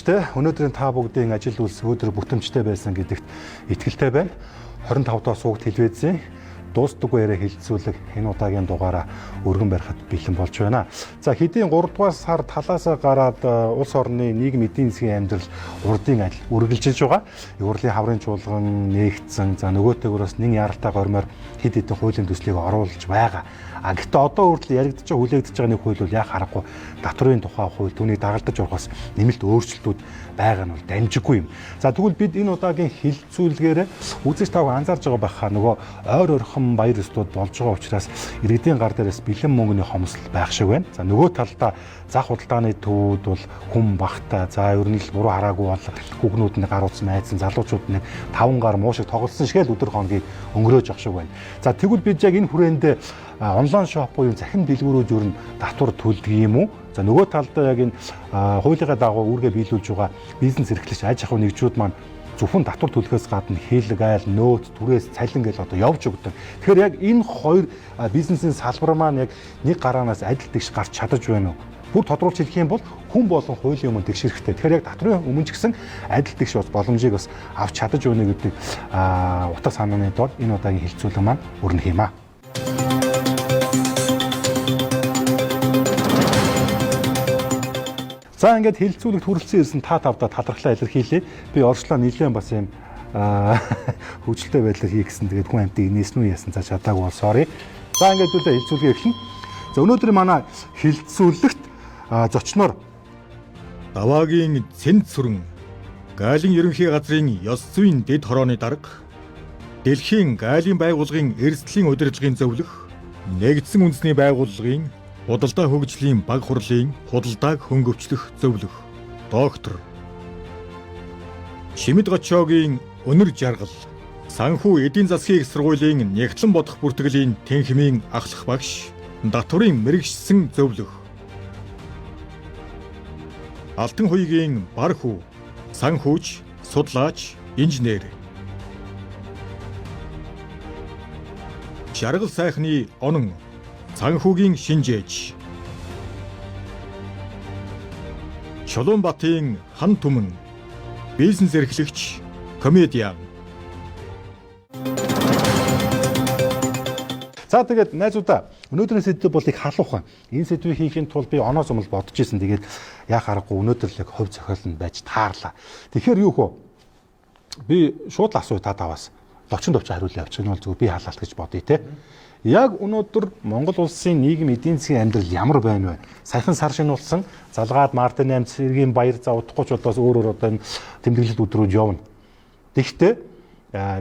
үзэгчтэй өнөөдрийн та бүгдийн ажил үйлс өдөр бүтэмжтэй байсан гэдэгт итгэлтэй байна. 25 дугаар суугт телевизийн дуустдаггүй яриа хилцүүлэг энэ удаагийн дугаараа өргөн барихад бэлэн болж байна. За хэдийн 3 дугаар сар талаасаа гараад улс орны нийгэм эдийн засгийн амьдрал урдын адил үргэлжилж байгаа. Урлагийн хаврын чуулган нээгдсэн. За нөгөөтэйгөөс нэн яралтай гормоор хэд хэдэн хуулийн төслийг оруулж байгаа. Гэхдээ одоо хүртэл яригдж байгаа хүлээгдэж байгаа нэг хууль бол яг харахгүй татврын тухай хууль түүнийг дагалдаж орохоос нэмэлт өөрчлөлтүүд байгаа нь бол дамжиггүй юм. За тэгвэл бид энэ удаагийн хилцүүлгээр үзэж тавг анзаарж байгаа байхаа нөгөө ойр орхон баяр ёслууд болж байгаа учраас иргэдийн гар дээрээс бэлэн мөнгөний хомсдол байх шиг байна. За нөгөө талдаа зах худалдааны төвүүд бол хүм багтаа. За ер нь л буруу хараагүй бол хүүгнүүд нь гар утас найдсан залуучууд нэг 5 гар муу шиг тоглосон шиг л өдөр хоногийг өнгөрөөж явах шиг байна. За тэгвэл бид яг энэ хүрээнд онлайн шоп буюу захин дэлгүүрүүд ер нь татвар төлдөг юм уу? За нөгөө талдаа яг энэ хуулийнхаа дагуу үүргээ биелүүлж байгаа бизнес эрхлэгч аж ахуй нэгжүүд маань зөвхөн татвар төлөхөөс гадна хэлэг айл нөөц түрээс цалин гэж одоо явж өгдөг. Тэгэхээр яг энэ хоёр бизнесийн салбар маань яг нэг гараанаас адил тэгш гарч чадаж байна уу? Бүр тодруулж хэлэх юм бол хүн болон хуулийн өмнө тэгш хэрэгтэй. Тэгэхээр яг татврын өмнө ч гэсэн адил тэгш боломжийг бас авч чадаж байна гэдэг утга санааны дор энэ удаагийн хилцүүлэг маань өрнөх юм аа. За ингээд хилцүүлэгт хүрэлцэн ирсэн та тавдаа талархлаа илэрхийлье. Би орчлоо нийлэн бас юм хөвчлөлтэй байдлаар хий гэсэн тэгээд хүн амтыг нээсэн үү яасан за чадаагүй бол sorry. За ингээд үлээ хилцүүлгээ эхэлнэ. За өнөөдөр манай хилцүүлэгт зочноор Даваагийн Цэнд сүрэн Галийн ерөнхий газрын ёс зүйн дэд хорооны дарга, Дэлхийн Галийн байгууллагын эрсдлийн удирдлагын зөвлөх, Нэгдсэн үндэсний байгууллагын худалдаа хөгжлийн баг хурлын худалдааг хөнгөвчлөх зөвлөх доктор Шимэд Гочоогийн өнөр жаргал, санхүү эдийн засгийн их сургуулийн нягтлан бодох бүртгэлийн тэнхимийн ахлах багш, татврын мэрэгчсэн зөвлөх Алтан хуйгийн бар хүү, санхүүч, судлаач, инженер Жаргал сайхны онон санхүүгийн шинжээч Чулуунбатын хан түмэн бизнес эрхлэгч комедиан. За тэгээд найзуудаа өнөөдрийн сэдв бол их халуухан. Энэ сэдвийг хийхин тулд би оноос өмнө бодож ирсэн. Тэгээд яа харахгүй өнөөдөр л хувь зохиол нь байж таарлаа. Тэгэхээр юу хөө? Би шууд асууя та таваас. 30 товч хариулъя явчих нь бол зүгээр би халаалт гэж бодъё те. Яг өнөөдөр Монгол улсын нийгэм эдийн засгийн амьдрал ямар байна вэ? Саяхан сар шинуулсан залгаад Мартин 8 цэргийн баяр за удахгүй ч болоос өөр одоо энэ тэмдэглэлт өдрүүд явна. Тэгэхдээ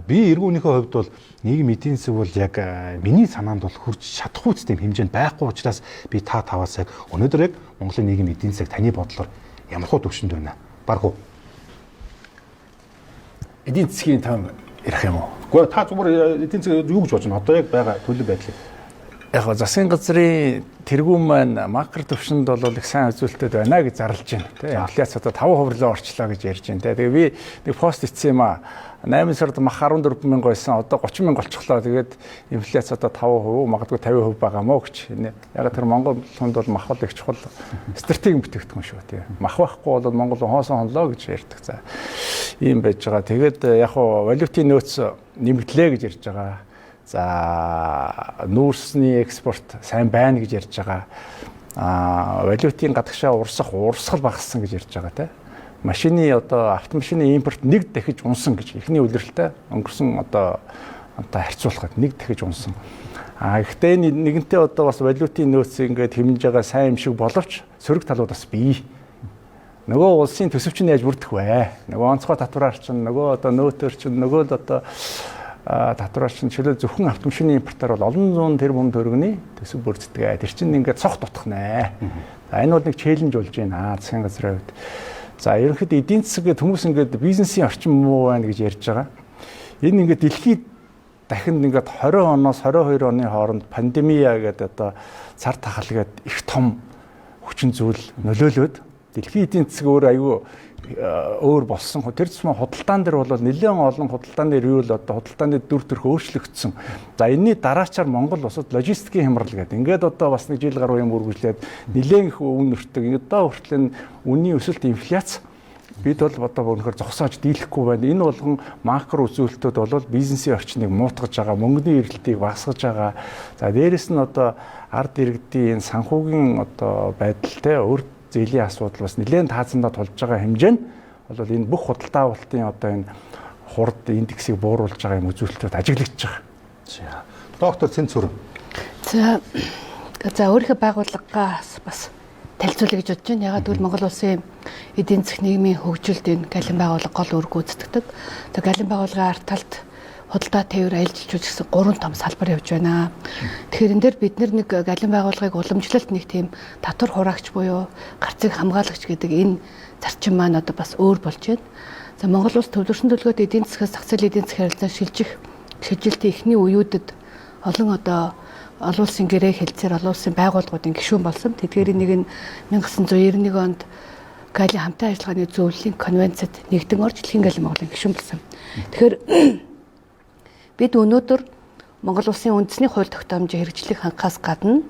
би эргүүнийхээ хувьд бол нийгэм эдийн засаг бол яг миний санаанд бол хүрч чадахгүй ч тийм хэмжээнд байхгүй учраас би та таваас яг өнөөдөр яг Монголын нийгэм эдийн засаг таны бодлоор ямар хөө төвшөнд байна? Баргуу. Эдийн засгийн том ярих юм уу? Гэхдээ та зүгээр эдийн засаг юу гэж бодож байна? Одоо яг байгаа төлөв байдлыг. Яг засгийн газрын тэргүүн маань макро төвшөнд бол их сайн үзүүлэлтэд байна гэж зарлж байна. Тэ инфляц одоо 5% орчлоо гэж ярьж байна. Тэгээ би нэг пост ицсэн юм аа. 8 сард мах 14 мянга байсан. Одоо 30 мянга болчихлоо. Тэгээд инфляц одоо 5%, магадгүй 50% байгаа мó гэж. Яг тэр Монгол хүнд бол мах бол их чухал стратегийн бүтээгдэхүүн шүү. Тэ мах байхгүй бол Монгол хоосон хонлоо гэж ярьдаг. За ийм байж байгаа. Тэгээд яг валютын нөөц нэмэгдлээ гэж ярьж байгаа. За нүүрсний экспорт сайн байна гэж ярьж байгаа. Валютын гадагшаа урсгал багассан гэж ярьж байгаа те. Машины одоо автомашины импорт нэг дахиж унсан гэж эхний үлрэлтээ өнгөрсөн одоо харьцуулахад нэг дахиж унсан. Гэхдээ нэгэнтээ одоо бас валютын нөөц ингээд хэмнэж байгаа сайн юм шиг боловч сөрөг талууд бас бий. Нөгөө улсын төсөвч нь яаж бүрдэх вэ? Нөгөө онцгой татвараар чинь нөгөө одоо нөөтөр чинь нөгөө л одоо татвараар чинь чөлөө зөвхөн автомашины импортоор бол олон зуун тэрбум төгрөгийн төсөв бүрддэг. Тэр чинь ингээд цогт утах нэ. За энэ бол нэг челленж болж байна засгийн газрын хувьд. За ерөнхийдөө эдийн засаг хүмүүс ингээд бизнесийн орчин муу байна гэж ярьж байгаа. Энэ ингээд дэлхийд дахин ингээд 20 оноос 22 оны хооронд пандемия гэдэг одоо цар тахал гэдэг их том хүчин зүйл нөлөөлөд дэлхийн эдийн засаг өөр аюу өөр болсон. Тэр цэсмэ худалдаан дээр бол нэлээд олон худалдааны юу л одоо худалдааны дүр төрх өөрчлөгдсөн. За энэний дараачаар Монгол улсад логистикийн хямрал гэдэг. Ингээд одоо бас нэг жил гаруй юм үргэлжлээд нэлээд их үн өртөг. Одоо хүртэл үнийн өсөлт инфляц Бид бол одоо өнөхөр зогсоож дийлэхгүй байна. Энэ болгон макро үзүүлэлтүүд бол бизнесийн орчныг муутгаж байгаа, мөнгөний эрэлтийг багасгаж байгаа. За дээрэс нь одоо ард иргэдийн энэ санхүүгийн одоо байдалтай өөр зээлийн асуудал бас нэлээд таазандаа тулж байгаа хэмжээ нь бол энэ бүх худалдаа авалтын одоо энэ хурд индексийг бууруулж байгаа юм үзүүлэлтүүд ажиглагдж байгаа. За. Доктор Цэнцүр. За өөрийнхөө байгууллагаас бас танилцуулъя гэж бодож байна. Ягаад гэвэл Монгол улсын эдийн засгийн нийгмийн хөгжилд энэ галин байгууллага гол үүрэг гүйцэтгэдэг. За галин байгууллагын ард талд худалдаа тээвэр аялжуулж гэсэн 3 том салбар явж байна. Тэгэхээр энэ дээр бид нэг галин байгууллагыг уламжлалт нэг тийм татвар хураагч буюу гарцыг хамгаалагч гэдэг энэ зарчим маань одоо бас өөр болж байна. За Монгол улс төвлөрсөн төлгөөд эдийн засгаас зах зээлийн эдийн засгийн харилцаа шилжих шилжилтийн эхний үеүүдэд олон одоо олон улсын гэрээ хэлцээр олон улсын байгууллагуудын гишүүн болсон. Тэдгээр нэг нь 1991 онд галин хамтын ажиллагааны зөвлөлийн конвенцэд нэгдэн орж дэлхийн галин байгууллагын гишүүн болсон. Тэгэхээр бид өнөөдөр Монгол улсын үндэсний хууль тогтоомжийн хэрэгжлийг хангахаас гадна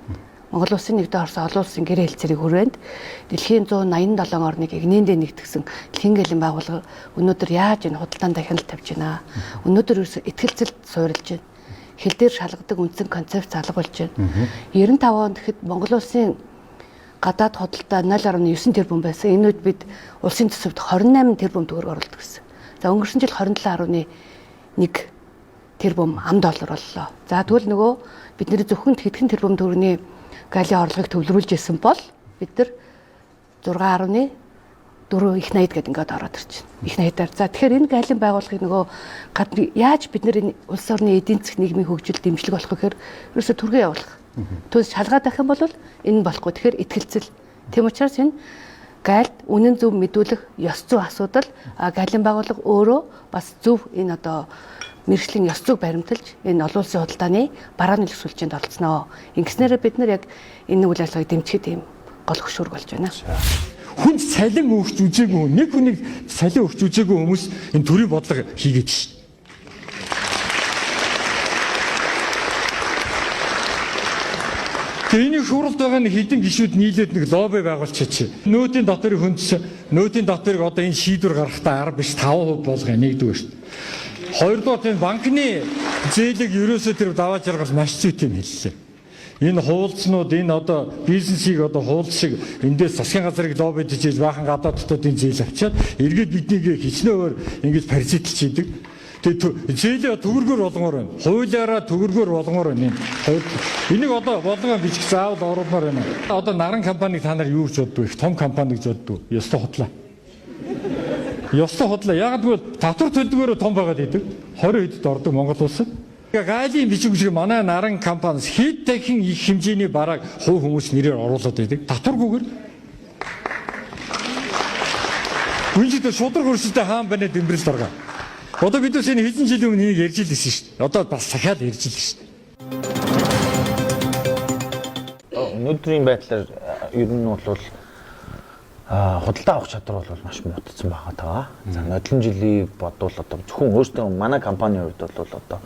Монгол улсын нэгдэн орсон олон улсын гэрээ хэлцээрийн хүрээнд дэлхийн 187 орныг эгнээндээ нэгтгэсэн дэлхийн галин байгууллага өнөөдөр яаж энэ худалдаанд хяналт тавьж байна. Өнөөдөр ихтгэлцэлд суурилж байна. Хил дээр шалгадаг үндсэн концепц залгуулж байна. 95 онд гэхэд Монгол улсын гадаад худалдаа 0.9 тэрбум байсан. Энэ үед бид улсын төсөвт 28 тэрбум төгрөг оруулдаг гэсэн. За өнгөрсөн жил 27.1 тэрбум $. Боллоо. За тэгвэл нөгөө бидний зөвхөн хэдхэн тэрбум төгрөгийн галын орлогыг төвлөрүүлж исэн бол бид нар 6.4 их 80 гэдэг ингээд ороод ирж байна. Их 80-аар. За тэгэхээр энэ галин байгууллагыг нөгөө гадны яаж бид нэр энэ улс орны эдийн засгийн нийгмийн хөгжилд дэмжлэг болох гэхээр ерөөсө түргээ явуулах. Түүнээс шалгаад авах юм бол энэ нь болохгүй. Тэгэхээр ихтгэлцэл. Тийм учраас энэ галд үнэн зөв мэдүүлэх ёс зүй асуудал галин байгууллага өөрөө бас зөв энэ одоо мэргэжлийн ёс зүйг баримталж энэ олон улсын худалдааны барааны нөлөөлөлтөнд оролцсноо. Ингэснээр бид нар яг энэ үйл ажиллагааг дэмжихэд ийм гол хөшүүрэг болж байна. Хүнд салин өгч үзээгүй нэг хүнийг салин өгч үзээгүй хүмүүс энэ төрийн бодлого хийгээд шин. Тэний шууралд байгаа нэг хідэн гишүүд нийлээд нэг лобби байгуулчихчих. Нөөтийн доторыг хөндөс, нөөтийн доторыг одоо энэ шийдвэр гаргахтаа 10 биш 5% болгоё нэгдүгээр шүү дээ. Хоёрдугаар энэ банкны зээлийг ерөөсөө тэр даваа жаргал маш зүйтэй хэллээ. Энэ хуулцнууд энэ одоо бизнесийг одоо хуулц шиг эндээс засгийн газрыг лоббид хийж баахан гадаад дотоодын зээл авчиад эргээд биднийг хичнээнээр ингэж паразитлж хийдэг. Тэгээд зээлээ төгрөгөөр болгомоор байна. Хуулиараа төгрөгөөр болгомоор байна. Энийг одоо болгоо бичих заавал оруулмаар байна. Одоо наран компаниг та нар юу гэж боддог вэ? Их том компани гэж боддог. Ёстой худлаа. Ёстой худлаа. Яг гэвэл татвар төлбөрөөр том байгаад идэг. 20 хэд ордог Монгол улсад. Галын бичиг шиг манай наран компаниас хэд дахин их хэмжээний бараг хувь хүмүүс нэрээр оруулаад байдаг. Татваргүйгээр. Үнэхээр шудраг хөрсөлтэй хаан байна дэмбэрэлд оргаа. Одоо бид үс энэ хэдэн жилийн өмнө энийг ярьж илсэн шүү дээ. Одоо бас дахиад ярьж илсэн шүү дээ. Өнөөдрийн байдлаар ер нь бол худалдаа авах чадвар бол маш муудсан байгаа таа. За нодлон жилийг бодвол одоо зөвхөн өөртөө манай компанийн хувьд бол одоо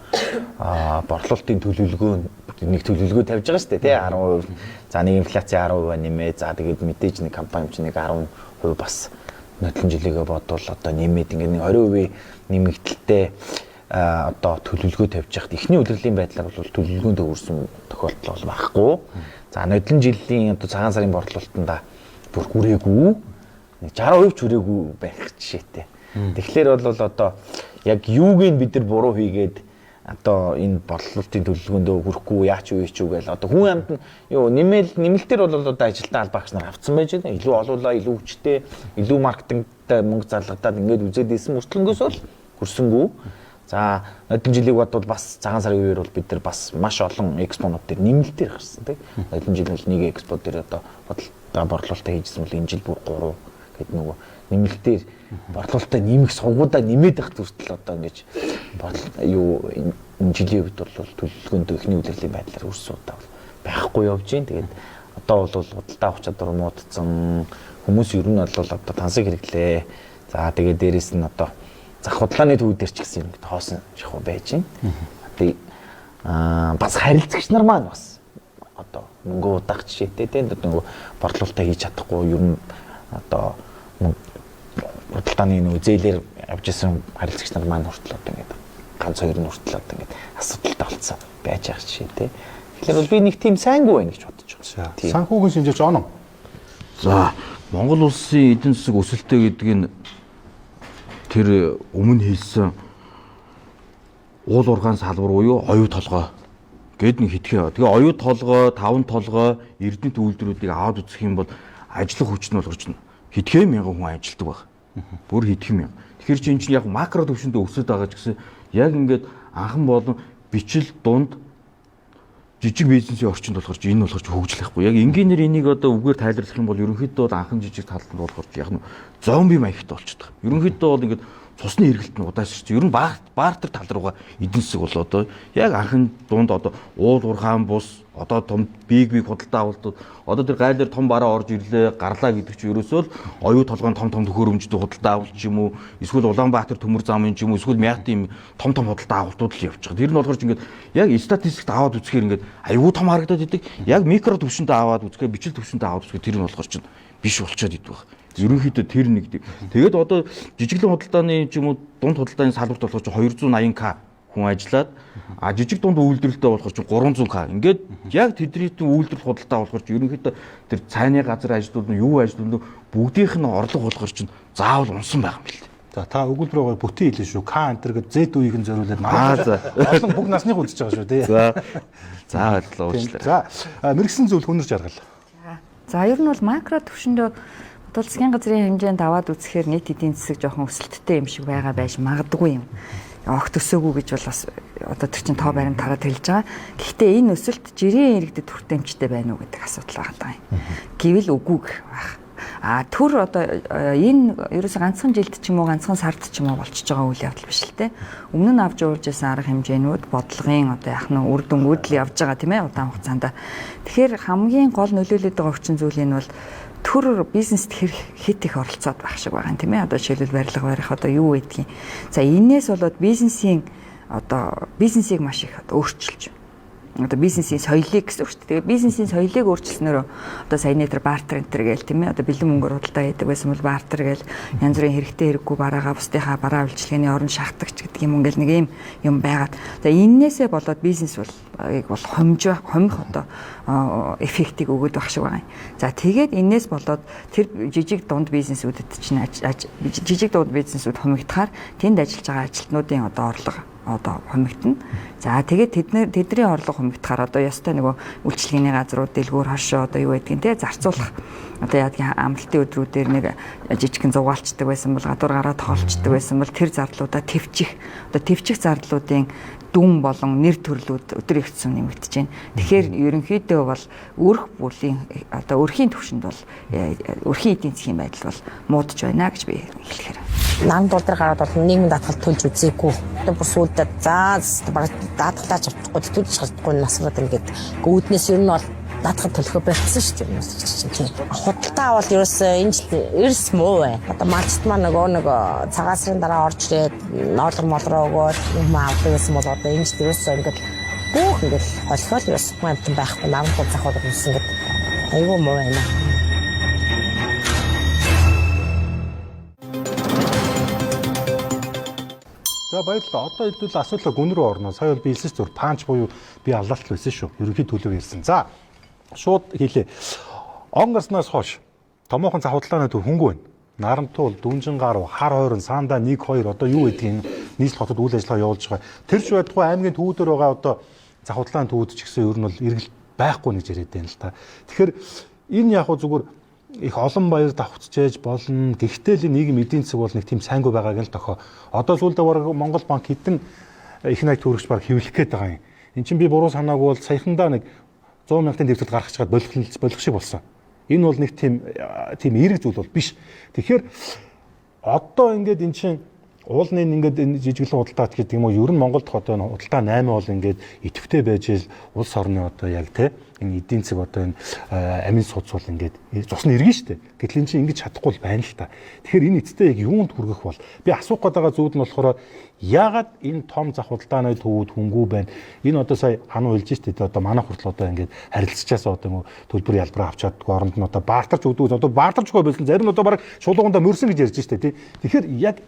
борлуулалтын төлөвлөгөө нэг төлөвлөгөө тавьж байгаа шүү дээ тий 10%. За нэг инфляци 10% нэмээ. За тэгээд мэдээж нэг компани чинь нэг 10% бас нодлон жилийгээ бодвол одоо нэмээд ингээд нэг 20% нэмэгдэлтэй одоо төлөвлөгөө тавьж яхад эхний удирдлагын байдлаар бол төлөвлөгөөнд өөрсөн тохиолдол бол байхгүй. За нодлон жилийн одоо цагаан сарын борлуулалтанда бүр хүрээгүй нэг 60% ч хүрээгүй байх жишээтэй. Тэгэхээр бол одоо яг юуг нь бид нар буруу хийгээд одоо энэ борлуулалтын төлөвлөгөөндөө хүрэхгүй яач юу ч үгээл одоо хүн амьд нь юу нэмэлтээр бол одоо ажилтаа албаагч нар авцсан байж байна. Илүү олуулаа, илүү хүчтэй, илүү маркетингтай мөнгө зарлагтаад ингээд үзээд исэн мөртлөнгөөс бол хүрсэнгүй. За нодлон жилийг бодвол бас цагаан сарын үеэр бол бид нар бас маш олон экспонууд дээр нэмэлтээр гарсан тийм. Нодлон жил бол нэг экспо дээр одоо борлуулалтаа хийжсэн бол энэ жил бүр 3 гэдэг нөгөө нэмэлтээр борлуулалтаа нэмэх сувгуудаа нэмээд байх зүртэл одоо ингэж юу энэ жилийн үед бол төлөвлөгөөнд ихний удирдлагын байдлаар өрсөн удаа байхгүй явж байна. Тэгээд одоо бол худалдаа авах чадвар муудсан хүмүүс ер нь бол одоо тансаг хэрэглээ. За тэгээд дээрэс нь одоо зах худлааны төв дээр ч гэсэн юм хоосон шахуу байж байна. Тэгээд бас харилцагч нар маань бас одоо мөнгө удаах жишээтэй тийм нөгөө борлуулалтаа хийж чадахгүй ер нь одоо худалдааны нөө зээлэр явж исэн харилцагч нар маань хүртэл одоо ингээд ганц хоёр нь хүртэл одоо ингээд асуудалтай болцсон байж байгаа жишээ тий. Тэгэхээр бол би нэг тийм сайнгүй байна гэж бодож байгаа. Санхүүгийн шинжээч оноо. За Монгол улсын эдийн засаг өсөлтөө гэдэг нь тэр өмнө хэлсэн уул уурхайн салбар буюу оюу толгой гэд нэг хитгэе. Тэгээ оюу толгой, таван толгой эрдэнэт үйлдвэрүүдийг аваад үзэх юм бол ажлах хүч нь болгож нь хитгэе мянган хүн ажилтдаг баг. Бүр хитгэе мянга. Тэгэхээр чинь яг макро төвшөндөө өсөж байгаа ч гэсэн яг ингээд анхан болон бичил дунд жижиг бизнесийн орчинд болохоор энэ болохоор хөгжлөхгүй. Яг энгийнээр энийг одоо үгээр тайлбарлах юм бол ерөнхийдөө бол анхан жижиг талд нь болохоор яг нь зомби маягтай болчихдог. Ерөнхийдөө бол ингээд цусны эргэлт нь удаашрч ер нь баартер тал руугаа эдийн засаг бол одоо яг анхан дунд одоо уул уурхаан бус одоо том биг худалдаа авалтууд одоо тэр гайлаар том бараа орж ирлээ гарлаа гэдэг чинь ерөөсөө л оюу толгойн том төхөөрөмжтэй худалдаа авалт ч юм уу эсвэл Улаанбаатар төмөр замын ч юм уу эсвэл Мягтын том худалдаа авалтууд л явж байгаа. Тэр нь болохоор ингээд яг статистикт аваад үзэхээр ингээд аюу том харагдаад идэг. Яг микро төвшөнд аваад үзэхээр бичил төвшөнд аваад үзэхээр тэр нь болохоор чинь биш болчиход идэг баг. Ерөнхийдөө тэр нэг. Тэгээд одоо жижиглэн худалдааны ч юм уу дунд худалдааны салбарт болохоор 280к хүн ажиллаад жижиг дунд үйлдвэрлэлтэй болохоор 300к. Ингээд яг тэдний үйлдвэрлэл худалдаа болохоор ерөнхийдөө тэр цайны газар ажлууд нь юу ажлууд нь бүгдийнх нь орлого болохоор заавал унсан байгаа юм л. За та өгүүлбэрөөр бүтэн хэлээ шүү. К антер гэдэг Z үеийг нь зориулаад олон бүх насных үзэж байгаа шүү тий. За уучлаарай. За мэрэгсэн зүйл хүнэр жаргал. За ер нь бол макро төвшөндөө бодвол засгийн газрын хэмжээнд аваад үзэхээр нийт эдийн засаг жоохон өсөлттэй юм шиг байгаа байж магадгүй юм. Огт өсөөгүй гэж бол бас одоо тэр чин тоо баримт хараад хэлж байгаа. Гэхдээ энэ өсөлт жирийн иргэдэд хүртээмжтэй байна уу гэдэг асуудал байгаа юм. Гэвэл үгүй байх. Төр одоо энэ ерөөсө ганцхан жилд ч юм уу ганцхан сард ч юм уу болчихж байгаа үйл явдал биш л те. Өмнө нь авч явуулж байсан арга хэмжээнүүд бодлогын одоо яах нь үр дүнгууд л явж байгаа тийм ээ удаан хугацаанд. Тэгэхээр хамгийн гол нөлөөлөд байгаа хүчин зүйл нь бол төр бизнест хит их оролцоод байх шиг байгаа юм тийм ээ. Одоо жишээлбэл барилга барих одоо юу гэдгийг. За энээс болоод бизнесийг маш их өөрчилж одоо бизнесийн соёлыг гэсэн үг шүү дээ. Тэгээ бизнесийн соёлыг өөрчилснөөр одоо саяны тэр бартер энтер гээл тийм ээ. Одоо бэлэн мөнгөөр худалдаа яадаг байсан бол бартер гээл янз бүрийн хэрэгтэй хэрэггүй бараагаа бусдынхаа бараа үйлчлэгээний орон шахтагч гэдэг юм ингээл нэг юм байгаад. За энээсээ болоод бизнес бол хомих одоо эффектийг өгöd байх шиг байгаа юм. За тэгээд энээс болоод тэр жижиг дунд бизнесүүдэд чинь жижиг дунд бизнесүүд хомигдохаар тэнд ажиллаж байгаа ажилтнуудын одоо орлого одоо хомигдно. За тэгээд тэдний орлого хомигдохаар одоо ястай нөгөө үйлчлэгээний газрууд дэлгүүр хошоо одоо юу гэдгийг те зарцуулах одоо яадгийн амралтын өдрүүдээр нэг жижигхэн зугаалцдаг байсан бол гадуур гараад тоолцдог байсан бол тэр зарлуудаа твчих зарлуудын дүн болон нэр төрлүүд өдөр ихсэн нэмэгдэж байна. Тэгэхээр ерөнхийдөө бол өрх бүлийн одоо өрхийн төвшөнд бол өрхийн эдийн засгийн байдал бол муудаж байна гэж би хэлэхээр. Нам дулдар гараад бол нийгмийн даатгал төлж үзээгүй. Одоо бүр сүүлдээ баг даатгалаач авчихгүй төлж чадахгүй насраад ингээд үүднээс ер нь бол даатгал төлөхөө барьсан шүү дээ. Худалдаа авал ерөөсөө энэ жил эрс муу бай. Одоо малчт маань нэг цагаасрын дараа орж ирээд ноолор молроо өгөөд юм авдаг гэсэн бол одоо энэ жил ерөөсөө ингээд бүх ингээд холхол ерөөсөө амтан байхгүй намд зах бол юмсан ингээд айгүй муу байна. За баярлалаа. Одоо хэдүүл асуудал гүн рүү орно. Сая бол би хэлсэн шүү. Панч буюу би аллалт байсан шүү. Ерөнхий төлөв ирсэн. За шууд хэлээ. Он гарснаас хойш томоохон зах худалдааны төв хөнгөө байна. Нарантуул, Дүнжин гаруй, Хар хойрон, Саанда 1 2 одоо юу гэдгийг нийслэл хотод үйл ажиллагаа явуулж байгаа. Тэр ч байтугай аймгийн төвүүдээр байгаа одоо зах худалдааны төвүүд ч гэсэн ер нь бол эргэлт байхгүй гэж яриад байна л та. Тэгэхээр энэ яг зүгээр их олон баяр давхцаж болно. Гэхдээ л нийгэм эдийн засаг бол нэг тийм сайнгүй байгааг л тохоо. Одоо сүүлдээ Монгол банк хэдэн их найт төрөгч баг хэвлэх гээд байгаа юм. Эн чинь би буруу санаагүй бол саяхандаа нэг 100 мянган дэвтэлд гаргах чад болох шиг болсон. Энэ бол нэг тийм эерэг зүйл бол биш. Тэгэхээр одоо ингээд эн чинь уулны ингээд энэ жижиглэн худалдаач гэдэг юм уу ер нь Монголд одоо худалдаа 8 бол ингээд идэвхтэй байж ил улс орны одоо яг те энэ эдийн засаг одоо энэ амин судас бол ингээд цус нь иргэн штэ. Гэтэл эн чинь ингэж чадахгүй байна л та. Тэгэхээр энэ эцтэй яг юунд хүргэх бол би асуух гээд байгаа зүйл нь болохоор яагаад энэ том зах худалдааны төвүүд хөнгүү байна? Энэ одоо сая хануу хэлж штэ одоо манай хүртэл одоо ингээд харилцагчаас одоо төлбөр ялбараа авч чаддгүй оронд нь одоо баартарч өгдөг одоо баартарчгүй байсан зарим нь одоо бараг шулуугандаа мөрсөн гэж ярьж штэ тий. Тэгэхээр яг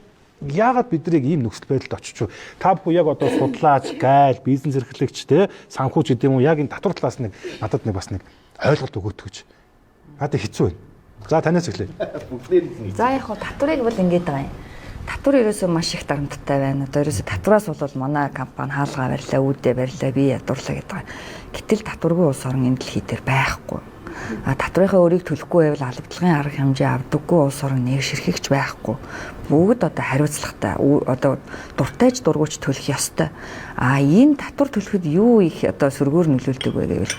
яагаад биднийг ийм нөхцөл байдалд очиж та бүхэн яг одоо судлаач, гайл, бизнес эрхлэгч те санхүүч гэдэг юм уу яг энэ татвар талаас нэг надад нэг бас нэг ойлголт өгөөд гэж. Надад хэцүү байна. За танаас эхлэе. За яг хоо татварыг бол ингэж байгаа юм. Татвар ерөөсөө маш их дарамттай байна. Одоо ерөөсөө татвараас бол манай компани хаалгаа барьлаа, үүдээ барьлаа, би ядуурлаа гэдэг. Гэтэл татваргүй улс орн энэ дэлхий дээр байхгүй. Татврынхаа өрийг төлөхгүй байвал албадлагын арга хэмжээ авдаггүй улс орн нэг ширхэгч байхгүй. Бүгд одоо хариуцлагатай одоо дуртайж дургуйч төлөх ёстой. Энэ татвар төлөхөд юу их одоо сөргөөр нөлөөлдөг вэ гэвэл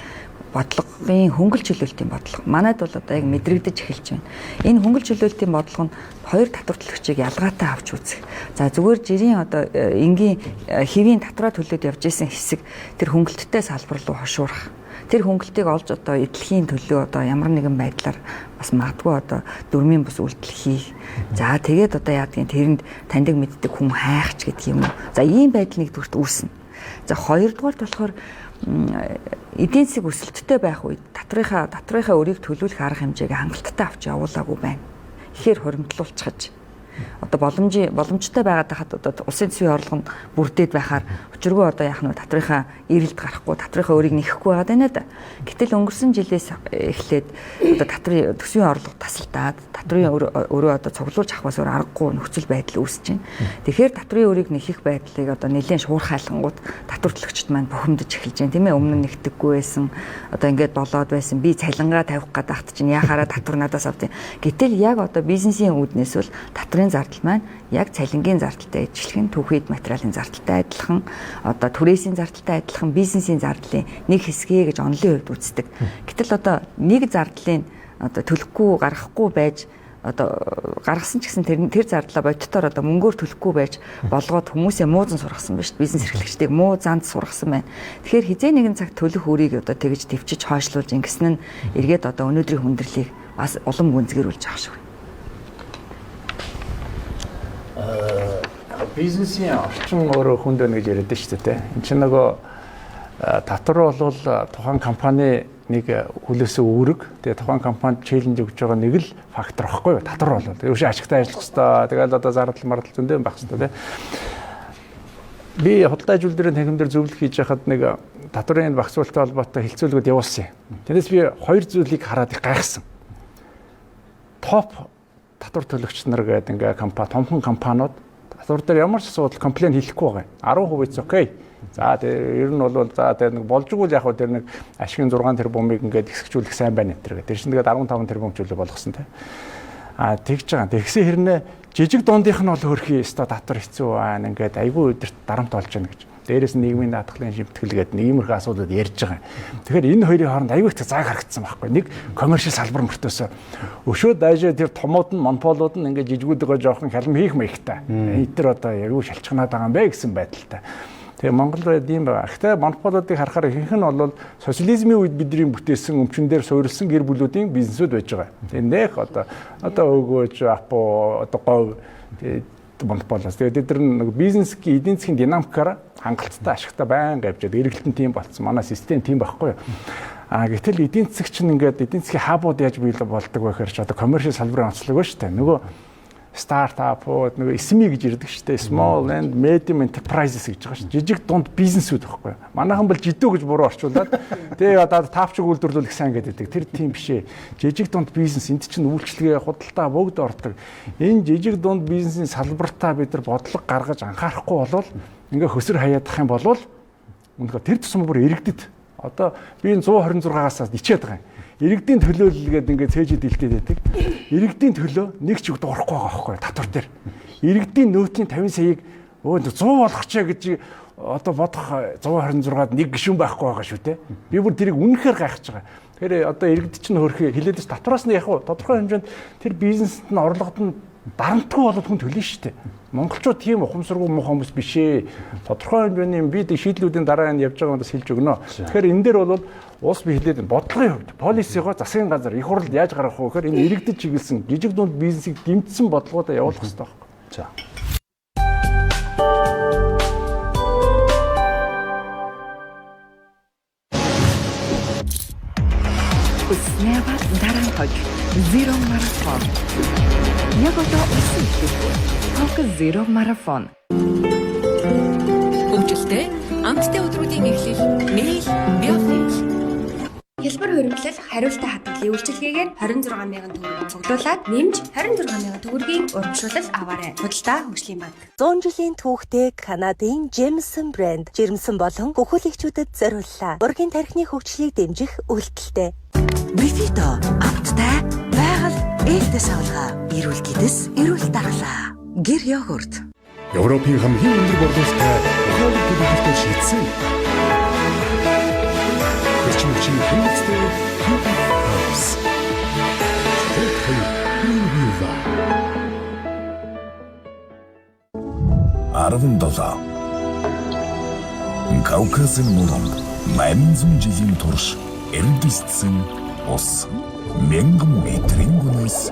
бодлогын хөнгөлж чөлөөлтийн бодлого. Манайд бол одоо яг мэдрэгдэж эхэлж байна. Энэ хөнгөлж чөлөөлтийн бодлого нь хоёр татвар төлөгчийг ялгаатай авч үзэх. За зүгээр жирийн одоо энгийн хэвийн татвараа төлөөд явж исэн хэсэг тэр хөнгөлттэй салбар руу хошуурах. Тэр хөнгөлтийг олж одоо эдлэхийн төлөө одоо ямар нэгэн байдлаар бас магадгүй одоо дөрмийн бус үйлдэл хийх. За тэгээд одоо яадгийн тэрэнд таньдаг мэддэг хүн хайхч гэдэг юм уу. За ийм байдал нэгдүгürt үүснэ. За хоёрдугаарт болохоор эдийн засаг өсөлттэй байх үед татврынхаа өрийг төлүүлэх арга хэмжээг хангалттай авч явуулаагүй байна. Ихээр хуримтлуулчихж одоо боломжтой байгаад хахад одоо улсын төсвийн орлого нь бүрдээд байхаар учиргүй одоо яах нь татврынхаа ирэлд гарахгүй татврынхаа өрийг нэхэхгүй байгаад байна да. Гэтэл өнгөрсөн жилээс эхлээд одоо татврын төсвийн орлого тасалдаад татврын өрөө одоо цуглуулж авахаас өөр аргагүй нөхцөл байдал үүсэж байна. Тэгэхээр татврын өрийг нэхэх байдлыг одоо нэлээд шуурхайлангууд татвар төлөгчд маань бухимдаж эхэлж байна тийм ээ. Өмнө нь нэгтгэхгүй байсан одоо ингээд болоод байсан би цалингаа тавих гээд ахт чинь яхаараа татвар надаас авдیں۔ Гэтэл яг одоо бизнесийн үүднээс бол татврын зардал маань яг цалингийн зардалтай ижилхэн түүхийд материалын зардалтай адилхан одоо түрээсийн зардалтай адилхан бизнесийн зардлын нэг хэсгээ гэж онлын хувьд үздэг. Гэтэл одоо нэг зардлын одоо төлөхгүй гаргахгүй байж одоо гаргасан ч гэсэн тэр зардлаа бодтоор одоо мөнгөөр төлөхгүй байж болгоод хүмүүсээ муузан сургасан байна шүү дээ. Бизнес эрхлэгчдийг муу занд сургасан байна. Тэгэхээр хизээ нэгэн цаг төлөх өрийг одоо тэгж төвчж хойшлуулж ингэсэн нь эргээд одоо өнөөдрийн хүндрэлийг бас улам гүнзгийрүүлж байгаа шүү. Бизнесийн орчин өөрөө хүнд байна гэж яриад шүү дээ. Энд чинь нөгөө татвар бол тухайн компани нэг хүлээсэн үүрэг тэгээ тухайн компанид челленж өгж байгаа нэг л фактор байхгүй юу? Татвар бол ерөөш ашигтай ажиллах хэрэгтэй. Тэгэл одоо зардал мардал зөндөө байх хэрэгтэй тийм. Би худалдаа ажилтны танхимдэр зөвлөх хийж байхад нэг татварын багцуулалттай холбоотой хэлцүүлгүүд явуулсан юм. Тэрнээс би хоёр зүйлийг хараад их гайхсан. Топ татвар төлөгч нар гэдэг ингээ томхон компаниуд татвар дээр ямар ч асуудал комплейн хийхгүй байгаа. 10% окей. За тэр ер нь бол за тэр нэг болж игэл яг хөө тэр нэг ашигын 6 тэрбумыг ингээд хэсэгчүүлэх сайн байна нэтэр. Тэр чинь тэгээд 15 тэрбум ч үлээ болгосон те. Тэгж байгаа. Тэгсэн хэрнээ жижиг дундийнх нь бол хөрхий өстой татвар хэцүү байна. Ингээд айгүй өдөрт дарамт болж байна гэж. Дээрээс нь нийгмийн даатгалын шимтгэл гэдэг нэг иймэрхүү асуудлууд ярьж байгаа. Тэгэхээр энэ хоёрын хооронд айгүй их зааг харагдсан байхгүй. Нэг коммершил салбар мөртөөсөө өшөө дайжээ тэр томууд нь монополууд нь ингээд жижигүүдээ жоохон хялм хийх маягтай. Эдгээр одоо юу шалчганаад байгаа юм бэ гэсэн байдалтай. Тэгээ Монголд ийм байгаа. Гэхдээ монополуудыг харахаар ихэнх нь бол социализмын үед бидний бүтээсэн өмчн дээр суурилсан гэр бүлүүдийн бизнесүүд байж байгаа. Тэгээ нэх одоо өгөөж апо одоо говь монополоос. Тэгээд эдгээр нэг бизнесийн эдийн засгийн динамикаараа хангалттай ашигтай байнга явж байгаа. Эргэлтэн тийм болцсон. Манай систем тийм байхгүй юу? Гэтэл эдийн засаг чинь ингээд эдийн засгийн хабууд яаж бий болдог вэ гэхээр ч одоо коммершил салбарын онцлог ба шүү дээ. Нөгөө стартапууд нөгөө SME гэж ирдэг шүү дээ. Small and medium enterprises гэж байгаа шүү. Жижиг дунд бизнесүүд байхгүй юу? Манайхан бол жидүү гэж буруу орчуулад тэгээ одоо тавчиг үйлдвэрлүүлэх сайн гэдэг. Тэр тийм биш ээ. Жижиг дунд бизнес энд чинь үйлчлэгээ худалдаа бүгд ордог. Энэ жижиг дунд бизнесийн салбартаа бид нар бодлого гаргаж анхаарахгүй болвол ингээ хөсөр хаяадах юм бол үнэхээр тэр тусам бүр иргэдэд одоо би энэ 126-аас ичээд байгаа юм. Иргэдийн төлөөлөл гэдэг ингээд цээжид дэлтэд байдаг. Иргэдийн төлөө нэг ч үг дуурахгүй байгаа байхгүй татвар дээр. Иргэдийн нөөцийн 50 саяыг 100 болгочихъя гэж одоо бодох 126-ад нэг гишүүн байхгүй байгаа шүү те. Би бүр тэрийг үнэхээр гайхаж байгаа. Тэгэхээр одоо иргэд чинь хөрхий хилээдэж татвараас нь яг тодорхой хэмжээнд тэр бизнест нь орлогод нь дарамтгүй болоод хүн төлнө шүү дээ. Монголчууд тийм ухамсаргүй муу хүмүүс биш ээ. Тодорхой хэмжээний бид шийдлүүдийн дараа нь явж байгаа юмдас хэлж өгнө. Тэгэхээр энэ дээр бол улс бий хэлээд бодлогын хувьд полисигоо засгийн газар их хурлд яаж гаргах вэ гэхээр энэ иргэдэд чиглэсэн жижиг дунд бизнесийг дэмжсэн бодлогоодоо явуулах хэрэгтэй байна. За. Снэбат дарамтгаж Zero Marathon. Яг одоо үсэлтэй. Focus Zero Marathon. Хөгжилтэй амттай өдрүүдийн эхлэл мэйл биофик. Хэлбэр хуримтлал хариултаа хадгалын үйлчилгээгээр 26,000 төгрөг цуглуулад нэмж 26,000 төгрөгийн урамшуулал аваарай. Худалдаа хөгжлийн банк. 100 жилийн түүхтэй Канадын Jameson брэнд жирэмсэн болон хөхөөлөгчүүдэд зориуллаа. Ургийн тархины хөгжлийг дэмжих үйлдэлтэй. Бифито амттай байгаль ээлтэй савлгаа. Эрүүл гэдэс эрүүл даргалаа. Гэр йогурт. Европын хамгийн өндөр борлуулалттай ухаалаг төлөвлөлтөөр шийдсэн. Эрчимчин хэмжтэй House. Арвандолаа. Кавказын мөрөнд 800 жилийн турш эрдэлсэн ус 1000 метрийн гүнээс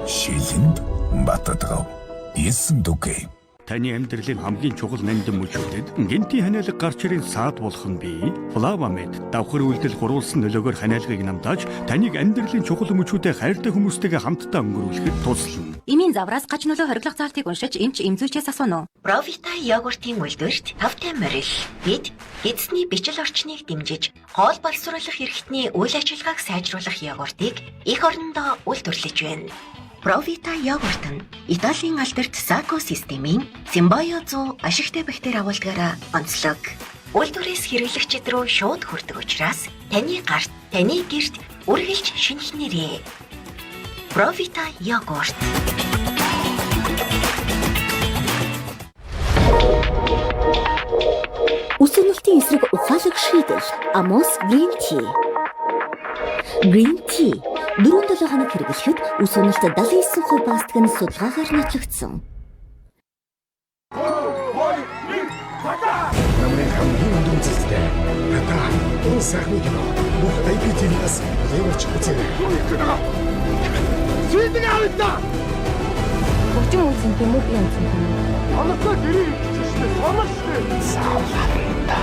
шилэнд батадгав. Эсэндүгэ. Таны амьдралын хамгийн чухал нандин мөчүүдэд гэнтийн ханиалга гарч ирэн саад болох нь бий. Флавамед давхар үйлдэл хуруулсан нөлөөгөөр ханиалгыг намтааж таныг амьдралын чухал мөчүүдэд хайртай хүмүүстэйгээ хамтдаа өнгөрүүлэхэд туслана. Эмийн завраас гач нөлөө хориглох заалтыг уншиж эмч эмзүүлчээс асууно. Profita йогуртын үйлдвэрт тавтай морил. Бид эзний бичил орчныг дэмжиж, хоол боловсруулах эрхтний үйл ажиллагааг сайжруулах йогуртыг эх орондоо үйлдвэрлэж байна. Profita йогурт нь Италийн алдарт Sacco системийн Symbiozo ашигтай бактери агуулгаараа онцлог. Үйлдвэрээс хэрэглэгчид рүү шууд хүрдэг учраас таны гарт, таны гэрт үргэлж шинэхнэрээ. Profita йогурт. Үсэнэлтийн эсрэг ухаалаг шийдэл. Amos Green Tea. Green Tea 4-7 хоног хэрэглэхэд үсэнэлт 79% багасдаг нь судалгаагаар нийтлэгдсэн. Намын хамгийн өндөр үзэлттэй. Хата. Энэ сайхны кино. Бүх IPTV-аас левч үзээрэй. Свидэн авъя. Хөгжим үзэн тийм үү юм. Оногтой гэрээ хийчихсэн. Сонорчтой. Саалаарында.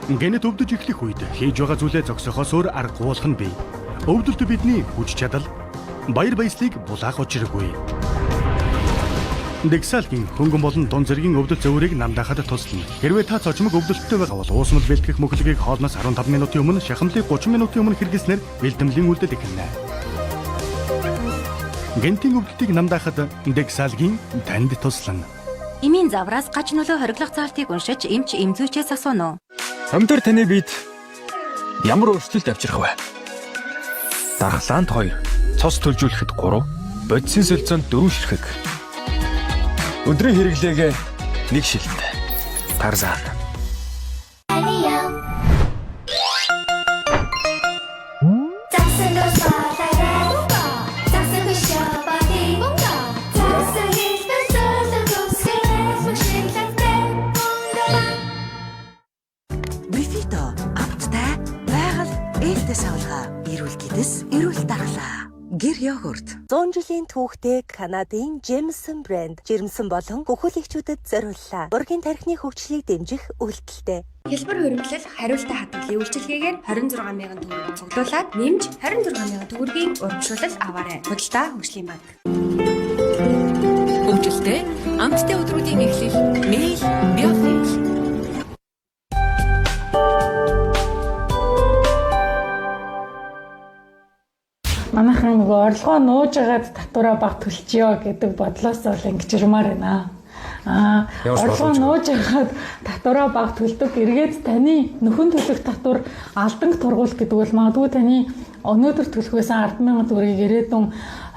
Гэнэт өвдөж эхлэх үед хийж байгаа зүйлээ зогсохоос өөр аргагүй болох нь бий. Өвдөлт бидний хүч чадал, баяр баясгалыг булаах учиргүй. Дексалгийн хөнгөн болон тун зэргийн өвдөлт зөөврийг намдаахад туслана. Хэрвээ та цочмог өвдөлттэй байгаа бол уусмал бэлтгэх мөхлөгийг хоолноос 15 минутын өмнө, шахамлыг 30 минутын өмнө хэрэглэснээр бэлтэмлийн үлдэл эхэлнэ. Гэнтийн өвдөлтийг намдаахад Дексалгийн танд туслана. Эмийн завраас гач нөлөө хориглох заалтыг уншиж эмч эмзүүлчээс асууно. Өндөр таны биед ямар өөрчлөлт авчрах вэ? Дархлаанд 2, цус төлжүүлэхэд 3, бодисын солилцоонд 4 ширхэг. Өдрийн хэрэглээг 1 шилэнт. Тарзан. Гэр йогурт 100 жилийн түүхтэй Канадын Jameson брэнд жирэмсэн болон хөхөөлөгчүүдэд зориуллаа. Ургийн тархины хөгжлийг дэмжих үйлдэлтэй. Хэлбэр хуримтлал хариултаа хадгалын үйлчилгээгээр 26,000 төгрөг цуглуулад нэмж 26,000 төгрөгийн урамшуулал аваарай. Худалдаа хөгжлийн банк. Хөгжилтэй амттай өдрүүдийн эхлэл мэйл биофик. Манайхан нөгөө орлогоо нууж агаад татвараа баг төлчихё гэдэг бодлоос бол ингэж ирмаар байна. Орлогоо нууж агаад татвараа баг төлдөг. Эргээд таны нөхөн төлөх татвар алданг тургуул гэдэг бол магадгүй таны өнөөдөр төлөх байсан 10,000 төгрөгийг ирээдүйн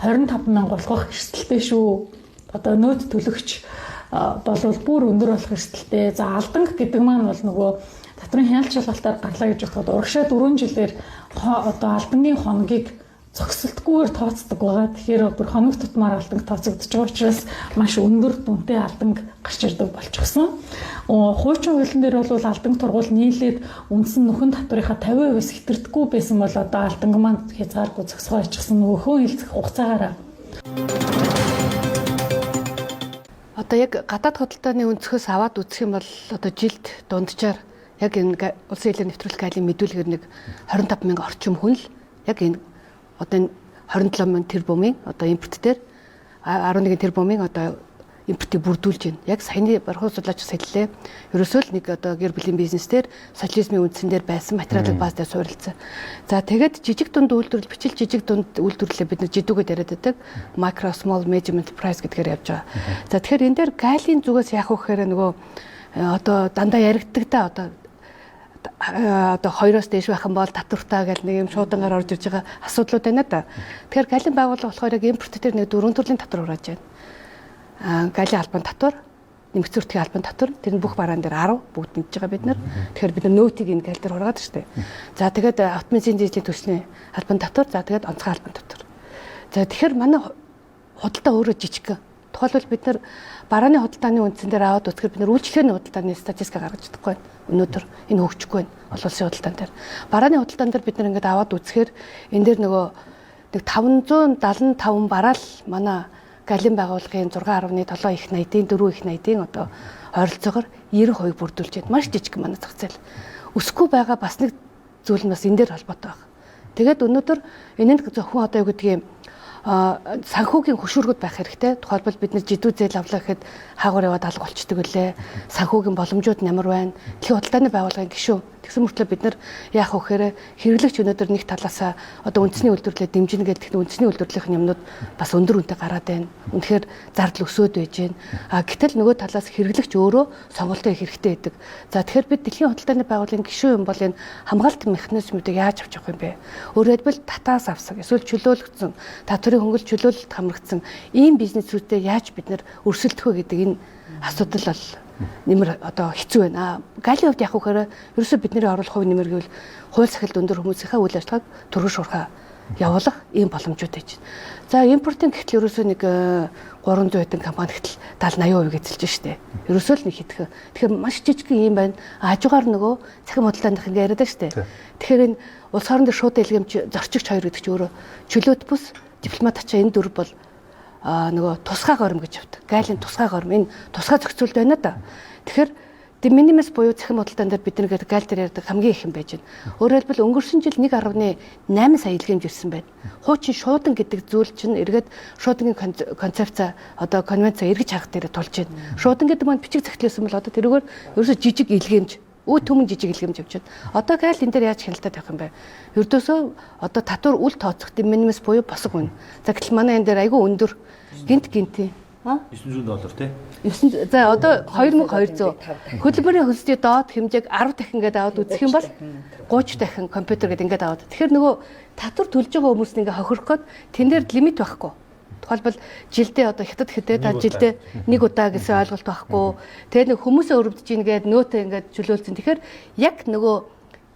25,000 болгох эрсдэлтэй шүү. Одоо нөөц төлөгч болвол бүр өндөр болох эрсдэлтэй. За алданг гэдэг маань бол нөгөө татврын хяналт шалгалтаар гарлаа гэж бодоход урагшаа 4 жилээр одоо алдангийн хоногийг зогсолтгүйгээр тооцдог байгаа. Тэгэхээр бүр хоног тутмаар алданг тооцогдож байгаа учраас маш өндөр дүнтэй алданг гарч ирдэг болчихсон. Хуучин хуулийн дээр бол алданг тургуул нийлээд үндсэн нөхөн татврынхаа 50%-аас хэтэрдэггүй байсан бол одоо алданг маань хязгааргүй зогсгоо очихсан нөгөө хөө хэлцэх хугацаагаараа. Одоо яг гадаад худалдааны өнцгөөс аваад үзэх юм бол одоо жилд дунджаар яг энэ улсын хилээр нэвтрүүлэх айлын мэдүүлгээр нэг 25 мянган орчим хүн л яг энэ одоо энэ 27 мянган тэрбумын одоо импорт дээр 11 тэрбумын одоо импортыг бүрдүүлж байна. Яг саяны баруун судлаач хэллээ. Ерөөсөө л нэг одоо гэр бүлийн бизнес дээр социализмын үндсэн дээр байсан материалын бааз дээр суурилсан. За тэгээд жижиг дунд үйлдвэрлэл бичил жижиг дунд үйлдвэрлэлээ бид нар жидүүгээд яриад байдаг. Micro small medium enterprise гэдгээр явж байгаа. За тэгэхээр энэ дээр гайлын зүгээс яах вэ гэхээр нөгөө одоо дандаа яригддаг та одоо 2-оос дээш байх юм бол татвартай гэл нэг юм шуудангаар орж ирж байгаа асуудлууд байна да. Тэгэхээр галын байгууллага болохоор яг импорт дээр нэг 4 төрлийн татвар хурааж байна. Галын албан татвар, нэмэгдсэн үртгийн албан татвар, тэр нь бүх бараан дээр 10 бүгд мэдж байгаа бид нар. Тэгэхээр бид нар нөөтийг энэ гал дээр хургаад штэ. За тэгээд автомобилийн зээжлийн төслийн албан татвар, за тэгээд онцгой албан татвар. За тэгэхээр манай худалдаа өөрөө жижиг. Тухайлбал бид нар барааны худалдааны үндсэн дээр аваад үзэхээр бид нар үйлчлэгээний худалдааны статистик гаргаж чадахгүй байна. Өнөөдөр энэ хөгжихгүй байна. Олон улсын худалдаан дээр. Барааны худалдаан дээр бид нар ингээд аваад үзэхээр энэ дээр нөгөө нэг 575 бараал манай галын байгууллагын 6.7 их 80-ийн 4 их 80-ийн одоо ойролцоогоор 90% бүрдүүлж байна. Маш жижиг манай зах зээл. Өсөхгүй байгаа бас нэг зүйл нь бас энэ дээр холбоотой байна. Тэгээд өнөөдөр энэнд зөвхөн одоо юу гэдгийг санхүүгийн хөшүүргүүд байх хэрэгтэй. Тухайлбал бид нар жидүү зээл авлаа гэхэд хаагуур яваад алга болчдөг үлээ. Санхүүгийн боломжууд нь ямар байна? Дэлхийн худалдааны байгууллагын гишүүн. Тэгсэн мөртлөө бид нар яах вэ гэхээр хэрэглэгч өнөөдөр нэг талаасаа одоо үндэсний үйлдвэрлэлээ дэмжинэ гэдэг үндэсний үйлдвэрлэлийн юмнууд бас өндөр үнэтэй гараад байна. Үнэхээр зардал өсөөд байж байна. Гэтэл нөгөө талаас хэрэглэгч өөрөө сонголтоо хийх хэрэгтэй байдаг. За тэгэхээр бид дэлхийн худалдааны байгууллагын гишүүн юм бол энэ хамгаалт механизмуудыг яаж авч явах юм бэ? Өөрөөр хэлбэл татаас авсан, эсвэл чөлөөлөгдсөн, татврын хөнгөлөлт чөлөөлөлт хамрагдсан ийм бизнесүүдэд яаж бид нар өрсөлдөх вэ гэдэг энэ асуудал бол нэмэр одоо хэцүү байна. Галын хувьд яг үхээр ерөөсөө бидний оруулах хувь нэмэр гэвэл хууль сахилт өндөр хүмүүсийнхээ үйл ажиллагааг түргэн шуурхаа явуулах ийм боломжууд байж байна. За импортын гэтэл ерөөсөө нэг 300 хэдэн компани гэтэл 70-80% эзэлж штэ. Ерөөсөө л нэг хитгэн. Тэгэхээр маш жижиг юм байна. Хажуугаар нөгөө цахим худалдааны ингээ яриад штэ. Тэгэхээр энэ улс хоорондын шууд дэлгэмж зорчигч хоёр гэдэг чинь өөрөө чөлөөт бус дипломат ачаа энэ дөрв бол нөгөө тусгай горим гэж явдаг. Гайлын тусгай горим энэ тусгай зохицуулт байна да. Тэгэхээр de minimis буюу цахим худалдаан дээр бид нэг гайл дээр ярьдаг хамгийн их юм байж байна. Өөрөөр хэлбэл өнгөрсөн жил 1.8 сая илгээмж ирсэн байна. Хуучин шуудан гэдэг зүйл чинь эргээд шуудангийн концепц одоо конвенц эргэж харах дээр тулж байна. Шуудан гэдэг маань бичиг захидлуулсан бол одоо тэрүүгээр ерөөсө жижиг илгээмж түмэн жижиг илгээмж явж байна. Одоо гайл энэ дээр яаж хяналтад явах юм бэ? Ердөөсөө одоо татвар үл тооцох de minimis буюу босго үнэ. За гэтэл манай энэ дээр айгүй өндөр гинти $900 тий. 9 за одоо 2200 хөдөлмөрийн хөлсдийн доод хэмжээг 10 дахин ингээд аваад үзэх юм бол 30 дахин компьютер гэдэг ингээд аваад. Тэгэхээр нөгөө татвар төлж байгаа хүмүүс нь ингээд хохирох гээд тэн дээр лимит байхгүй. Тухайлбал жилдээ одоо хятад хэдээ та жилдээ нэг удаа гэсэн ойлголт байхгүй. Тэгээ нэг хүмүүсээ өрөвдөж ийнгээд нөөтөө ингээд чөлөөлсөн. Тэгэхээр яг нөгөө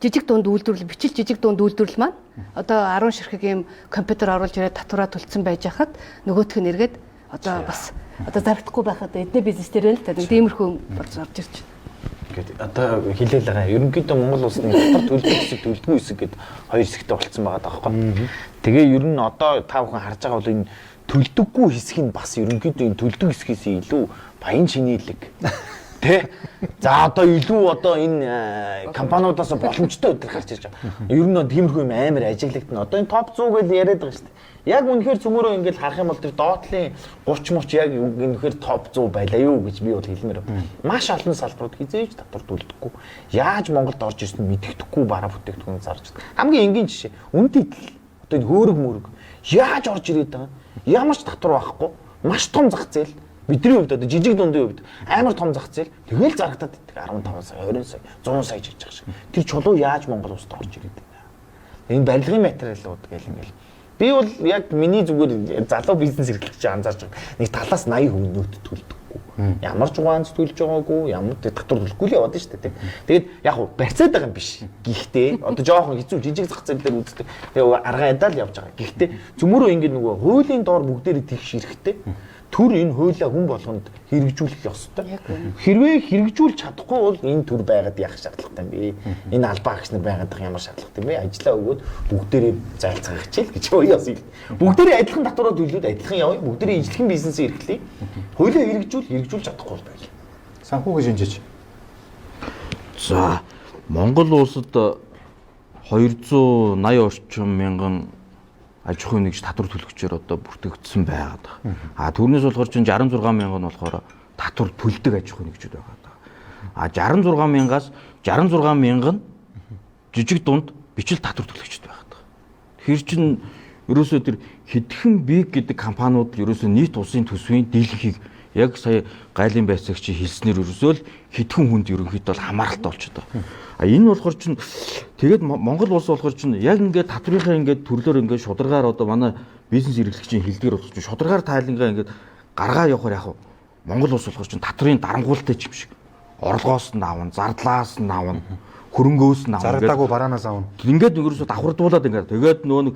жижиг дунд үйлдвэрлэл бичил жижиг дунд үйлдвэрлэл маань одоо 10 ширхэг ийм компьютер оруулж ирээд татвараа төлсөн байж хахад нөгөөх нь эргээд одоо бас одоо зарагдахгүй байхад эдний бизнес дээр л нэг тиймэрхүү болж орж ирж байна. Ингээд одоо хэлээл байгаа. Ерөнхийдөө Монгол улсны татвар төлдөг хэсэг төлдөггүй хэсэг гэд хоёр хэсэгтэй болцсон байгаа даахгүй. Тэгээ ер нь одоо та бүхэн харж байгаа бол энэ төлдөггүй хэсэг нь бас ерөнхийдөө энэ төлдөг хэсгээс илүү баян шинэлэг. Тэ? За одоо илүү одоо энэ компаниудаас боломжтой өдр гарч ирж байгаа. Ер нь тиймэрхүү юм амар ажиглагдана. Одоо энэ топ 100 гэдээ яриад байгаа шүү дээ. Яг үнэхээр цөмөрөө ингээд харах юм бол тэр доотлын 30 мөч яг үнэхээр топ 100 байлаа юу гэж би бол хэлмээр байна. Маш олон салбарууд хизээж татвар төлдөггүй. Яаж Монголд орж ирсэн мэддэхгүй бараа бүтээгдэхүүн зарж байна. Хамгийн энгийн жишээ үнэт идэл одоо энэ хөөрөг мөрөг яаж орж ирээд байгаа. Ямар ч татвар байхгүй. Маш том зах зээл. Бидний хувьд одоо жижиг дундын хувьд амар том зах зээл тэгэл зарагдаад идэх 15 сая, 20 сая, 100 сая жиж байгаа шиг. Тэр чулуу яаж Монгол улсад орж ирээд байна. Энэ барилгын материалууд гэл ингээл. Би бол яг миний зүгээр залуу бизнес эрхлэгч анзаарч байгаа. Нэг талаас 80% нөөт төлдөггүй. Ямар жугаанч төлж байгаагүй, ямар татвар төлөхгүй л яваад шүү дээ. Тэгээд яг хуу барьцаад байгаа юм биш. Гэхдээ одоо жоохон хэцүү жижиг зах зээл дээр үздэг. Тэгээд аргаа ядаа л явж байгаа. Гэхдээ цөмөрөө ингээд нөгөө хуулийн доор бүгдээрээ тэгш хэрэгтэй. Төр энэ хуулиа хүн болгонд хэрэгжүүлэх ёстой. Хэрвээ хэрэгжүүлж чадахгүй бол энэ төр байгаад яах шаардлагатай юм бэ? Энэ албаа агч нар байгаад ямар шаардлагатай юм бэ? Ажлаа өгөөд бүгдээрээ зайлцгаах хичээл гэж боёо. Бүгдээрээ адилхан татвараа төлөөд адилхан явъя. Бүгдээрээ ижлэхэн бизнесээ эрхлэе. Хуулиа хэрэгжүүлж чадахгүй бол байл. Санхүүгийн шинжиж. За Монгол улсад 280 орчим мянган аж ахуйн нэгж татвар төлөгчөөр одоо бүртгэгдсэн байгаад байгаа. А түүнээс болохоор чинь 66 мянган нь болохоор татвар төлдөг аж ахуйн нэгжүүд байгаа. А 66 мянгаас 66 мянган жижиг дунд бичил татвар төлөгчд байгаа. Тэгэхээр чинь ерөөсөө тэр хэдхэн биг гэдэг компаниуд ерөөсөө нийт улсын төсвийн дийлэнхийг яг сая гайлын байцаагч хэлснээр ерөөсөө л хэдхэн хүнд ерөнхийдөө хамааралтай болчиход байгаа. А энэ болохоор чинь тэгээд Монгол улс болохоор чинь яг ингээд татврынхаа ингээд төрлөөр ингээд шударгаар одоо манай бизнес эрхлэгчийн хэлдгэр болох чинь шударгаар тайлангаа ингээд гаргаа явахаар яг Монгол улс болохоор чинь татврын дарамгуултай ч юм шиг орлогоос нь аавна, зардлаас нь аавна, хөрөнгөөс нь аавна. Зарагдаагүй бараанаас аавна. Ингээд ерөөсөө давхардуулаад ингээд тэгээд нөгөө нэг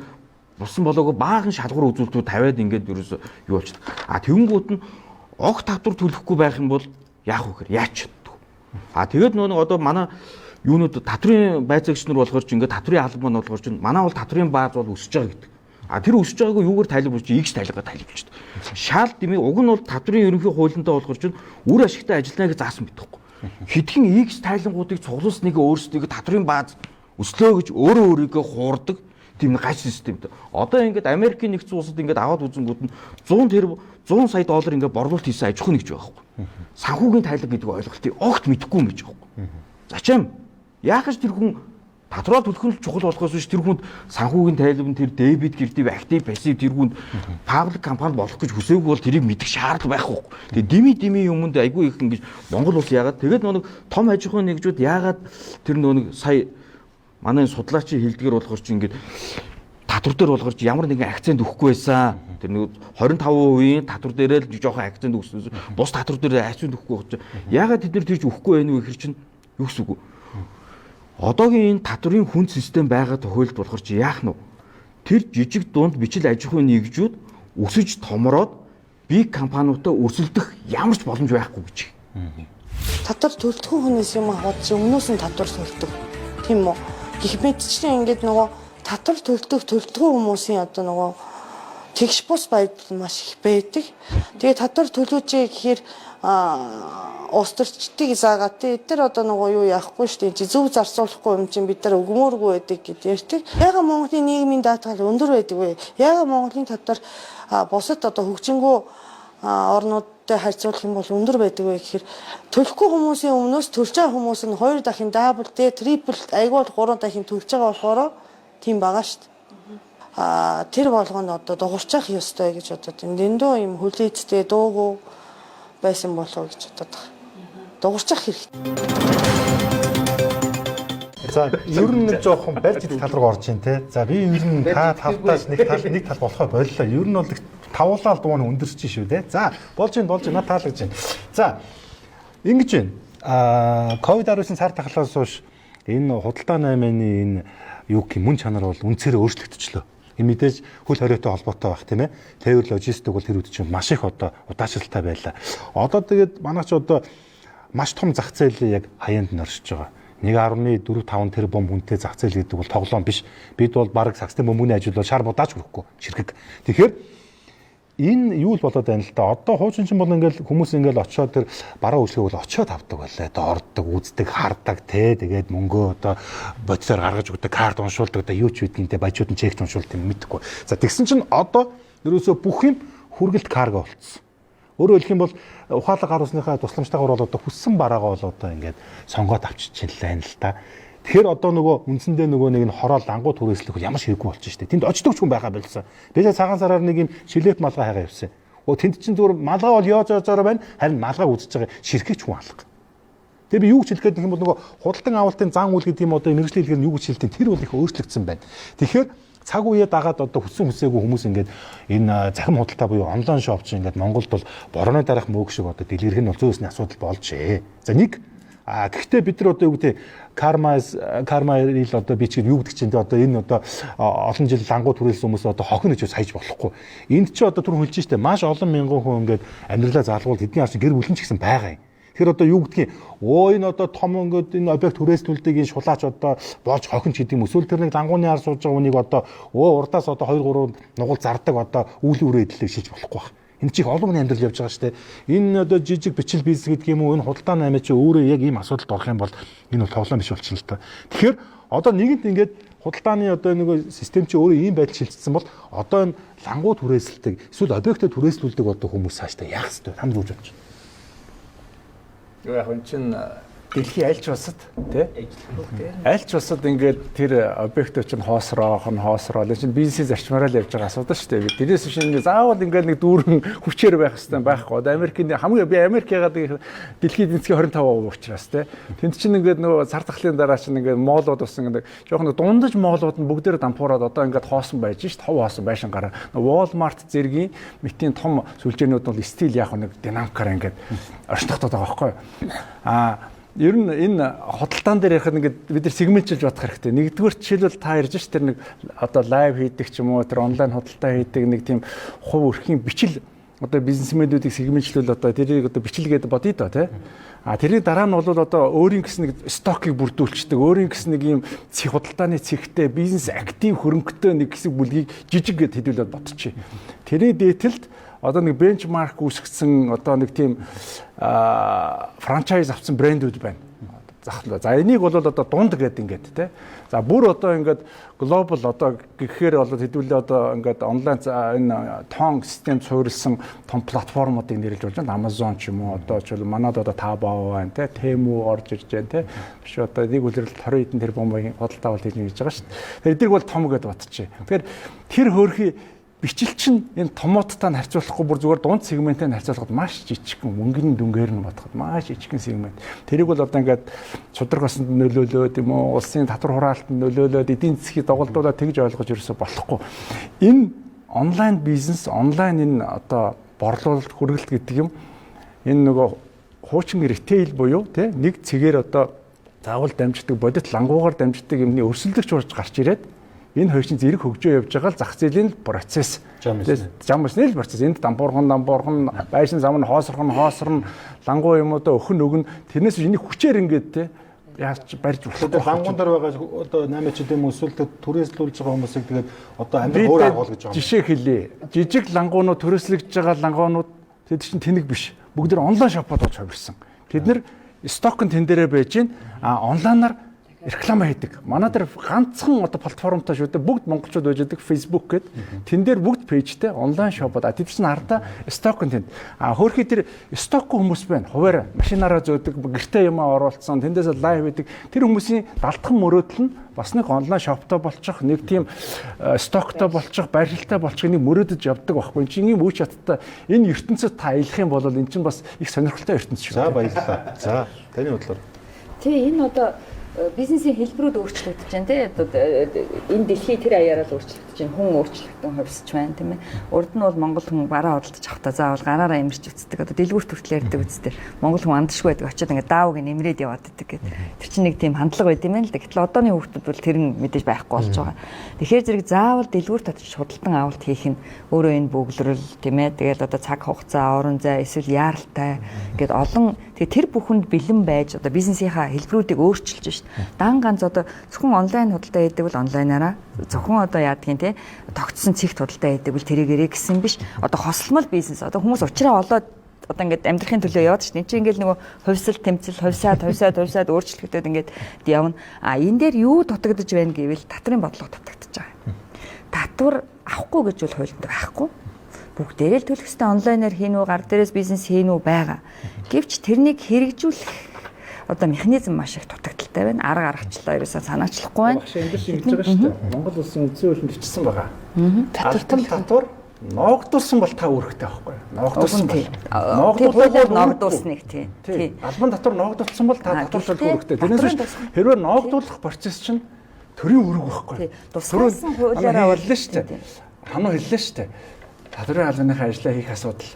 бусан болоогүй баахан шалгуур үзүүлэлтүүд тавиад ингээд ерөөсөө юу болчихдог. А тэгэнгүүт нь огт татвар төлөхгүй байх юм бол яах вэ гэхээр яач чаддаг. А тэгээд нөгөө одоо манай юунууд татврын байцаагч нар болохоор ч ингээд татврын албан нь болохоор ч манай бол татврын бааз бол өсөж байгаа гэдэг. А тэр өсөж байгааг юугаар тайлбарлаж X тайлгаа тайлбарлаж байна. Шаал дэмий уг нь бол татврын ерөнхий хуулиндаа болохоор ч үр ашигтай ажиллана гэж заасан байхгүй. Хэдхэн X тайлангуудыг цуглуулсныг өөрсдөө татврын бааз өслөө гэж өөрөө өөрийгөө хуурдаг тийм гаж системтэй. Одоо ингээд Америкийн нэгдсэн улсад ингээд аваад үзэнгүүт нь 100 сая доллар ингээд борлуулалт хийсэн аж ахуй нэгж байгаа байхгүй. Санхүүгийн тайлга гэдэг ойлголтыг огт мэдэхгүй юм гэж байгаа байхгүй. Зачаам яахаж тэр хүн татвараа төлөх нь чухал болохоос биш тэр хүнд санхүүгийн тайлбар нь тэр дебит кредит актив пассив тэр хүнд паблик компани болох гэж хүсээгүй бол тэрийг мэдэх шаардлага байхгүй. Тэгээ дими юмд айгүй их ингэж Монгол улс яагаад тэгээд нэг том аж ахуйн нэгжүүд яагаад тэр нэг сая манай судлаачийн хэлдгэр болохоор чи ингээд татвар дээр болохоор чи ямар нэгэн акцент өгөхгүй байсан. Тэр нэг 25% татвар дээрээ л жоохон акцент өгсөн. Бус татвар дээр акцент өгөхгүй байх чинь. Яагаад тэд нар тийж өгөхгүй байх вэ гэхэр чинь юу гэсэн үг вэ? Одоогийн энэ татврын хүн систем байгаа тохиолдолд болохоор чи яах нь вэ? Тэр жижиг дунд бичил аж ахуйн нэгжүүд өсөж томроод биг компаниудаа өрсөлдөх ямар ч боломж байхгүй гэж. Татвар төлтгөн хүнээс юм аваад өмнөөс нь татвар төлдөг. Тийм үү? Гэх мэтчлэн ингээд нөгөө татвар төлтгөн хүмүүсийн одоо нөгөө тэгш бус байдал маш их байдаг. Тэгээ татвар төлөөжээ гэхээр улс төрчдгийг заагаад тэр одоо нөгөө юу яахгүй шүү дээ. Зөв зарцуулахгүй юм чинь бид нар өгмөөргүй байдаг гэдэг ярьдаг. Яагаад Монголын нийгмийн даатгал өндөр байдаг вэ? Яагаад Монголын татвар бусад одоо хөгжингүү орнуудтай харьцуулах юм бол өндөр байдаг вэ гэхээр төлөхгүй хүмүүсийн өмнөөс төлж байгаа хүмүүс нь 2 дахин дабл трипл айгуул 3 дахин төлж байгаа болохоор тийм байгаа шүү дээ. Тэр болгонд одоо дуурчих ёстой гэж бодод энэ дэндүү юм хүлээцтэй дуугүй байсан болов гэж бодод байгаа. Дуурчих хэрэгтэй. За ер нь жоохон барьж идэх тал руу орж ийн те. За би ер нь та тавтаас нэг тал болохоо боллоо. Ер нь бол тавуулаад дуун өндөрч шүү те. За болж над таалагдж байна. За ингэж байна. Ковид-19 сар тахлаас хойш энэ худалдаа 8-ны энэ юу гэх мөн чанар бол үнцээрээ өөрчлөгдчихлөө. Энэ мэдээж хөл хориотой холбоотой байх тийм ээ. Тээвэр логистик бол тэр үед чинь маш их одоо удаашралтай байлаа. Одоо тэгээд манай ч одоо маш том зах зээл яг хаяанд нь оршиж байгаа. 1.45 тэрбум хүнтэй зах зээл гэдэг бол тоглоом биш. Бид бол баг саксны бөмбөгийн ажил бол шар будааж хүрэхгүй ширхэг. Тэгэхээр энэ юу л болоод байна л да. Одоо хуучин чинь бол ингээл хүмүүс ингээл очиод тэр бараа үйлчлэгийг бол очиод авдаг байлаа. Одоо ордог, үздэг, хардаг те. Тэгээд мөнгөө одоо бодисоор гаргаж өгдөг, карт уншуулдаг, одоо юу ч үдгэнтэй бажууд нь чект уншуулдаг юм мэдэхгүй. За тэгсэн чинь одоо ерөөсөө бүх юм хүргэлт карго болцсон. Өөрөөр хэлэх юм бол ухаалаг гар усныхаа тусламжтайгаар бол одоо хүссэн бараагаа бол одоо ингээд сонгоод авчижлаа л та. Тэгэхээр одоо нөгөө үндсэндээ нөгөө нэг нь хороол ангууд түрээслэх ямар ч хэрэггүй болчих штеп. Тэнд очдог ч хүн байха болсон. Бэлээ цагаан сараар нэг юм шилэт малгай хайгаа явсан. Тэнд чинь зүгээр малгай бол яаж байна. Харин малгай үзэж байгаа ширхэгч хүн алга. Тэгээ би юу гэж хэлэх гэдэг юм бол нөгөө худалдан авалтын зан үйл гэдэг юм одоо мэрэгжлийн хэлгээр юу гэж хэлдэг тэр бол их өөрчлөгдсөн байна. Тэгэхээр цаг үеэ дагаад одоо хүссэн хүсээгүй хүмүүс ингээд энэ захим худалдаа буюу онлайн шоп чинь ингээд Монголд бол борооны дараах мөөг шиг одоо дэлгэрэх нь бол зөөсний асуудал болжээ. За нэг гэхдээ бид нар одоо юу гэдэг кармаил одоо би чинь юу гэдэг чинь одоо энэ одоо олон жил лангуу түрээлсэн хүмүүс одоо хохин гэж хайж болохгүй. Энд чи одоо түр хөлж штэ маш олон мянган хүн ингээд амьдралаа заалгуул хэдний арчин гэр бүлэн ч гэсэн байгаа юм. Тэгэхээр одоо юу гэдгийг энэ одоо том ингээд энэ объект түрээслүүлдэг энэ шулаач одоо болж хохин ч гэдэг юм. Эсвэл тэр нэг лангууны ар сууж байгаа хүнийг одоо урдаас одоо 2 3 нугал зардаг одоо үйл үрээ эдлэг шилж болохгүй байна. Энэ чих олон хүний амьдрал явж байгаа шүү дээ. Энэ одоо жижиг бичил бизнес гэдэг юм уу, энэ худалдаа наймаа чи өөрөө яг ийм асуудалд орох юм бол энэ бол тоглоом биш болчихно л та. Тэгэхээр одоо нэгэнт ингээд худалдааны одоо нэг систем чи өөрөө ийм байдал шилжчихсэн бол одоо энэ лангуу түрээсэлдэг, эсвэл объектыг түрээслүүлдэг одоо хүмүүс хааштай яах ёстой хамт үүж бодож байна. Яг энэ чинь дэлхийн аль ч улсад тий аль ч улсад ингээд тэр объектууд чинь хоосроо энэ чинь бизнесийн зарчмаараа л явж байгаа асуудал шүү дээ. Тэрээс биш ингээд заавал ингээд нэг дүүрэн хүчээр байх хэрэгтэй байхгүй. Одоо Америкийн хамгийн би Америк ягаад дэлхийн эзэн засгийн 25% учраас тий. Тэнд чинь ингээд нөгөө цар тахлын дараа чинь ингээд моолууд усан ингээд жоохон дундаж моолууд нь бүгдээр дампуураад одоо ингээд хоосон байж шít тов хоосон байшин гараа. Walmart зэргийн мэтийн том сүлжээнүүд бол стил яг нэг динамикаар ингээд орчтогдоод байгаа байхгүй. Ер нь энэ худалдаан дээр ярих ингээд бид нар сегментчилж бодох хэрэгтэй. Нэгдүгээр жишээлбэл та ярьж ш тэр нэг одоо лайв хийдэг ч юм уу тэр онлайн худалдаа хийдэг нэг тийм хувь өрхийн бичил одоо бизнесмэнүүдийг сегментчлүүл одоо тэрийг одоо бичлэгээд бодъё доо тий. Тэрний дараа нь бол одоо өөрийн гэсэн нэг стокийг бүрдүүлчихдэг. Өөрийн гэсэн нэг ийм худалдааны цэгтэй бизнес актив хөрөнгөтэй нэг хэсэг бүлгийг жижиг гэд хэдүүлээд бодчих. Тэрний дээдлэлд одоо нэг бенчмарк үүсгэсэн одоо нэг тийм франчайз авсан брэндүүд байна. За энийг бол одоо дунд гэдэг ингээд тий. За бүр одоо ингээд глобал одоо гэхээр бол хэдүүлээ одоо ингээд онлайн энэ тоон систем суурилсан том платформуудыг нэрлэж болж байна. Amazon ч юм уу одоо ч манад одоо Taobao байна тий. Temu орж ирж байна тий. Биш одоо нэг үлрэлт 20 хэдэн тэрбумын худалдаа бол хийж байгаа шүү дээ. Эдгээр бол том гэдээ батчих. Тэгэхээр тэр хөөрхий бичил чинь энэ томоодтай нь харьцуулахгүй бүр зүгээр дунд сегменттэй нь харьцуулахад маш жижигхэн мөнгөний дүнгээр нь бодоход маш жижигхэн сегмент. Тэрийг бол одоо ингээд судраг осонд нөлөөлөөд юм уу улсын татвар хураалтанд нөлөөлөөд эдийн засгийг доголдуулаад тэгж ойлгож ерөөсө болохгүй. Энэ онлайн бизнес, онлайн энэ одоо борлуулалт хүргэлт гэдэг юм энэ нөгөө хуучин ритейл буюу тий нэг цэгээр одоо заавал дамждаг бодит лангуугаар дамждаг юмны өрсөлдөгч болж гарч ирээд энэ хоёр чинь зэрэг хөгжөө явж байгаа л зах зээлийн процесс. Жамсны л процесс. Энд дампуурхан, байшин зам нь хоосорно, лангуу юм одоо өхөн өгн тэрнээс энийг хүчээр ингээд те яаж барьж болохгүй. Лангуун дээр байгаа одоо 8 ч гэдэм эсвэл түрээслүүлж байгаа хүмүүсийг тэгээд одоо амьдрал өөр агуул гэж байгаа юм. Жишээ хэлье. Жижиг лангуунууд түрээслэгдэж байгаа лангуунууд тэд чинь тэнэг биш. Бүгд онлайн шопод болж хувирсан. Тэд нэр сток нь тэн дээрээ байж гин онлайнаар реклама хийдэг. Манай дээр ганцхан одоо платформтой шүү дээ. Бүгд монголчууд байж байгаа Facebook гэдэг. Тэн дээр бүгд пэйжтэй онлайн шопод. Тэд чинь ардаа сток контент. Хөөхий тэр стокгүй хүмүүс байна. Хуваарь машинаараа зөөдөг, гэртээ юм оруулсан, тэндээс лайв хийдэг. Тэр хүмүүсийн далтхан мөрөөдөл нь бас нэг онлайн шоптой болчих, нэг тийм стоктой болчих, барилттай болчих нэг мөрөөдөж явдаг байхгүй. Энд ийм үе чаттай энэ ертөнцид та аялах юм бол энэ чинь бас их сонирхолтой ертөнц шүү. За баярлалаа. За таны бодлоор. Тий энэ одоо бизнесийн хэлбэрүүд өөрчлөгдөж байна тий. Энэ дэлхий тэр аяараа л өөрчлөгдөж байна. Хүн өөрчлөгдөн хувьсч байна тийм ээ. Урд нь бол монгол хүн бараа худалдаж авахтаа заавал гараараа имэрч үздэг. Одоо дэлгүүрт хүртэл ярьдаг үстэй. Монгол хүн андашгүй байдаг. Очиод ингээд даавыг нэмрээд яваад байдаг гэдэг. Тэр чинь нэг тийм хандлага байд юм байна л да. Гэтэл одооны хүүхдүүд бол тэр нь мэдээж байхгүй болж байгаа. Тэгэхээр зэрэг заавал дэлгүүрт очиж худалдан авалт хийх нь өөрөө энэ бөглөрөл тийм ээ. Тэгээд одоо цаг хугацаа, орон зай, эсвэл яаралтай гээд олон тэр бүхэнд бэлэн байж одоо бизнесийнхаа хэлбэрүүдийг өөрчилж шít. Дан ганц одоо зөвхөн онлайн худалдаа хийдэг бол онлайнаараа зөвхөн одоо яадгийн те тогтсон цэгт худалдаа хийдэг бол тэрэгээрээ гэсэн биш. Одоо хослмол бизнес одоо хүмүүс уучраа олоод одоо ингээд амьдрахын төлөө яваад шít. Энд чинь ингээд нөгөө хувьсэл тэмцэл хувьсаад өөрчлөгдөд ингээд явна. Энэ дээр юу дутагдж байна гэвэл татрын бодлого дутагдж байгаа. Татвар авахгүй гэж бол хуульд байхгүй. Бүгдээрээ л төлөх ёстой онлайнаар хийн үү, гар дээрээс бизнес хийн үү байгаа. Гэвч тэрнийг хэрэгжүүлэх одоо механизм маш их дутагдaltaй байна. Арга аргачлалаа ерөөсөө санаачлахгүй байна. Багш энэ дэр ингэж байгаа шүү дээ. Монгол улсын үндсэн хуулинд бичсэн байгаа. Татвар ноогдуулсан бол та үүрэгтэй байхгүй. Ноогдуулсан бол ноогдуулсныг тий. Албан татвар ноогдуулсан бол та татварлах үүрэгтэй. Тэрнээс хэрвээ ноогдуулах процесс чинь төрийн үүрэг байхгүй. Тусгайлсан хуулиараа хэллээ шүү дээ. Хамаа хэллээ шүү дээ. Татварын албаныхаа ажлаа хийх асуудал.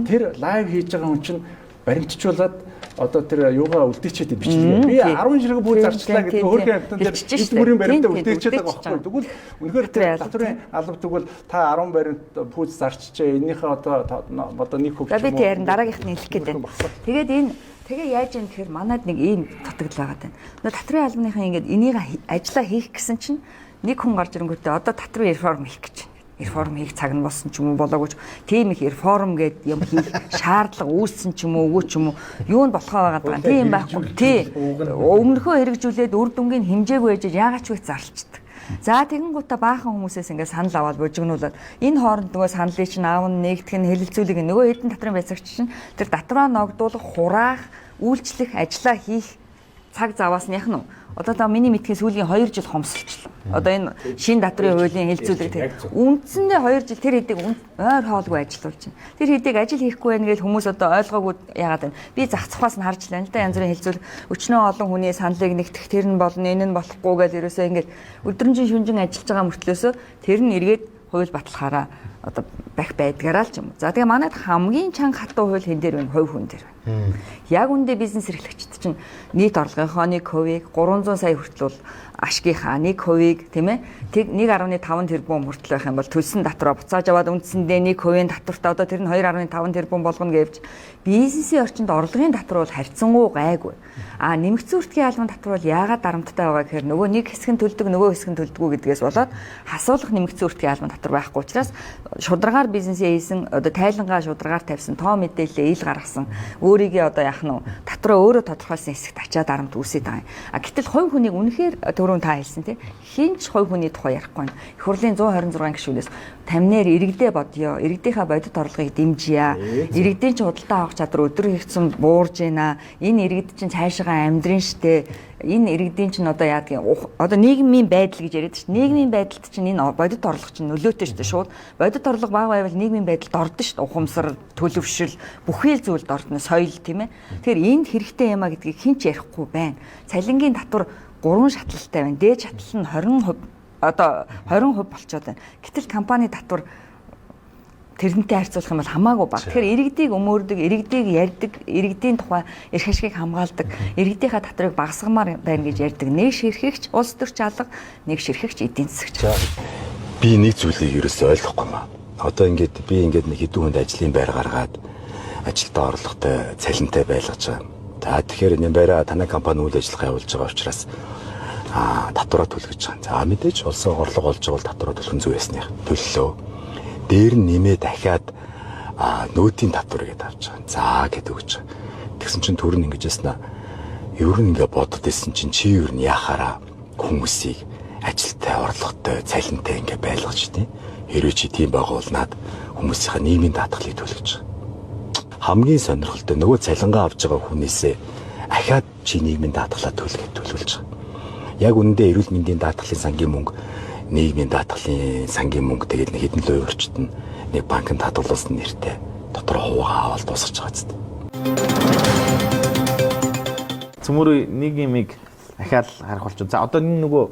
Тэр лайв хийж байгаа хүн чинь баримтжуулаад одоо тэр юугаа үлдээчээд бичлээ. Би 10 жиргээ бүр зарчлаа гэдэг хөрхөн амтан дээр эдгүүрийн баримтаа үлдээчээд байгаа байхгүй. Тэгвэл үнэхээр татварын алба тэгвэл та 10 баримт пүүз зарчжээ. Энийхээ одоо нэг хөвч. Би тэр дараагийнх нь хэлэх гээд байна. Тэгээд энэ тэгээ яаж юм тэгэхээр манайд нэг ийм татгал байгаа тань. Нөө татварын албаныхаа ингээд энийг ажиллаа хийх гэсэн чинь нэг хүн гарч ирэнгүүтээ одоо татварын реформ хийх гэж байна. Реформ хийх цаг нь болсон ч юм уу болоогүй ч тийм их реформ гэдэг юм хийх шаардлага үүссэн ч юм уу үгүй ч юм уу юунд болохоо байгаа даа. Тийм байхгүй. Тий. Өмнөхөө хэрэгжүүлээд үр дүнгийн хэмжээгүй ээж яагаад ч үгүй зарлцдаг. За тэгэнгүүтээ баахан хүмүүсээс ингээд санал аваад бужигнуулаад энэ хооронд нөгөө саналыг чинь аав нь нэгдэх нь хэлэлцүүлэг нөгөө хэдэн татрын байцаагч чинь тэр татраа ногдуулах, хураах, үйлчлэх, ажиллаа хийх цаг заваас нь яах нь одоо та миний мэдхийн сүүлийн 2 жил хомсолчлоо. Одоо энэ шин татрын хуулийн хэлэлцүүлэг тэр үндсэндээ 2 жил тэр хэдийг ойр хоолгүй ажиллуулж байна. Тэр хэдийг ажил хийхгүй байх гэж хүмүүс одоо ойлгоогүй яагаад байна. Би зах цахаас нь харж байна л да янз бүрийн хэлэлцүүлэг өчнөө олон хүний саналыг нэгтгэх тэр нь болно энэ нь болохгүй гэж ерөөсөө ингээд өдрөнжин шүнжин ажиллаж байгаа мөртлөөсөө тэр нь эргээд хууль баталгаараа одоо байдгаараа л ч юм уу. За тэгээ манайд хамгийн чанга хатуу хууль хэн дээр вэ? Хувь хүн дээр байна. Яг үндэ бизнес эрхлэгчид чинь нийт орлогынхоо 1%-ийг 300 сая хүртэл ашгийнхаа 1%-ийг тийм ээ 1.5 тэрбум хүртэл байх юм бол төлсөн татвараа буцааж аваад үндсэндээ 1%-ийн татвартай одоо тэр нь 2.5 тэрбум болгоно гэвч бизнесийн орчинд орлогын татвар бол харьцангуй гайгүй. А нэмэгдсэн үртгийн албан татвар бол яагаад дарамттай байгаа гэхээр нөгөө нэг хэсэг нь төлдөг нөгөө хэсэг нь төлдөггүй гэдгээс болоод хасуулах нэмэгдсэн үртгийн албан татвар байхгүй учраас шударгаар бизнесээ хийсэн одоо тайлангаа шударгаар тавьсан тоо мэдээлэлээ ил гаргасан өөрийгөө одоо яах нь татвараа өөрөө тодорхойлсон хэсэгт ачаад дарамт үүсэж байгаа юм. А гэтэл хувь хүнийг үнэхээр түрүүн та хэлсэн тийм хинч хувь хүний тухай ярихгүй. Их хурлын 126 гишүүнээс 50-нээр иргэдээ бодё. Иргэдийнхаа бодит орлогыг дэмжийе. Иргэдийн ч худалдаа авах чадвар өдөр хэрэгцэн буурж байна. Энэ иргэд чинь цаашаа амьдрын штэ. Энэ иргэдийн чинь одоо яадаг одоо нийгмийн байдал гэж яриад чинь нийгмийн байдалд чинь энэ бодит орлого чинь нөлөөтэй штэ шууд. Бодит орлого бага байвал нийгмийн байдалд ордон штэ. Ухамсар, төлөвшил, бүхий л зүйлд ордно. Соёл тийм ээ. Тэгэхээр энд хэрэгтэй юм а гэдгийг хинч ярихгүй байна. Цалингийн татвар 3 шатлалтай байна. Дээд шатлал нь 20% одоо 20% болчиход байна. Гэтэл компани татвар тэрнтэй харьцуулах юм бол хамаагүй бага. Тэгэхээр иргэдийг өмөрдөг, иргэдийг ярьдаг, иргэдийн тухай эрх ашгийг хамгаалдаг, иргэдийнхаа татварыг багасгамаар байна гэж ярьдаг. Нэг ширхэгч улс төрч алга, нэг ширхэгч эдийн засагч. Би нэг зүйлийг ерөөсөй ойлгохгүй маа. Одоо нэг хэдэн хүнд ажлын байр гаргаад ажилтаа орлоготой, цалинтай байлгаж байгаа. За тэгэхээр энэ байраа танай компани үйл ажиллагаа явуулж байгаа учраас татвараа төлгөж байгаа. За мэдээж улсын орлого олж байгаа бол татвараа төлөх нь зүг байсных. Төллөө. Дээр нь нэмээ дахиад нөөтийн татвар гэдээ авч байгаа. За гэдэг өгч байгаа. Тэгсэн чинь төр нь ингэж яснаа. Ер нь ингээ бодод исэн чинь чи ер нь яхаараа хүмүүсийг ажилтай, орлоготой, цалинтай ингээ байлгаж тийм. Хэрвээ чи тийм байгаа бол наад хүмүүсийнхээ нийгмийн даатгалыг төлгөж байгаа. Хамгийн сонирхолтой нөгөө цалингаа авч байгаа хүнээсээ ахаад чи нийгмийн даатгалаа төлөвлөж байгаа. Яг үнэндээ эрүүл мэндийн даатгалын сангийн мөнгө, нийгмийн даатгалын сангийн мөнгө тэгээд нэг хэдэн лөө өрчт нь нэг банкнд татгалуулсан нэртэй дотор хуваагаа аваад дуусгаж байгаа зү. Цөмөрөө нэг юмыг ахаад харах болчих. За одоо энэ нөгөө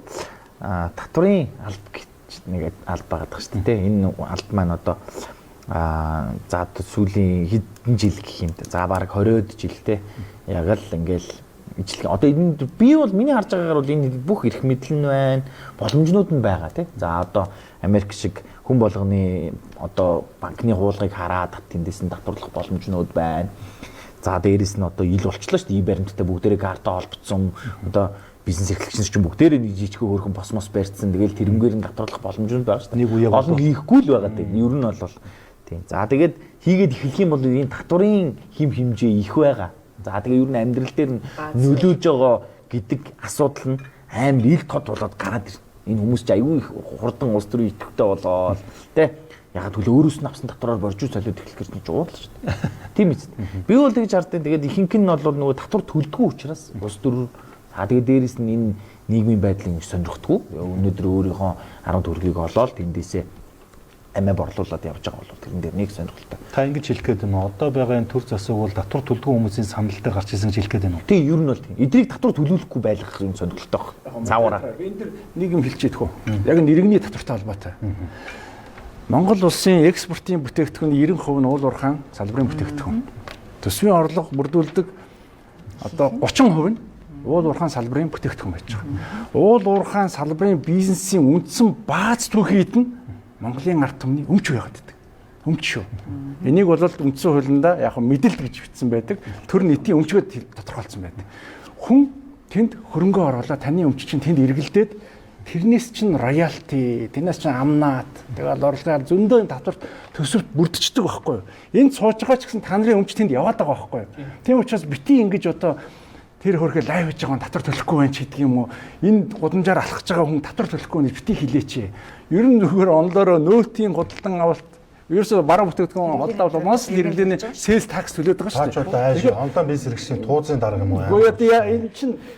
татварын алба гэж нэг алба байгаа шүү дээ. Энэ алба маань одоо за сүүлийн хэдэн жил гэх юм. За бараг 20-од жилтэй яг л ингээл ижлэг. Одоо энэ би бол миний харж байгаагаар бол энэ бүх эрх мэдэл нь байна, боломжнууд нь байгаа тийм. За одоо Америк шиг хүн болгоны одоо банкны хуулгыг хараад тэндээс нь татварлах боломжнууд байна. За дээрэс нь одоо ил болчлоо шүү дээ. Баримттай бүгдээрээ картаа холбогдсон. Одоо бизнес эрхлэгчнэр чинь бүгдээрээ нэг жижигхэн хөрхөн космос барьсан. Тэгэл тэрнгээр нь татварлах боломжнууд байгаа шүү дээ. Нэг үе олон хийхгүй л байгаа тийм. Ер нь бол тийм. За тэгээд хийгээд эхлэх юм бол энэ татварын хэмжээ их байгаа. За тэгээ ер нь амьдрал дээр нь нөлөөж байгаа гэдэг асуудал нь амар их тод болоод гараад ирнэ. Энэ хүмүүс ч аюу их хурдан улс төрийн идэвхтэй болоод тэ ягаад төлөө өөрөөс нь авсан татвараар боржуу солиод эхлэх гэж жуулаа шүү дээ. Тийм биз. Би бол тэгж хардیں۔ Тэгээд ихэнх нь бол нөгөө татвар төлдөггүй учраас улс төр тэгээд дээрэс нь энэ нийгмийн байдлыг сонирхдаггүй. Өнөөдөр өөрийнхөө 10 төгрөгийг олоод тэндээсээ амиа борлуулад явж байгаа бол тэрэн дээр нэг сонирхолтой. Та ингэж хэлэх гээд байна уу? Одоо байгаа энэ төр засаг бол татвар төлдгөө хүмүүсийн саналтай гарч ирсэн гэж хэлэх гээд байна уу? Тийм ер нь бол тийм. Эднийг татвар төлөвлөхгүй байлгах юм сонирхолтой баг. Заавараа. Энэ дэр нэг юм хэлж идэх үү? Яг нь иргэний татвартай холбоотой. Монгол улсын экспортын бүтээгдэхүүний 90% нь уул уурхайн салбарын бүтээгдэхүүн. Төсвийн орлого бүрдүүлдэг одоо 30% нь уул уурхайн салбарын бүтээгдэхүүн байж байгаа. Уул уурхайн салбарын бизнесийн үндсэн бааз түүхийд нь Монголын ард түмний өмч байгаад байдаг. Өмч шүү. Энийг бол үндсэн хуулиндаа яг мэдээлэл гэж бичсэн байдаг. Төр нийтийн өмчгөд тодорхойлсон байдаг. Хүн тэнд хөрөнгө оруулаад таны өмч чинь тэнд эргэлдээд тэрнээс чинь роялти, тэрнээс чинь амнаад, тэгэл орлогын зөндөө татвар төсөвт бүрдчихдэг байхгүй юу? Энд сууж байгаа ч гэсэн та нарын өмч тэнд яваад байгаа байхгүй юу? Тийм учраас бити ингэж одоо тэр хөрхөө лайв хийж байгаа татвар төлөхгүй байх ч гэдэг юм уу? Энэ гудамжаар алхаж байгаа хүн татвар төлөхгүй гэж бити хэлээч. Ер нь зүгээр онлоороо нөөтийн худалдан авалт ерөөсөө бараа бүтээгдэхүүн худалдаа бол маш хэрэглээний sales tax төлөөд байгаа шүү дээ. Тэгэхээр онлайн бизнес хэрэгслийн тууцын дарга юм уу? Гэхдээ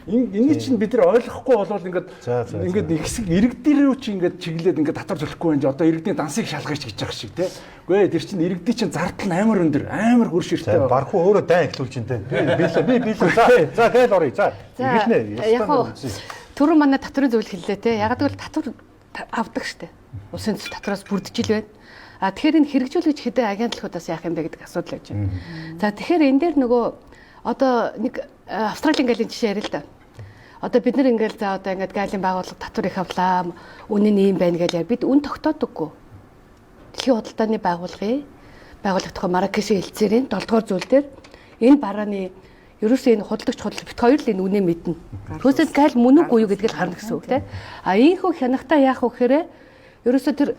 энэ чинь бид нар ойлгохгүй болвол ингээд нэг хэсэг иргэдэрүү чи ингээд чиглээд ингээд татвар төлөхгүй байж одоо иргэдийн дансыг шалгаж гэж байгаа шиг тий. Гэхдээ тэр чинь иргэдийн чинь зардал нь амар өндөр, амар хөрш иртэй. Бархуу өөрөө дай эхлүүлж ин тий. Би за гээл оръё. За хэлнэ. Яг түрүү манай татварын зөвлөл хэллээ тий. Яг л татвар авдаг штэ. Улсын татвараас бүрдэж ил байна. Тэгэхээр энэ хэрэгжүүлэгч хэдэн агентлагуудаас яах юм бэ гэдэг асуудал байж байна. За тэгэхээр энэ дээр нөгөө одоо нэг Австралийн галийн жишээ ярил л да. Одоо бид нар ингээл за одоо ингээд галийн байгууллага татвар их авлаа, үнэ нь юм байна гэж бид үн тогтоодоггүй. Дэлхийн худалдааны байгууллага тухай Марракешийн хэлцээрийн 7 дугаар зүйл дээр энэ барааны ерөөсөө энэ худалдагч бит хоёр л энэ үнэ мэднэ. Түүнээс гайл мөн үгүй юу гэдгийг харна гэсэн үг тийм. Ийхүү хянагтаа яах вэ гэхээр ерөөсөө тэр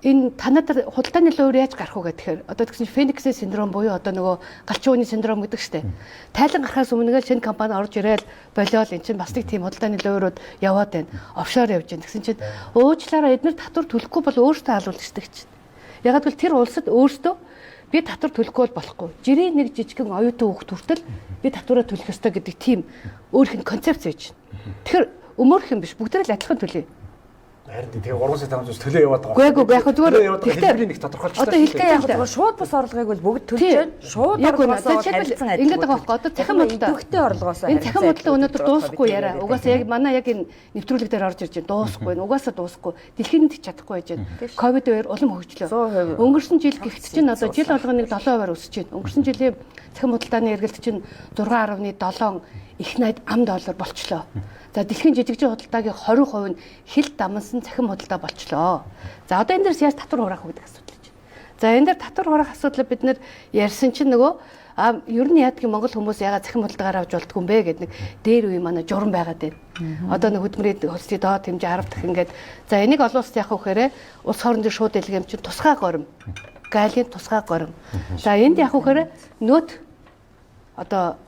энэ танад худалдааны луур яаж гарах уу гэхээр одоо тэгсэн Фениксийн синдром буюу одоо нөгөө галчин үний синдром гэдэг штеп. Тайлан гарахаас өмнө шинэ компани орж ирээл болиол эн чинь бас нэг тийм худалдааны луурууд яваад байна. Офшор явж байна. Тэгсэн чинь уучлаарай эдгээр татвар төлөхгүй бол өөртөө алуулдаг чинь. Яг л тэр улсад өөртөө би татвар төлөхгүй бол болохгүй. Жирийн нэг жижигхэн оюутан хүүхд хүртэл би татвараа төлөх ёстой гэдэг тийм өөрийнх нь концепц байж байна. Тэгэхээр өмөрх юм биш бүгд л адилхан төлөе. Харин тэгээ 3-5 төлөө яваад байгаа. Үгүй яг зүгээр тэгтээ нэг тодорхойлчихлаа. Одоо хэлдэг яг зүгээр шууд бус орлогыг бол бүгд төлж байна. Шууд орлогоосоо харилцан адилхан. Ингээд байгаа байхгүй. Одоо цахим бодлоо. Идэвхтэй орлогоосоо. Энэ цахим бодлоо өнөөдөр дуусахгүй яриа. Угаасаа яг манай яг энэ нэвтрүүлэг дээр орж ирж байна. Дуусахгүй. Угаасаа дуусахгүй. Дэлхийн нийт чадахгүй байж байна. Ковид үеэр улам хөгжлөө. Өнгөрсөн жил гихт чинь одоо жил болгоно 7% өсөж байна. Өнгөрсөн жилийн цахим бодлооны эргэлт чинь 6.7 их найд ам доллар болчлоо. За дэлхийн жижигжин худалдаагийн 20% нь хил дамнсан цахим худалдаа болчлоо. За одоо энэ дээрс яаж татвар хураах вэ гэдэг асуудал чинь. За энэ дээр татвар хураах асуудлаа бид нэр ярьсан чинь нөгөө ер нь яадаг Монгол хүмүүс ягаад цахим худалдаагаар авч болдгоо юм бэ гэдэг нэг дээр үе манай журам байгаад байна. Одоо нэг хөдөлмөрийн хөлсний доод хэмжээ 10 дахин ингээд за энийг олон улсад яах вэ гэхээр улс хоорондын шууд дэлгэм чинь тусгай горим. Галийн тусгай горим. За энд яах вэ гэхээр нөт одоо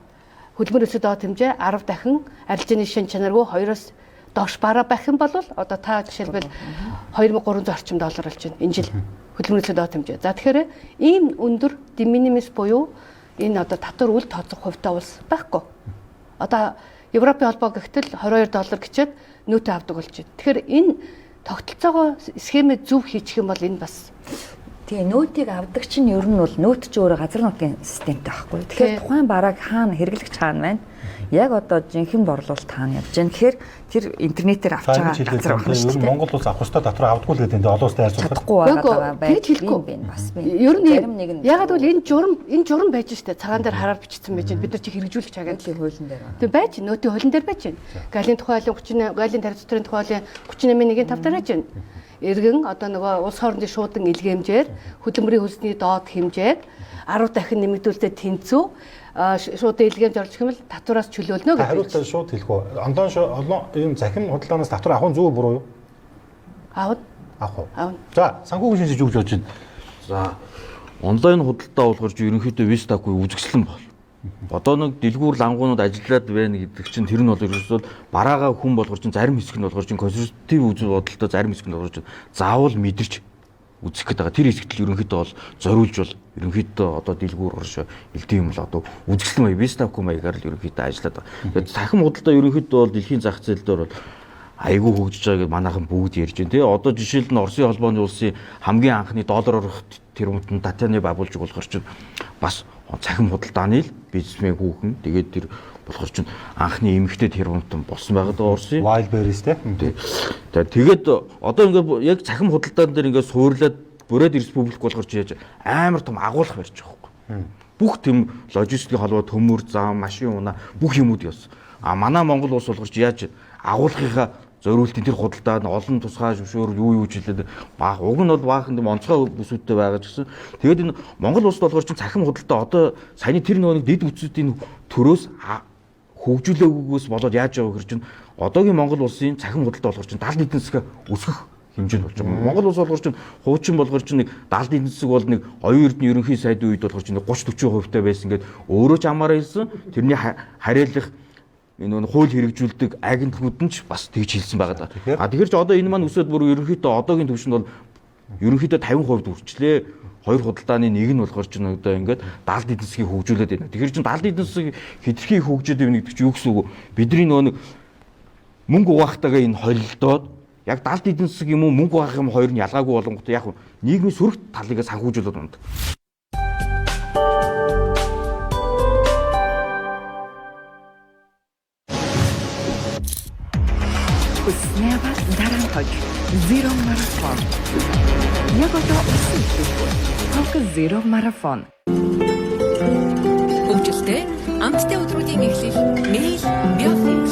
хөдөлмөр өсөд доод хэмжээ 10 дахин арилжааны шин чанаргүй 2-оос доош бараа байх юм бол одоо та жишээлбэл 2300 орчим доллар болж байна энэ жил хөдөлмөр өсөд доод хэмжээ. За тэгэхээр ийм өндөр de minimis буюу энэ одоо татвар үл тооцох хувьтай улс байхгүй. Одоо Европын холбоо гэхтэл $22 гэчээд нөөтөө авдаг болж байна. Тэгэхээр энэ тогтолцоогоо схемээ зөв хийчих юм бол энэ бас Тэгээ нөөтийг авдаг чинь ер нь бол нөөт ч өөрөө газар нутгийн системтэй байхгүй. Тэгэхээр тухайн барааг хаана хэрэглэгч хаана байна? Яг одоо жинхэнэ борлуулалт хаана явж байна? Тэгэхээр тэр интернетээр авч байгаа газар байна шүү дээ. Монгол улс авах ёстой татвар авдаггүй л гэдэг энэ олон улстай харьцуулахад чадахгүй байгаа байж хэлэхгүй бас би. Ер нь ягаад гэвэл энэ журам байж штэ цагаан дээр хараар бичсэн байж бид нар чи хэрэгжүүлэх агентлагийн хуулийн дээр. Тэг байж нөөтийн хуулийн дээр байж байна. Галийн тухай хуулийн 38 галийн тарих зүтрийн тухай хуулийн 38-1-ийн 5 дээр байж байна. Иргэн одоо нөгөө улс хоорондын шуудан илгээмжээр хөдөлмөрийн хөлсний доод хэмжээг 10 дахин нэмэгдүүлэлтэд тэнцүү шуудан илгээмж орж ирэх юм бол татвараас чөлөөлнө гэж. Хариултаа шууд хэлэх үү? Ондон ийм захим худалдаанаас татвар авах нь зөв буруу юу? Аав. Авах. За, санхүүгийн шинжилгээ жүгж болж байна. За, онлайн худалдаа болгож ерөнхийдөө вистагүй үзэсгэлэн бол. Одоо нэг дэлгүүр лангуунууд ажиллаад байна гэдэг чинь тэр нь бол ерөөсөө бараагаа хүн болгож чинь зарим хэсэг нь болгож чинь консерватив үзэл бодолтой зарим хэсэг нь болгож заавал мэдэрч үзэх гэдэг. Тэр хэсэгт л ерөнхийдөө бол зориулж бол ерөнхийдөө одоо дэлгүүр орш элдэн юм л одоо үзэсгэлэн маяг вистагүй маягаар л ерөнхийдөө ажиллаад байгаа. Тэгээд сахим худалдаа ерөнхийдөө бол дэлхийн зах зээл дээр бол айгүй хөгжиж байгаа гэж манайхан бүгд ярьж байна. Тэгээ одоо жишээлбэл Оросын холбооны улсын хамгийн анхны доллараар тэрмэнд Татьяны Бабулжиг болохоор чинь бас цахим худалдааны л бизнесмен хүүхэн. Тэгээд тэр болохоор чинь анхны эмэгтэй тэрмэнд болсон байгаа даа Оросын. Wildberries те. Тэгээд одоо ингээд яг цахим худалдаан дээр ингээд суурлаад бүрээд республик болохоор чи яаж амар том агуулга барьж байгаа байхгүй. Бүх тийм логистикийн холбоо төмөр зам, машин унаа бүх юмуд явсан. А манай Монгол улс болохоор чи яаж агуулгынхаа зориултын тэр худалдаанд олон тусгай зөвшөөр юу жилээд уг нь бол баахан тийм онцгой бүсүүдтэй байгаа ч гэсэн тэгээд энэ Монгол улсд болохоор чинь цахим худалдаа одоо саяны тэр нэг дэд үтсүүдийн төрөөс хөгжүүлээгүйгээс болоод яаж яваа гэж чинь одоогийн Монгол улсын цахим худалдаа болохоор чинь 70 эдийн засаг өсгөх хэмжээнд болж байгаа. Монгол улс болохоор чинь хуучин болгоор чинь нэг 70 эдийн засаг бол нэг оюун эрдэнэ ерөнхий сайдын үед болохоор чинь 30-40% таа байсан гэдэг өөрөө ч амаараа хэлсэн. Тэрний хариалах энэ хууль хэрэгжүүлдэг агентлагууд нь ч бас тэгж хэлсэн байгаа даа. Тэгэхээр ч одоо энэ маань өсөд бүр ерөнхийдөө одоогийн төвшөнд бол ерөнхийдөө 50% үрчлээ. Хоёр худалдааны нэг нь болохоор ч одоо ингээд 70 эдийн засгийг хөгжүүлээд байна. Тэгэхээр чинь 70 эдийн засгийг хэтэрхий хөгжөөд байна гэдэг чинь юу гэсэн үг вэ? Бидний нэг мөнгө угаахтайгаа энэ холилдоод яг 70 эдийн засаг юм уу мөнгө угаах юм хоёр нь ялгаагүй болгонгот яг нийгмийн сөрөг талыг санхүүжүүлээд байна. Снева дарамтаг Zero Marathon. Яг одоо усан Zero Marathon. Хөгжилтэй амттай өдрүүдийн эхлэл Мэйл Биофил.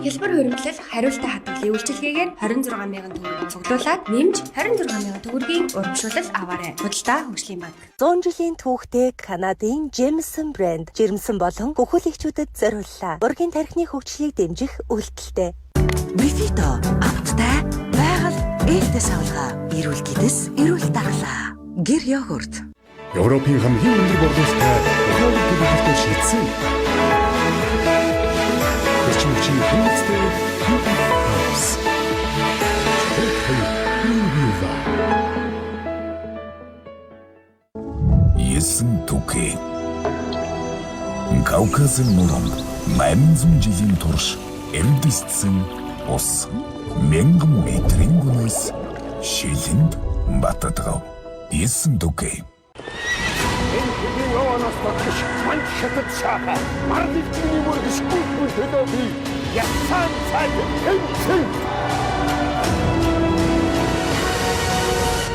Хэлбэр хөрөнгөлөл хариултаа хадгалын үйлчилгээгээр 26,000 төгрөг цуглуулад нэмж 26,000 төгрөгийн урамшуулал аваарай. Худалдаа хөгжлийн банк. 100 жилийн түүхтэй Канадын Jameson брэнд жирэмсэн болон хөхөөлөгчүүдэд зориуллаа. Ургийн тархины хөгжлийг дэмжих үйлдэлтэй. Вифито амттай байгаль ээлтэй савлгаа эрүүл гэдэс эрүүл даглаа. Гэр йогурт. Европын хамгийн өндөр борлуулалттай ухаалаг төлөвлөлтөд шийдсэн. Эрчимчин хэмжтэй House. Есэн түкэ. Кавказын мөрөнд 800 жилийн турш эвдэлсэн ус 1000 метрийн гүнээс шилэнд баттагав. Есэн түкэ. Яванаас багш манч шатад шаха марлэгчний мөргөс гүйтгүй төлөөби ясан цайд хэмсэн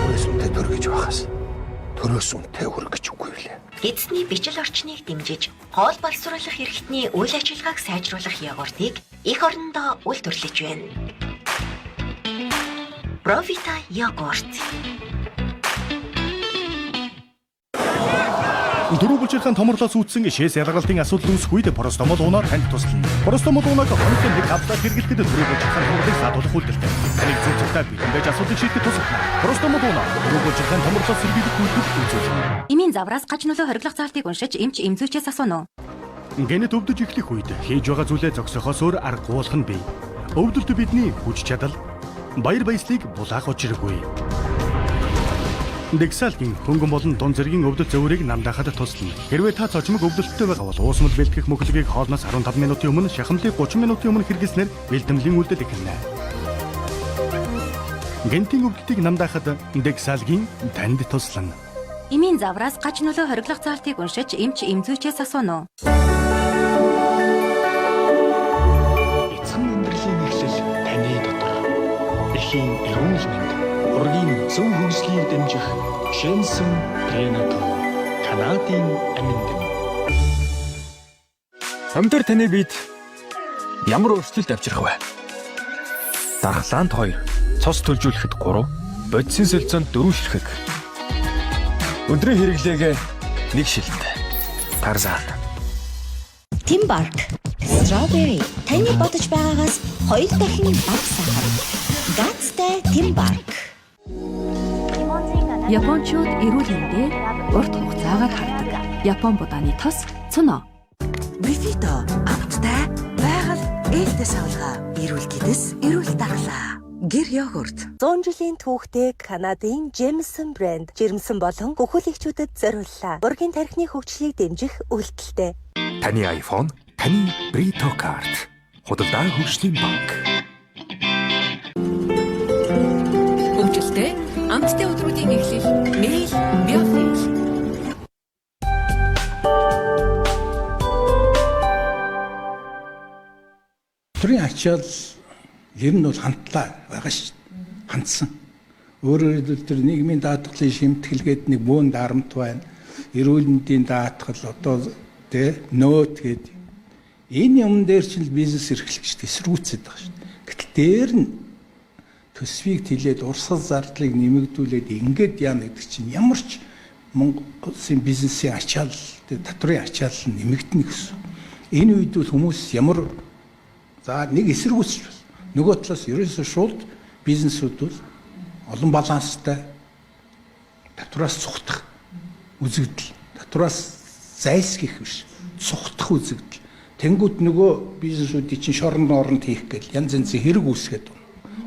Төрөөсөнтэй төргөж байхаас төрөөсөнтэй өргөж үгүй лээ. Эзний бичил орчныг дэмжиж, хоол боловсруулах эрхтний үйл ажиллагааг сайжруулах ягууртыг эх орондоо үйлдвэрлэж байна. Profita йогурт. Дөрөв булчирхан томорлоос үүдсэн шээс ялгалтын асуудал үүсэх үед Простомол уунаа танд туслана. Простомол уунаг хоногтой нэг хавтаа хэрэглэхэд дөрөв булчирхан томорлыг саадуулах үйлдэлтэй. Таныг зөв зөвхөн бэлэн байж асуудыг шийдэхэд тусална. Простомол уунаа дөрөв булчирхан томорлоос сэргийлэх үйлдэл үзүүлнэ. Эмийн завраас гаж нөлөө хориглох залтыг уншиж эмч эмзүүчээс асууно. Гэнэт өвдөж эхлэх үед хийж байгаа зүйлээ зогсохоос өөр арга гуулах нь бий. Өвдөлт бидний хүч чадал, баяр баясгалыг булаах учиргүй. Дексалгийн хөнгөн болон дун зэргийн өвдөлт зөвөрийг намдаахад туслана. Хэрвээ та цочмог өвдөлттэй байгаа бол уусмал бэлтгэх мөглөгийг хоолноос 15 минутын өмнө, шахамлыг 30 минутын өмнө хэрэглэснээр бэлтэмлийн үйлдэл эхэлнэ. Гэнтийн өвдөлтийг намдаахад Дексалгийн танд туслана. Эмийн завраас гаж нөлөө хориглох залтыг уншиж эмч эмзүүчээс асууно. Эцэг амьдралын эхлэл таны дотор. Эхийн эрүүл мэнд, ургийн зөв хөгжлийг дэмжих Jameson Prenatal Канадын аминдэн. Амьдар таны бид ямар өөрчлөлт авчрах вэ? Дархлаанд 2, цус төлжүүлэхэд 3, бодисын солилцоонд 4 ширхэг. Өдрийн хэрэглээгээ 1 шилэнд. Тарзан. Timbark Strawberry таны бодож байгаагаас 2 дахин бага сахар. Гацтай Timbark. Япончууд эрүүл мэндээр урт хугацаагаар хардаг. Япон будааны тос цуно. Вифито амттай байгаль ээлтэй савлгаа эрүүл гэдэс эрүүл даглаа. Гэр йогурт 100 жилийн түүхтэй Канадын Jameson брэнд жирэмсэн болон хөхөөлөгчүүдэд зориуллаа. Ургийн тархины хөгжлийг дэмжих үйлдэлтэй. Таны iPhone, таны Brito Card. Худалдаа хөгжлийн банк. Үйлдвэрлэлтэй амттай өдрүүдийн эхлэл Мэйл Биофил. Татрын ачаал ер нь бол хамтлаа байгаа шүү дээ. Хандсан. Өөрөөр хэлбэл тэр нийгмийн даатгалын шимтгэлгээд нэг бөөн дарамт байна. Эрүүл мэндийн даатгал одоо нөөт гэдэг. Энэ юм дээр чинь бизнес эрхлэгч эсрүүцээд байгаа шүү дээ. Гэтэл дээр нь төсвийг тэлээд урсгал зардлыг нэмэгдүүлээд ингээд яана гэдэг чинь ямар ч Монгол улсын бизнесийн ачаал татрын ачаал нэмэгдэнэ гэсэн. Энэ үед бол хүмүүс ямар за нэг эсэргүүцч бас нөгөө талаас ерөөсөө шууд бизнесүүд бол олон баланстай татвараас цухтах үзэгдэл, татвараас зайлсхийх биш, цухтах үзэгдэл. Тэнгүүд нөгөө бизнесүүдийн чинь шорон оронд хийх гэл янз янзын хэрэг үүсгээд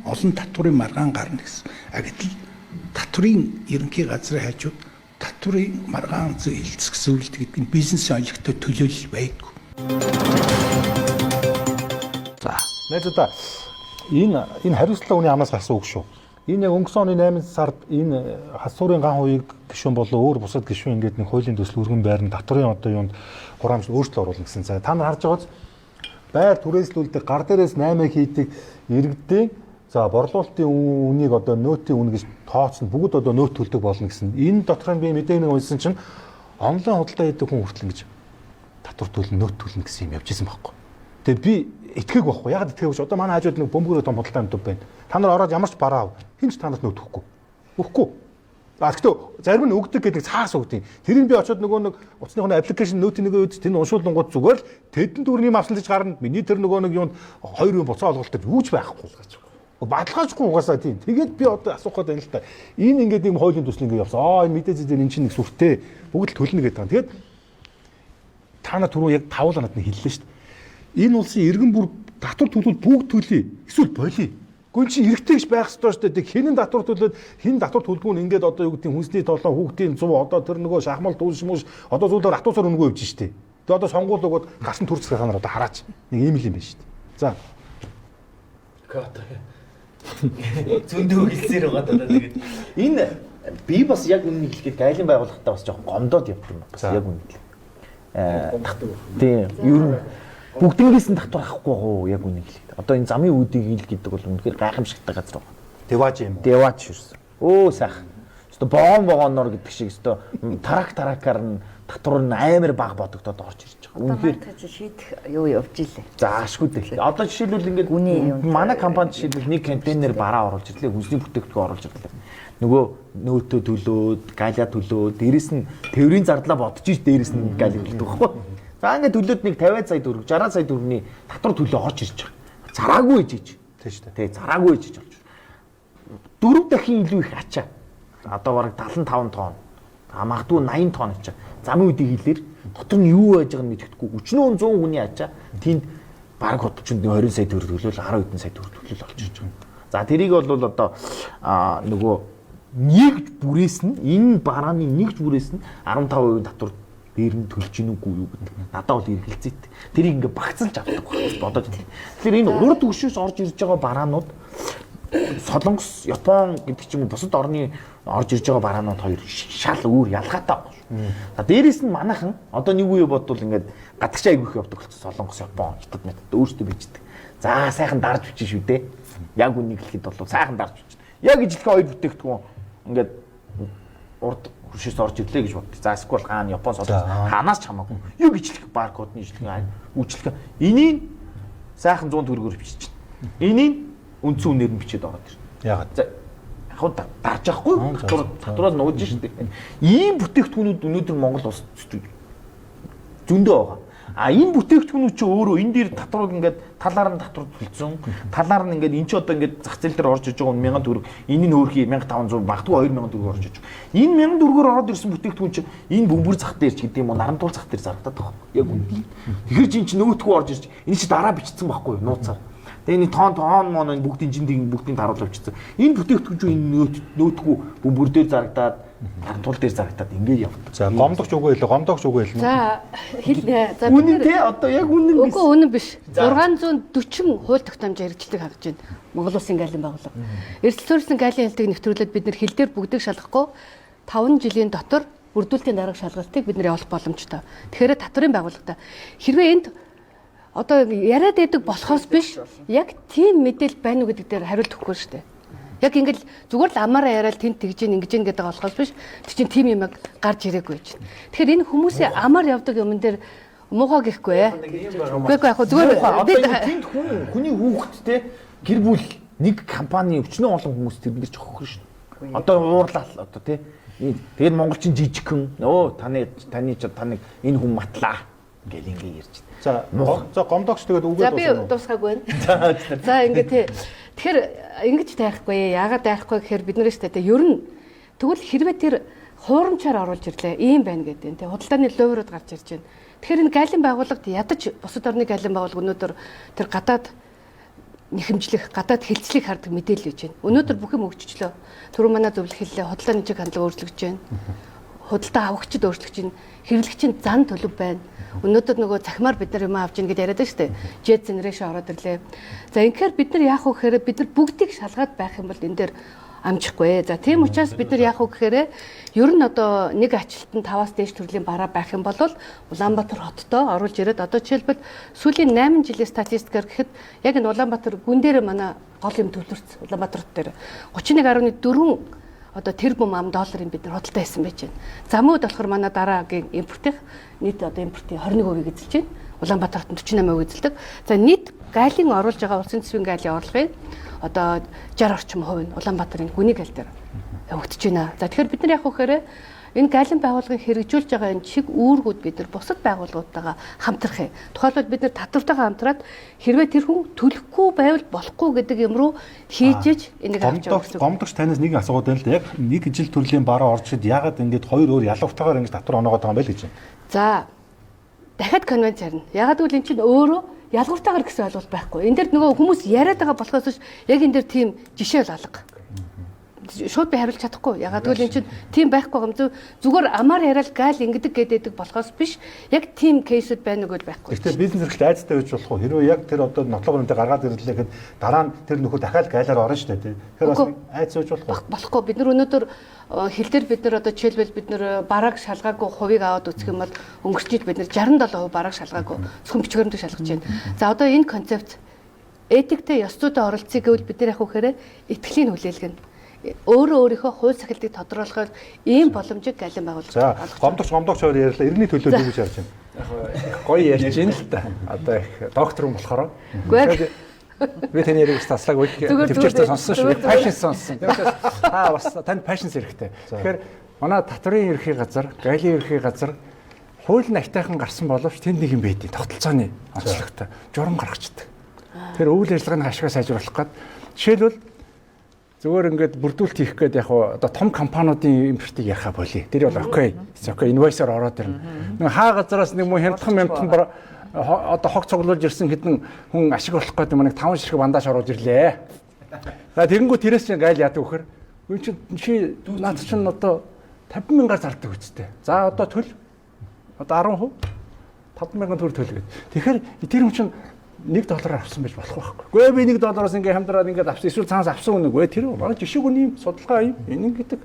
олон татврын маргаан гарна гэсэн. Гэтэл татврын ерөнхий газрын хажууд татврын маргаан хилцэсгүүлэлт гэдэг нь бизнесийн оюутгад төлөөлөл байдаг. За, найзуудаа энэ хариуцлага үний амнаас гарсан үг шүү. Энэ яг өнгөрсөн оны 8 сард энэ хасуурын ган хувийг гишүүн болоо өөр бусад гишүүн ингээд нэг хуулийн төсөл өргөн байрны татврын одоо юунд хураамж өөрчлөлт оруулна гэсэн. За та нар харж байгааз байр түрээслүүлдэг гар дээрээс 8 хийдэг иргэдийн за борлуулалтын үнийг одоо нөөтийн үн гэж тооцно бүгд одоо нөөт төлдөг болно гэсэн. Энэ доторх нь би мэдээний унсан чинь онлайн худалдаа хийдэг хүн хүртэл ингэж татвар төлнө нөөт төлнө гэсэн юм явж исэн байхгүй. Тэгээд би итгээг байхгүй. Яг итгээг одоо манай хажууд нэг бөмбөрөө том худалдаа амьд байна. Та нар ороод ямар ч бараа ав. Хинч танаас нөөт өгөхгүй. Өгөхгүй. Гэхдээ зарим нь өгдөг гэдэг цаас өгдөг. Тэрийг би очоод нөгөө нэг утасныхны аппликейшн нөөтийн нэг үед тэнд уншуулгууд зүгээр л тэдэнд дөрний авсан гэж гарна. Миний тэр нөгөө нэг юунд 2 үе буцаа олголтод юуч байхгүй л гэж. Бадлгаажгүй угаасаа тийм. Тэгээд би одоо асуух гээд байна л та. Энэ ингээд юм хуулийн төсөл ингээд явсан. Энэ мэдээж энэ чинь нэг сүртэй бүгд л төлнө гэдэг. Тэгээд та нар түрүү яг тавуулаа надад хэллээ шүү дээ. Энэ улсын иргэн бүр татвар төлөвлөлт бүгд төлье. Эсвэл болиё. Гүн чи эргэтэй гэж байх ёстой шүү дээ. Хинэн татвар төлөөд хин татвар төлдгөө нь ингээд одоо юу гэдэг хүнсний толон хүүхдийн 100 одоо тэр нөгөө шахмал дүүс шмүш одоо зүйлээр атуусаар өнгөө өвж штэ. Тэгээд одоо сонгуул өгөөд гасан төрцгөх ханаар одоо хараач. Нэг ийм л юм байна штэ. За. Зөндөө хэлсээр байгаа даа тэгээд энэ би бас яг үнэн хэлэхэд гайлын байгууллагатаа бас жоохон гомдоод явд юм бас яг үнэн. Тийм ер нь бүгднгээс нь татвар авахгүй гоо яг үнэн хэлэхэд. Одоо энэ замын үүдийг хил гэдэг бол үнэхээр гайхамшигтай газар байна. Дэваж юм. Дэваж шүүрсэн. Өө сайхан. Өстө богоноор гэдэг шиг өстө таракаар нь татвар нь амар бага бодогдоод орж ирж байгаа. Үнэхээр шийдэх юу явж илээ. Заашгүй дээ. Одоо жишээлбэл ингээд манай компани жишээлбэл нэг контейнер бараа оруулж ирлээ, хүнсний бүтээгдэхүүн оруулж ирлээ. Нөгөө нөөтөө төлөөд, галиа төлөөд, дээрэс нь тээврийн зардлаа бодож иж дээрэс нь галиа төлдөг байхгүй. За ингээд төлөөд нэг 50 сая төгрөг, 60 сая төгрөгийн татвар төлөө орж ирж байгаа. Цараагүй ээж иж. Тийм шүү дээ. Тий, цараагүй ээж иж болж байна. 4 дахин илүү их ачаа. Одоо бараг 75 тонн. Магадгүй 80 тонн ачаа. Замын үдийг хэлээр дотор нь юу байж байгааг нь мэддэхгүй. Өчнөө 100 хүний ачаа тэнд бараг хотчонд 20 сая төгрөг төлөөл 10 хэдэн сая төгрөг төлөөл олж ирж байгаа. За тэрийг бол одоо нөгөө нэг бүрээс нь энэ барааны нэг бүрээс нь 15% татвар дээр нь төлж гин үгүй юу гэдэг. Надад бол эргэлзээт. Тэрийг ингээ багцалж авдаг байх бодоод байна. Тэгэхээр энэ урд өшөөс орж ирж байгаа бараанууд Солонгос, Япон гэдэг ч юм уу бусад орны орж ирж байгаа бараанууд хоёр шал өөр ялгаатай байна. За дээрэс нь манайхан одоо нэг үе бодвол ингээд гадагшаа айгүйх явдаг болсон Солонгос, Япон, Хятад метод өөрсдөө бичдэг. За сайхан дарж бичэн шүү дээ. Яг үнийг хэлэхэд бол сайхан дарж бичэн. Яг ижлэхэн хоёр бүтээгдэхүүн ингээд урд хөшөөс орж ирлээ гэж боддог. За эсвэл хаана Япон, Солонгос хаанаас ч хамаагүй. Яг ижлэх баркодны ижлэхэн үйлчлэх. Энийг сайхан 100 төгрөгөөр бичиж чинь. Энийг үндсэн үнээр нь бичээд ороод ирнэ. Яагаад? Яг дарж авахгүй татвараас нууж штэ. Ийм бүтээгдэхүүнүүд өнөөдөр Монгол улсад зөндөө байгаа. А энэ бүтээгдэхүүнүүд чи өөрөө энэ дээр татвар ингээд талаар нь татвар төлсөн. Талаар нь ингээд эн чи одоо ингээд зах зээл дээр орж иж байгаа 1000 төгрөг. Энэ нь өөрхий 1500 магадгүй 2000 төгрөг орж иж байгаа. Энэ 1000 төгрөгөөр ороод ирсэн бүтээгдэхүүн чи энэ бөмбөр зах дээр ч гэдэг юм уу нарамдуул зах дээр зарагдаад байгаа. Яг үнэ. Тэгэхээр чи энэ чи нөгөөтгөө орж ирж энэ чи дараа бичсэн байхгүй юу нууцаар. Тэгээ энэ тоон моон бүгдийн жиндийг бүгдийг таруулж авчихсан. Энэ бүтээгдэхүүн чинь энэ нөөтгүү бөмбөр дээр зарагдаад Тул дээр зарагтаад ингээд явдаг. За гомдогч үгүй хэлээ, гомдогч үгүй хэлнэ. За хэлнэ. За үнэн тий одоо яг үнэн биш. Үгүй үнэн биш. 640 хууль тогтоомж хэрэгждэг харагдаж байна. Монгол Улсын гайлын байгууллага. Эрсдэл суурьсан гайлын хэлтийг нэвтрүүлээд бид нэр хил дээр бүгдийг шалгахгүй 5 жилийн дотор бүрдүүлэлтийн дарга шалгалтыг бид нэр явуулах боломжтой. Тэгэхээр татврын байгууллагатай. Хэрвээ энд одоо яриад байдаг болохоос биш яг тийм мэдээлэл байна уу гэдэг дээр хариулт өгөхгүй шүү дээ. Яг ингээл зүгээр л амаараа яриад тэнд тэгж ингэж гэдэг болохоос биш тэр чинь тийм юм гарч ирээгүй гэж. Тэгэхээр энэ хүмүүсийн амаар явдаг юмн дээр муухай гэхгүй ээ. Үгүй яг зүгээр тэнд хүний хүүхэдтэй гэр бүл нэг компани өчнөө олон хүмүүс тэр бид нар ч өгөх шүү дээ. Одоо уурлал одоо тий. Тэгээд монголчин жижигхэн таныг энэ хүн матлаа гэл ингэ ярьж. За гомдогч тэгээд үгээд дуусна. За би дуусгаагүй байна. За ингэ тий. Тэгэхээр ингэж тайхгүй яагаад тайхгүй гэхээр бид нар шүү дээ ер нь тэгвэл хэрвээ тэр хуурамчаар оруулж ирлээ ийм байна гэдэг тий худалдааны луурууд гарч ирж байна. Тэгэхээр энэ гайлын байгууллагад ядаж бусад орны гайлын байгууллага өнөөдөр тэр гадаад нэхэмжлэх гадаад хилцлийг хардаг мэдээлэл өгч байна. Өнөөдөр бүх юм өгчлөө. Түрүү манай зөвлөх хэллээ худалдааны чиг хандлага өөрчлөгдөж байна. Худалдаа авахчид өөрчлөгдөж байна. Хэрэглэгчийн зан төлөв байна. Өнөөдөр нөгөө цахимаар бид нар юм авч ийн гэж яриад байна шүү дээ. Jet generation ороод ирлээ. За инхээр бид нар яах вэ гэхээр бид нар бүгдийг шалгаад байх юм бол энэ дээр амжихгүй. За тийм учраас бид нар яах вэ гэхээр ер нь одоо нэг ачлалтанд 5-аас дээш төрлийн бараа байх юм бол Улаанбаатар хоттой оруулж ирээд одоо жишээлбэл сүүлийн 8 жилийн статистикээр гэхэд яг энэ Улаанбаатар гүн дээр манай гол юм төвлөрч Улаанбаатар хот дээр 31.4 одоо тэрбум ам долларын бид нар худалдаа хийсэн байж байна. Замууд болохоор манай дараагийн импортын нийт одоо импортын 21% эзэлж байна. Улаанбаатар хотод 48% эзэлдэг. За нийт гайлын оруулж байгаа улсын төсвийн гайлын орлогын одоо 60 орчим хувь нь Улаанбаатарын гүний гайл дээр явагдаж байна. За тэгэхээр бид нар яг хөөхөөрэ энэ гайлын байгууллагыг хэрэгжүүлж байгаа энэ чиг үүргүүд бид нар бусад байгууллагуудтайгаа хамтрах юм. Тухайлбал бид нар татвартайгаа хамтраад хэрвээ тэр хүн төлөхгүй байвал болохгүй гэдэг юм руу хийж энийг авч явах. Гомдогч танаас нэг асуугаад байна л да. Яг нэг жил төрлийн бараа орж ирээд ягаад ингэж хоёр өөр ялгартаагаар ингэж татвар оноогоод байгаа юм бэ л гэж байна. За дахиад конвенц харна. Ягаад гэвэл эн чинь өөрөө ялгартаагаар гэсэн ойлголт байхгүй. Энд дээр нөгөө хүмүүс яриад байгаа болохоос яг энэ дээр тийм жишээ л алга. Шууд би хариулж чадахгүй. Ягаад гэвэл эн чинь тийм байхгүй юм зүгээр амаар яриад гайл ингэдэг гэдэг болохоос биш. Яг тийм кейсүүд байна уу гэж байхгүй. Гэхдээ бизнес эрхлэлт айцтай байж болох уу? Хэрвээ яг тэр одоо нотлого үнэтэй гаргаад ирлээ гэхэд дараа нь тэр нөхөр дахиад гайлаар орно шүү дээ. Тэгэхээр бас айц байж болох уу? Болохгүй. Бид нар өнөөдөр хил дээр бид нар одоо жишээлбэл бид нар бараг шалгаагүй хувийг аваад үзэх юм бол өнгөрч бид нар 67% бараг шалгаагүй зөвхөн бичгээрэмдэг шалгаж байна. За одоо энэ концепт этиктэй ёс зүйтэй оролцъё гэвэл бид нар яг үхээр итгэлийн хүлээлгэн өөрөө өөрийнхөө хууль сахилтыг тодорхойлохоор ийм боломжийг гайлан байгуулах. За гомдогч хоёр ярьлаа. Иргэний төлөө юу гэж ярьж байна? Яг гоё ярьж байна л да. Одоо их доктор юм болохоор. Би таны яриг таслаг үх төвчөртэй сонссон шүү. Пашн сонссон. Бас танд пашн хэрэгтэй. Тэгэхээр манай татврын ерхий газар, гайлын ерхий газар хууль нь агтайхан гарсан боловч тэнд нэг юм байдیں۔ Тогтолцооны онцлогтой журам гаргацдаг. Тэр үйл ажиллагааны ашигыг сайжруулах гээд жишээлбэл зүгээр ингээд бүрдүүлэлт хийх гээд яг одоо том компаниудын импортыг яхаа болий. Тэр бол окей. Окей, инвойсоор ороод ирнэ. Нэг хаа газараас нэг муу хямдхан одоо хог цуглуулж ирсэн хэдэн хүн ашиг олох гээд нэг 5 ширхэг бандаж оруулж ирлээ. За тэгэнгүүт тэрээс чинь гайл яадаг вөхөр. Үн чи наад чинь одоо 50,000-аар зардаг үстэй. За одоо төл одоо 10% 5,000 төгрөг төлөв гэдэг. Тэгэхээр тэр хүн чинь $1 авсан байж болох байхгүй. Гүй би $1-оос ингээ хамдраад ингээ авсан. Эсвэл цаанаас авсан үнэгүй. Тэр баг жишээгүй юм судалгаа юм. Энэ гэдэг.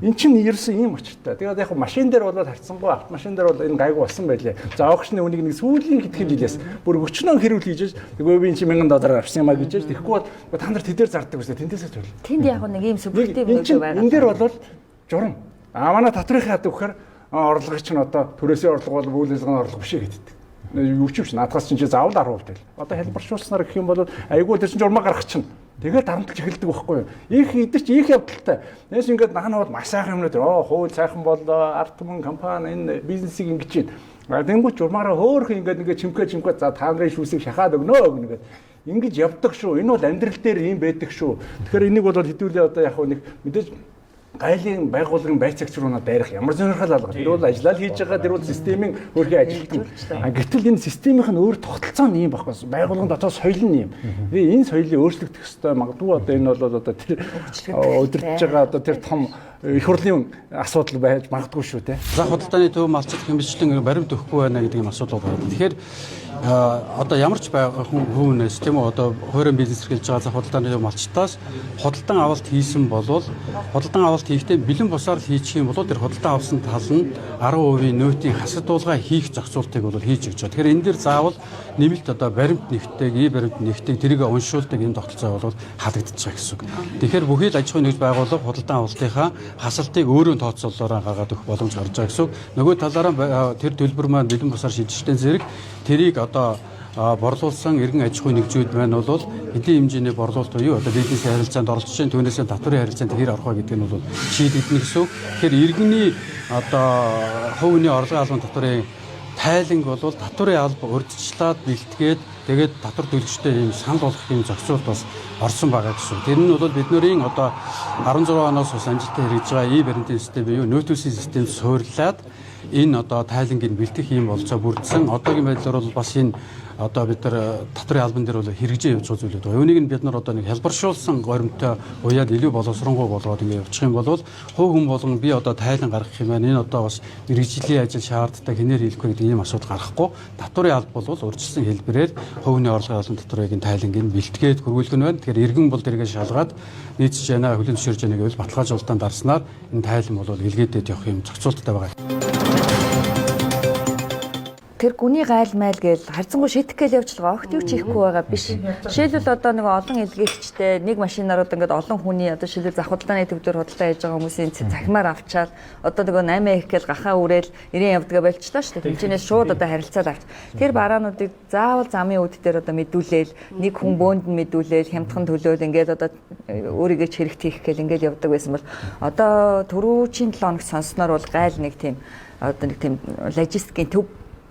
Эн чинь ерсэн юм очиртай. Тэгээд яг машин дээр болоод харцсангүй автомашин дээр бол энэ гайгүй болсон байлээ. За аукшны үнийг нэг сүүлийн хэдхэн жилээс бүр өчнөө хэрүүл хийж гүй би энэ чинь $1,000 авсан юм а гэж тэгэхгүй бол та нар тэдээр зардаг гэсэн тэндээсээ төлөв. Тэнд яг нэг юм субъектив нэг байгаа. Энэ дээр бол журам. Манай татврын хаад өгөхөр орлого чинь одоо төрөөсөө орлого бол үйл ажиллагааны орлого биш гэдэг. Юу ч биш наадгаас чинь заавал 10% тэл. Одоо хэлбэршүүлснаар гэх юм бол айгүй тэр чинь журмаа гаргах чинь. Тэгээд дарамтлж эхэлдэг байхгүй юу? Их эдэр чи их явдалтай. Нэс ингээд наана бол маш сайхан юмнууд хууль сайхан боллоо, арт түмэн компани энэ бизнесийг ингэж байна. Тэнгуү журмаараа хөөхөн ингээд чимхээ за таангын шүүсийг шахаад өгнө ингээд ингэж явдаг шүү. Энэ бол амьдрал дээр юм байдаг шүү. Тэгэхээр энийг бол хэдүүлээ одоо яг нэг мэдээж гайлын байгууллагын байцаагч руу дайрах ямар сонирхол алга. Тэр бол ажиллаад хийж байгаа тэр бол системийн өөрхий ажилтдаг. Гэтэл энэ системийнх нь өөр тогтолцоо нь юм баггүй. Байгууллагын дотоод соёл нь юм. Энэ соёлыг өөрчлөгдөх ёстой. Магадгүй одоо энэ бол одоо тэр өдөртж байгаа одоо тэр том их хурлын асуудал байж магадгүй шүү те. Зах худалдааны төв малчид хэмжлэн баримт өгөхгүй байна гэдэг юм асуудал байна. Тэгэхээр одоо ямар ч байгаа хүмүүнээс тийм үү одоо хойрон бизнес эрхэлж байгаа зах худалдааны төв малчтаас худалдан авалт хийсэн болвол худалдан авалт хийхдээ бэлэн бусаар л хийчих юм бол тэр худалдан авсан тал нь 10% нөөтийн хасад дуулгаа хийх зохицуултыг бол хийж өгч байгаа. Тэгэхээр энэ дээр заавал нэмэлт одоо баримт нэгттэйг, баримт нэгттэйг тэрийг уншуулдаг энэ тогтолцоо бол халагдаж байгаа гэсэн үг. Тэгэхээр бүхий л аж ахуйн нэгж байгууллага худалдан авалтынхаа хасалтыг өөрөө тооцоололоор гаргаад өгөх боломж гарч байгаа гэсэн үг. Нөгөө талаараа тэр төлбөр маань бэлэн бусаар шийдвэрлэжтэй зэрэг тэрийг одоо борлуулсан иргэн аж ахуйн нэгжүүд маань бол хэдийн хэмжээний борлуулалт буюу одоо бизнесийн харилцаанд оролцож чинь түүнээсээ татварын харилцаанд хэр орох вэ гэдэг нь бол шийдэгдэнэ гэсэн үг. Тэгэхээр иргэний одоо хувийн орлогын албан татварын тайланг бол татварын алба урьдчилаад бэлтгээд тэгээд татвар төлөгчтэй ийм санал болгох юм зохицуулт бас орсон байгаа гэсэн. Тэр нь бол бидний одоо 16 оноос ус амжилттай хэрэгжиж байгаа баримтын систем буюу нөөтөсийн системд суурилаад энэ одоо тайлангийг бэлтэх юм болцоо бүрдсэн. Одоогийн байдлаар бол бас энэ одоо бид нар татварын албан дээр бол хэрэгжиж явж байгаа зүйлүүд байна. Үүнийг нь бид нар одоо нэг хэлбэршүүлсэн горимтой уяад илүү боловсронгуй болгоод ингэ явуучих юм бол хувь хүн болгон би одоо тайлан гаргах юм байна. Энэ одоо бас мэрэгжлийн ажил шаарддаг хинээр хийхгүй гэдэг ийм асуудал гарахгүй. Татварын алба бол урьдчилсан хэлбэрээр хувийн орлогын албан татварыг тайлангийг бэлтгээд хөрвүүлэх нь байна. Тэгэхээр иргэн бол тэргээ шалгаад нийцж яана хүлэн зөвшөөрж яана гэвэл баталгаажуулалтанд дарснаар энэ тайлан бол илгээдээд явах юм зохицуулттай байгаа. Тэр гүний гайл майл гээл харьцангуй шийтгэх гээл явж байгаа огт юу ч хийхгүй байгаа биш. Жишээлбэл одоо нэг олон илгээгчтэй нэг машинаар одоо ингээд олон хүний одоо шилэл зах худалдааны төвдөр худалдаа хийж байгаа хүмүүсийн цахимаар авчаад одоо нөгөө 8 их гээл гахаа үрээл 90 явдгаа болчихлоо шүү дээ. Тэнцэнээс шууд одоо харилцаад авч. Тэр бараануудыг заавал замын үд дээр одоо мэдүүлээл нэг хүн бөөнд нь мэдүүлээл хямдхан төлөөл ингээд одоо өөрийгөө чирэгт хийх гээл ингээд явдаг байсан бол одоо түрүүчийн 7 хоног сонсноор бол гайл нэг тийм одоо нэг тийм логистикийн төв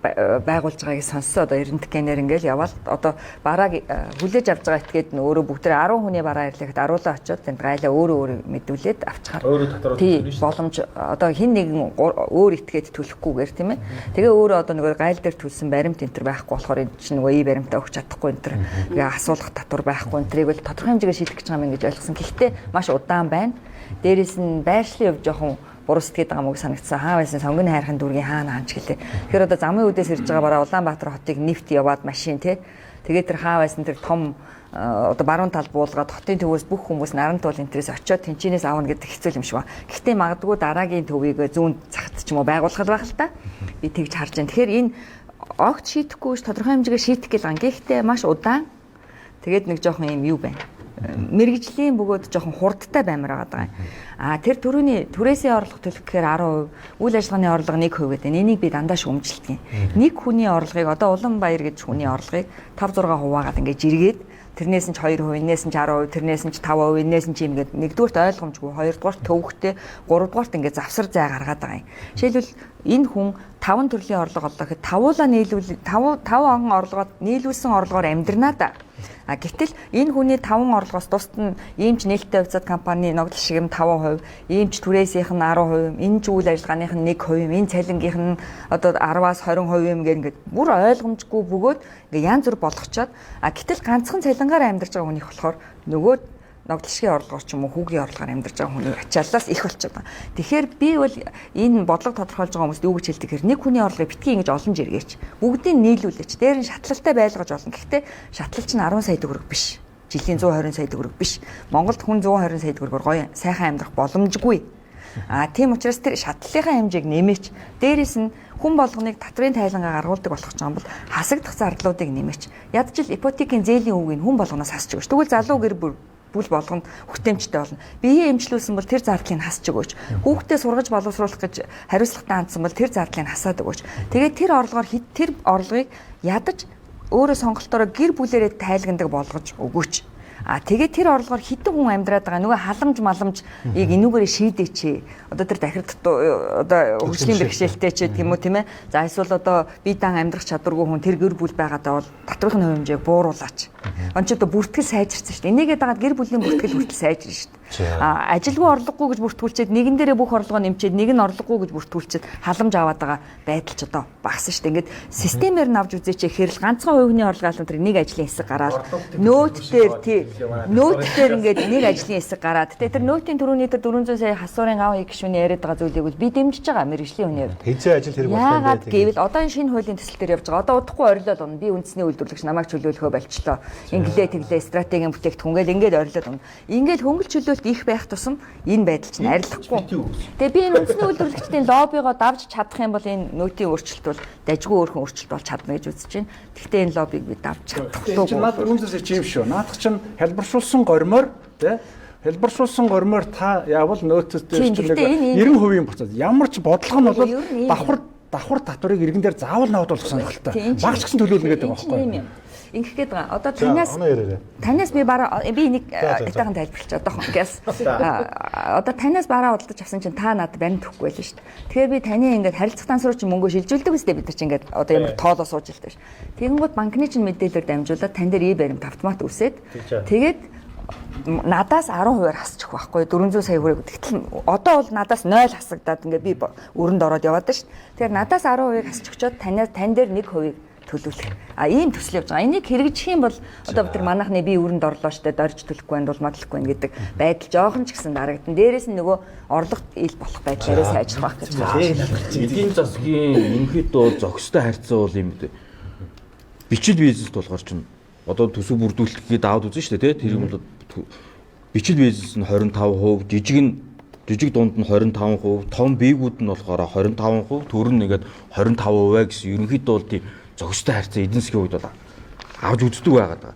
байгуулж байгааг сонссон одоо 90 гэнээр ингээл яваад одоо барааг хүлээж авч байгаа этгээд өөрөө бүгдээ 10 хүний бараа ирлэхэд аруулаа очиод тэнд гайлаа өөрөө мэдүүлээд авчихаар тий боломж одоо хин нэгэн өөр этгээд төлөхгүйгээр тийм ээ тэгээ өөрөө одоо нөгөө гайл дээр төлсөн баримт энтер байхгүй болохоор энэ чинь нөгөө ий баримтаа өгч чадахгүй энтер тэгээ асуулах татвар байхгүй энтрийг бол тодорхой хэмжээгээр шийдэх гэж байгаа юм гэж ойлгосон. Гэхдээ маш удаан байна. Дээрээс нь байршлын хувь жоохон буруу сэтгэдэг байгаа мөг санагдсан. Хаа байсан сонгоны хайрхан дүүргийн хаана хаач гэлээ. Тэгэхээр одоо замын үдээс ирж байгаа бараа Улаанбаатар хотыг нефт яваад машин тий. Тэгээд тэр хаа байсан тэр том одоо баруун тал буулгаад хотын төвөөс бүх хүмүүс наран туул энтрээс очиод тэнчинээс авна гэдэг хэцүү юм шиг ба. Гэхдээ магадгүй дараагийн төвийг зүүн цагт ч юм уу байгуулахад байх л та. Би тэгж харж байна. Тэгэхээр энэ огт шийдэхгүй ш тодорхой хэмжээгээр шийдэх гэл ан. Гэхдээ маш удаан. Тэгээд нэг жоохон юм юу байна. Мэргэжлийн бөгөөд жоохон хурдтай баймаар байгаа юм. Тэр төрөний түрээсийн орлого төлөх гэхээр 10%, үйл ажиллагааны орлого 1% гэдэг. Энийг би дандаа шүүмжилдэг. Нэг хүний орлогыг одоо Улаанбаяр гэж хүний орлогыг 5-6 хуваагаад ингэж иргээд тэрнээс нь ч 2%, энээс нь ч 10%, тэрнээс нь ч 5%, энээс нь ч юм гээд нэгдүгürt ойлгомжгүй, хоёрдугаарт төвөгтэй, гуравдугаарт ингээд завсар зай гаргаад байгаа юм. Жишээлбэл энэ хүн 5 төрлийн орлого оллоо гэхэд 5-уулаа нийлүүл 5 он орлогоод нийлүүлсэн орлогоор амьдрнаа да. Гэтэл энэ хүний 5 орлогоос тусад нь иймч нээлттэй хувьцаат компани ногдол шиг юм 5%, иймч түрээсийнх нь 10%, энэ ч үйл ажиллагааных нь 1%, энэ цалингийнх нь одоо 10-аас 20% юм ингээд бүр ойлгомжгүй бөгөөд ингээд янз бүр болгочоод гэтэл ганцхан цалингаар амьдарч байгаа хүнийх болохоор нөгөө ногдлшгийн орлогоор ч юм уу хүүгийн орлогоор амьдарч байгаа хүний ачааллаас их болчиход байна. Тэгэхээр би бол энэ бодлого тодорхойлж байгаа хүмүүст юу гэж хэлдэг хэрэг нэг хүний орлогыг битгий ингэж олон жиргээч. Бүгдийг нийлүүлээч. Дээр нь шатлалтай байлгаж болно. Гэхдээ шатлал чинь 10 сая төгрөг биш. Жилийн 120 сая төгрөг биш. Монголд хүн 120 сая төгрөгөөр гоё сайхан амьдрах боломжгүй. Тийм учраас тэр шатлалынхаа хэмжээг нэмээч. Дээрээс нь хүн болгоныг татрын тайлангаа гаргуулдаг болох ч юм бол хасагдах зарлуудыг нэмээч. Ядчил ипотекийн зээлийн үгийг хүн болгоноос хасч өгөөч. Тэгвэл залуу гэр бүл болгонд хүртээмжтэй болно. Биеэ эмчлүүлсэн бол тэр зардлыг хасч өгөөч. Хүүхдээ сургаж боловсруулах гэж хариуцлагатай хандсан бол тэр зардлыг хасаад өгөөч. Тэгээд тэр орлогыг ядаж өөрөө сонголтоороо гэр бүлээрээ тайлгандаг болгож өгөөч. Тэгээд тэр орлогоор хитэн хүн амьдраад байгаа нөгөө халамж маламжийг энүүгээр шийдээч. Одоо тэр дахир одоо хөгжлийн бэрхшээлтэй ч гэх юм уу тийм ээ. За эсвэл одоо бие даан амьдрах чадваргүй хүн тэр гэр бүл байгаадаа бол татврын хэмжээг бууруулаач. Он ч одоо бүртгэл сайжирсан шүү дээ. Энийгээ дагаад гэр бүлийн бүртгэл сайжирна шүү дээ. Ажилгүй орлогогүй гэж бүртгүүлчихэд нэгэн дээрээ бүх орлогоо нэмчихэд нэг нь орлогогүй гэж бүртгүүлчихэд халамж аваад байгаа байдал ч одоо багасна шүү дээ. Ингээд системээр навж үзээч хэрэл ганцхан хувийн орлого албан тэр нэг ажлын хэсэг гараад нөөт дээр ингээд нэг ажлын хэсэг гараад тэр нөөтийн төрөний тэр 400 сая хасуурын гавь гишүүний яриад байгаа зүйлийг бол би дэмжиж байгаа мэргэжлийн хүний хувьд. Хизээ ажил хэрэг болсон байдаг. Яагаад гэвэл одоо энэ шинэ хуулийн төсөл дээр явж байгаа. Одоо удахгүй орилоод байна. Би үндэсний үйлдвэрлэгч намайг чөлөөлөхөө болчлоо. Инглээ тэглээ стратегийн бүтээгдэхүүнгээл ингээд орилоод байна. Ингээд хөнгөлт чөлөөлт их байх тусам энэ байдал чинь арилахгүй. Тэгээ би энэ үндэсний үйлдвэрлэгчдийн лоббигоо давж чадах юм бол энэ нөөтийн өөрчлөлт бол дажгүй өөрхөн өөрчлөлт болж чадна гэж үзэж байна. Гэхдээ энэ лоббиг би давж чадахгүй. Энэ наад үндэсээс чим шүү. Наадах чинь хэлбэршүүлсэн гормоор тий хэлбэршүүлсэн гормоор та явал нөөцтэй чинь 90% буцаад ямар ч бодлого нь бол давхар татварыг иргэн дээр заавал навд болох сонирхолтой. Багч гэсэн төлөөлнө гэдэг байгаа байхгүй юу? Ингэх гээд байгаа. Одоо танаас би нэг айтайхан тайлбарлаж одоохон гэс. Одоо танаас бараа удалж авсан чинь та надад баримт өгөхгүй байлаа шүү дээ. Тэгэхээр би таны ингээд харилцах тансруу чинь мөнгө шилжүүлдэг үстэй бид нар чинь ингээд одоо ямар тоолоо сууж илтэй ш. Тэгэнгүүт банкны чинь мэдээлэлээр дамжуулаад тань дээр баримт автомат үсээд тэгээд надаас 10% хасчих байхгүй 400 сая хүрээ. Тэгтэл одоо бол надаас 0 хасагдаад ингээд би өрөнд ороод яваад ш. Тэгэхээр надаас 10% хасчих чод тань дээр 1% төлөвлөх. Ийм төсөл явж байгаа. Энийг хэрэгжих юм бол одоо бид нар манайхны би өрөнд орлоо штэ дорж төлөхгүй байх бол мадлахгүй гэдэг байдал жоохон ч гэсэн дарагдсан. Дээрээс нь нөгөө орлогот ил болох байдлаараа сайжрах гэж байна. Эдийн засгийн ерөнхийдөө зохистой харьцаа бол юм дээ. Бичил бизнест болохоор ч одоо төсөв бүрдүүлэхэд даваад үзэн штэ тэр юм бол бичил бизнес нь 25%, жижиг дунд нь 25%, том биегүүд нь болохоор 25%, төр нь ингээд 25% гэсэн ерөнхийдөө бол тийм зохистой харьцаа эдийн засгийн үед бол авч үздэг байгаа.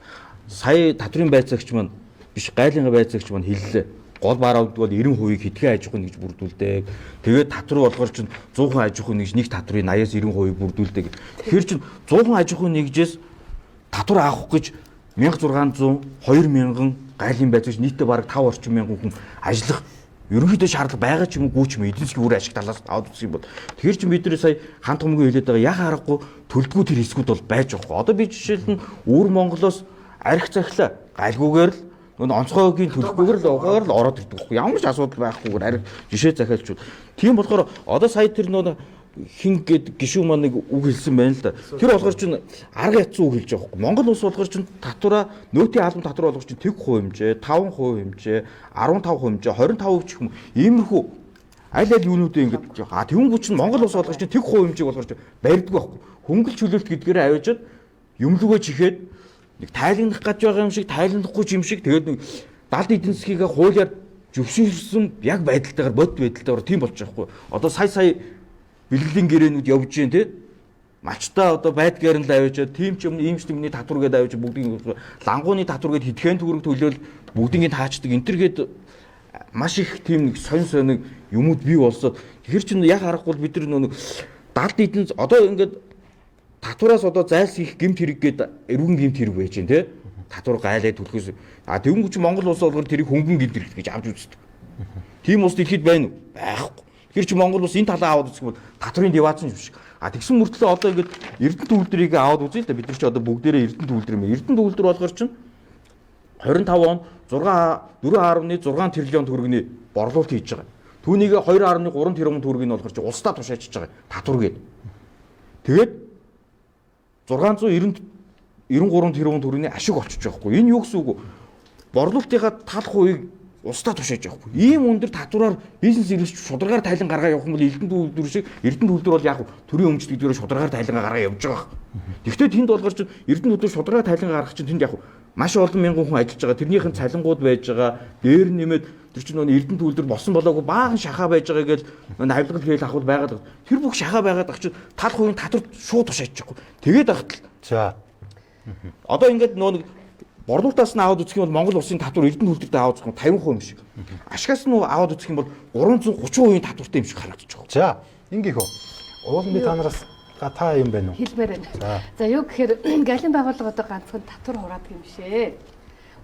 Сая татврын байцаагч маань биш гайлынхаа байцаагч маань хэллээ. Гол бараудд бол 90% хэдхэн аж ахуйн гэж бүрдүүлдэг. Тэгээд татвар болгоор чинь 100% аж ахуйн нэгж нэг татврын 80-90% бүрдүүлдэг. Тэгэхээр чинь 100% аж ахуйн нэгжээс татвар авах гэж 1600, 2000 гайлын байцаагч нийтдээ бараг 5 орчим мянган хүн ажиллах ерөнхийдөө шаардлага байгаа ч юм уу гүйч юм эдийн засгийн үр ашиг талаас аваад үзэх юм бол тэгэхээр чи бидний сая хант хумгийн хэлээд байгаа яхаа аргагүй төлдгүү тэр хэсгүүд бол байж байгаа. Одоо би жишээлбэл өвөр Монголоос арх захилаа гальгүйгээр л онцгойгийн төлөхгүйгээр л угаар л ороод ирдэг байхгүй ямар ч асуудал байхгүйгээр арх жишээ захиалч. Тийм болохоор одоо сая тэр нөө хин гэд гişүү маань нэг үг хэлсэн байна л да. Тэр болохоор чинь арга ятсан үг хэлж байгаа байхгүй. Монгол улс болохоор чинь татвараа нөөтийн албан татвар болгож чинь 1% хэмжээ, 5% хэмжээ, 15% хэмжээ, 25% ч юм уу. Иймэрхүү аль юунуудыг ингэж тэнгуү чинь Монгол улс болгож чинь 1% хэмжээг болгож барьдаг байхгүй. Хөнгөлт чөлөөлт гэдгээрээ аваачаад юмлгөө чихээд нэг тайлгнах гэж байгаа юм шиг, тайлгнахгүй юм шиг тэгээд нэг далд эдийн засгийг хуулиар зөвшөөрсөн яг байдалтайгаар бод байдалтайгаар тийм болж байгаа байхгүй. Одоо сая бэлгэлийн гэрээнүүд явж гин тий мачта одоо байдгаар нь л аваачаад тийм ч юм ийм ч юмний татвар гээд аваачаад бүгдийн лангууны татвар гээд хэдхэн төгрөг төлөөл бүгдийг таачдаг энтергээд маш их тийм нэг сонь юмуд бий болсоо тэгэхэр чинь яг харахгүй бид нар нэг далд эдэн одоо ингээд татвараас одоо зайлсхийх гэмт хэрэг гээд эргэн гэмт хэрэг байж гин тий татвар гайлаа төлөхөөс тэгвэл чи Монгол улс болгоор тэрийг хөнгөн гэмт хэрэг гэж авч үздэг. Тийм улс дэлхийд байна уу? Байхгүй. Тэр чи Монгол улс энэ талаа аваад үзэх юм бол татврын деваацсан юм шиг. Тэгсэн мөртлөө одоо ингээд Эрдэнэт үйлдвэрийг аваад үзье л да бид нар чи одоо бүгдээрээ Эрдэнэт үйлдвэр юм. Эрдэнэт үйлдвэр болгоор чинь 25 он 4.6 тэрлион төгрөгийн борлуулалт хийж байгаа. Түүнийг 2.3 тэрбум төгрөгийг болгоор чи улсдаа тушаачиж байгаа. Татвар гээд. Тэгээд 693 тэрбум төгрөгийн ашиг олчиж байгаа хгүй. Энэ юу гэсэн үг вэ? Борлуулалтынхаа талах хувийг устдаа тушааж явахгүй. Ийм өндөр татвараар бизнес эрхлэгч шударгаар тайлан гаргаа явах юм бол Эрдэнэт үйлдвэр шиг Эрдэнэт үйлдвэр бол яг төрийн өмчт гэдгээр шударгаар тайлан гаргаа явж байгаа. Тэгвэл тэнд болгоор чинь Эрдэнэт үйлдвэр шударгаар тайлан гаргах чинь тэнд яг маш олон мянган хүн ажиллаж байгаа. Тэрнийхэн цалингууд байж байгаа. Дээр нэмээд тэр чинь нөгөө Эрдэнэт үйлдвэр болсон болоогүй баахан шахаа байж байгаа гэж авилгал хийл авах байгаад. Тэр бүх шахаа байгаад ах чинь тал хувийн татвар шууд тушааж чадахгүй. Тэгээд ахтал. За. Одоо ингээд нөгөө борлуулалтаас нь аваад үзэх юм бол Монгол улсын татвар Эрдэнэт үйлдвэртэй аваад үзэх нь 50% юм шиг. Ашигаас нь аваад үзэх юм бол 330% татвартай юм шиг харагдаж байгаа. За, ингээх үү. Уулын би та нараас та юм байна уу? Хэлмээр байна. За, юу гэхээр галын байгууллага одоо ганцхан татвар хураадаг юм шээ.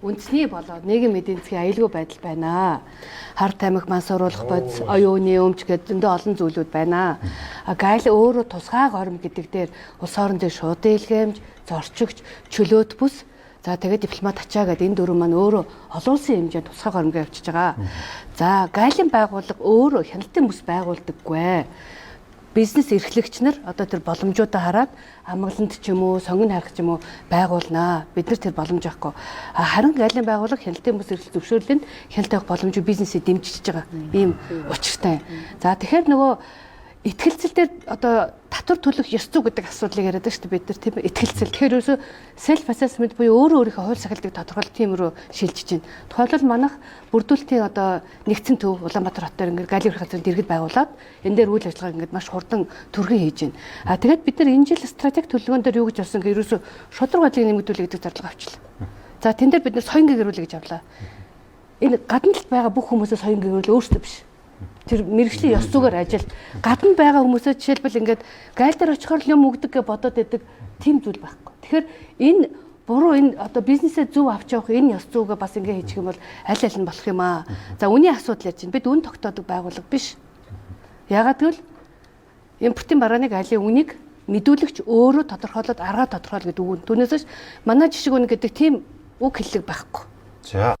Үндэсний болоод нийгэм эдийн засгийн аюулгүй байдал байна. Хар тамхи мансууруулах бодис, оюуны өмч гэдэг зөндөө олон зүйлүүд байна. Гайл өөрөө тусгай горим гэдэг дээр улс орон дээр шууд илгээмж, зорчигч, чөлөөт бүс За тэгээд дипломат ачаа гэдэг энэ дөрөв маань өөрөө олон улсын хэмжээнд тусгай горимжоо явуулж байгаа. За гайлын байгууллага өөрөө хяналтын бүс байгуулдаггүй. Бизнес эрхлэгч нар одоо тэр боломжуудаа хараад амгаланд ч юм уу, сонгон харах ч юм уу байгуулнаа. Бид нар тэр боломж авахгүй. Харин гайлын байгууллага хяналтын бүс эрхлэл зөвшөөрлөнд хяналт авах боломжийг бизнесээ дэмжиж байгаа. Ийм учиртай. За тэгэхээр нөгөө итгэлцэл дээр одоо татвар төлөх ёс зүй гэдэг асуудлыг яриад байгаа шүү дээ бид нар тийм итгэлцэл. Тэгэхээр ерөөсөө self assessment буюу өөрөө өөрийнхөө хууль сахилтыг тодорхойлох тийм рүү шилжиж байна. Тухайлбал манайх бүрдүүлэлтийн одоо нэгдсэн төв Улаанбаатар хот дээр ингээд галын урах газрын дэргэд байгуулад энэ дээр үйл ажиллагаа ингээд маш хурдан түргэн хийж байна. Тэгээд бид нар энэ жил стратеги төлөвлөгөөн дээр юу гэж авсан гэхээр ерөөсөө шудраг бодлыг нэмэгдүүлэх гэдэг зорилго авчлаа. За тэн дээр бид нар соён гэрүүлэх гэж авлаа. Энэ гадна талд байгаа бүх хүмүүсээ соён гэрүүл өөрсдөө биш. Тэр мэрэгжлийн ёс зүгээр ажил гадна байгаа хүмүүсээ жишээлбэл ингээд гайл дээр очихоор юм өгдөг гэж бодоод байдаг тийм зүйл байхгүй. Тэгэхээр энэ буруу энэ одоо бизнесээ зөв авч явах энэ ёс зүйгээ бас ингээд хийчих юм бол аль аль нь болох юм аа. За үний асуудал ярьж байна. Бид үн тогтоодог байгууллага биш. Яагаад гэвэл импортын барааны айлын үнийг мэдүүлэгч өөрөө тодорхойлоод аргаа тодорхойл гэдэг үг. Түүнээс манай жишг үнэ гэдэг тийм үг хэллэг байхгүй. За.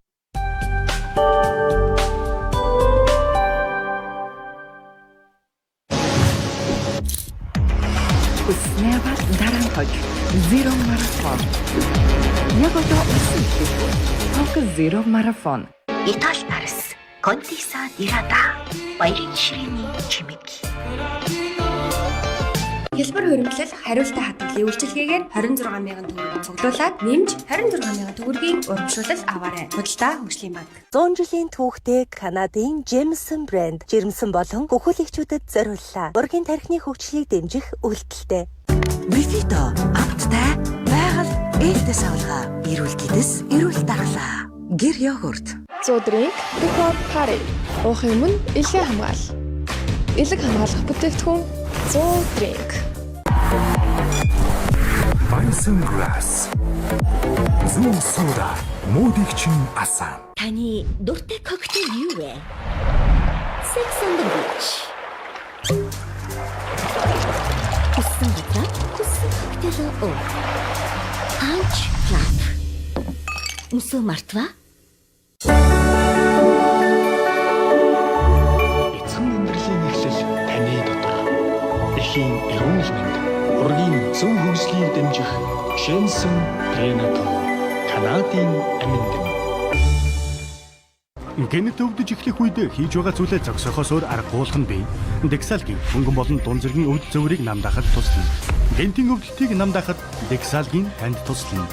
Снэвал дарамтаг Zero Marathon. Яг одоо усан Zero Marathon. Итали Парис, Контиса Дирада, баярын ширээний чимэг. Хэлбэр хөрөмтлөл хариултаа хадгалын үйлчилгээгээр 26,000 төгрөг цуглуулад нэмж 26,000 төгрөгийн урамшуулал аваарай. Худалдаа хөгжлийн банк. 100 жилийн түүхтэй Канадын Jameson брэнд жирэмсэн болон хөхөөлөгчүүдэд зориуллаа. Ургийн тархины хөгжлийг дэмжих үйлдэлтэй. Бифито авттай байгаль ээлтэй савлгаа. Эрүүл гэдэс эрүүл даргалаа. Гэр йогурт. 100 дринк Decor Party. Уухын өмнө илгээ хамгаал. Илэг хамгаалах бүтээгдэхүүн 100 дринк. Bison Grass. Зүүн сода модигчин асан. Таны дуртай коктейл юу вэ? Sex on the beach. Хүссэн газар хүссэн коктейл уу? Punch Club. Мөсөө мартва? Эцэг амьдралын нэгшил таны дотор. Эхийн эрүүл мэнд, ургийн зөв хөгжлийг дэмжих Jameson Prenatal Канадын амин дэм. Гэнэт өвдөж эхлэх үед хийж байгаа зүйлээ зогсоохоос өөр аргуулах нь бий. Дексалгийн хөнгөн болон дунд зэргийн өвд зөөрийг намдаахад туслана. Гэнтийн өвдөлтийг намдаахад Дексалгийн танд туслана.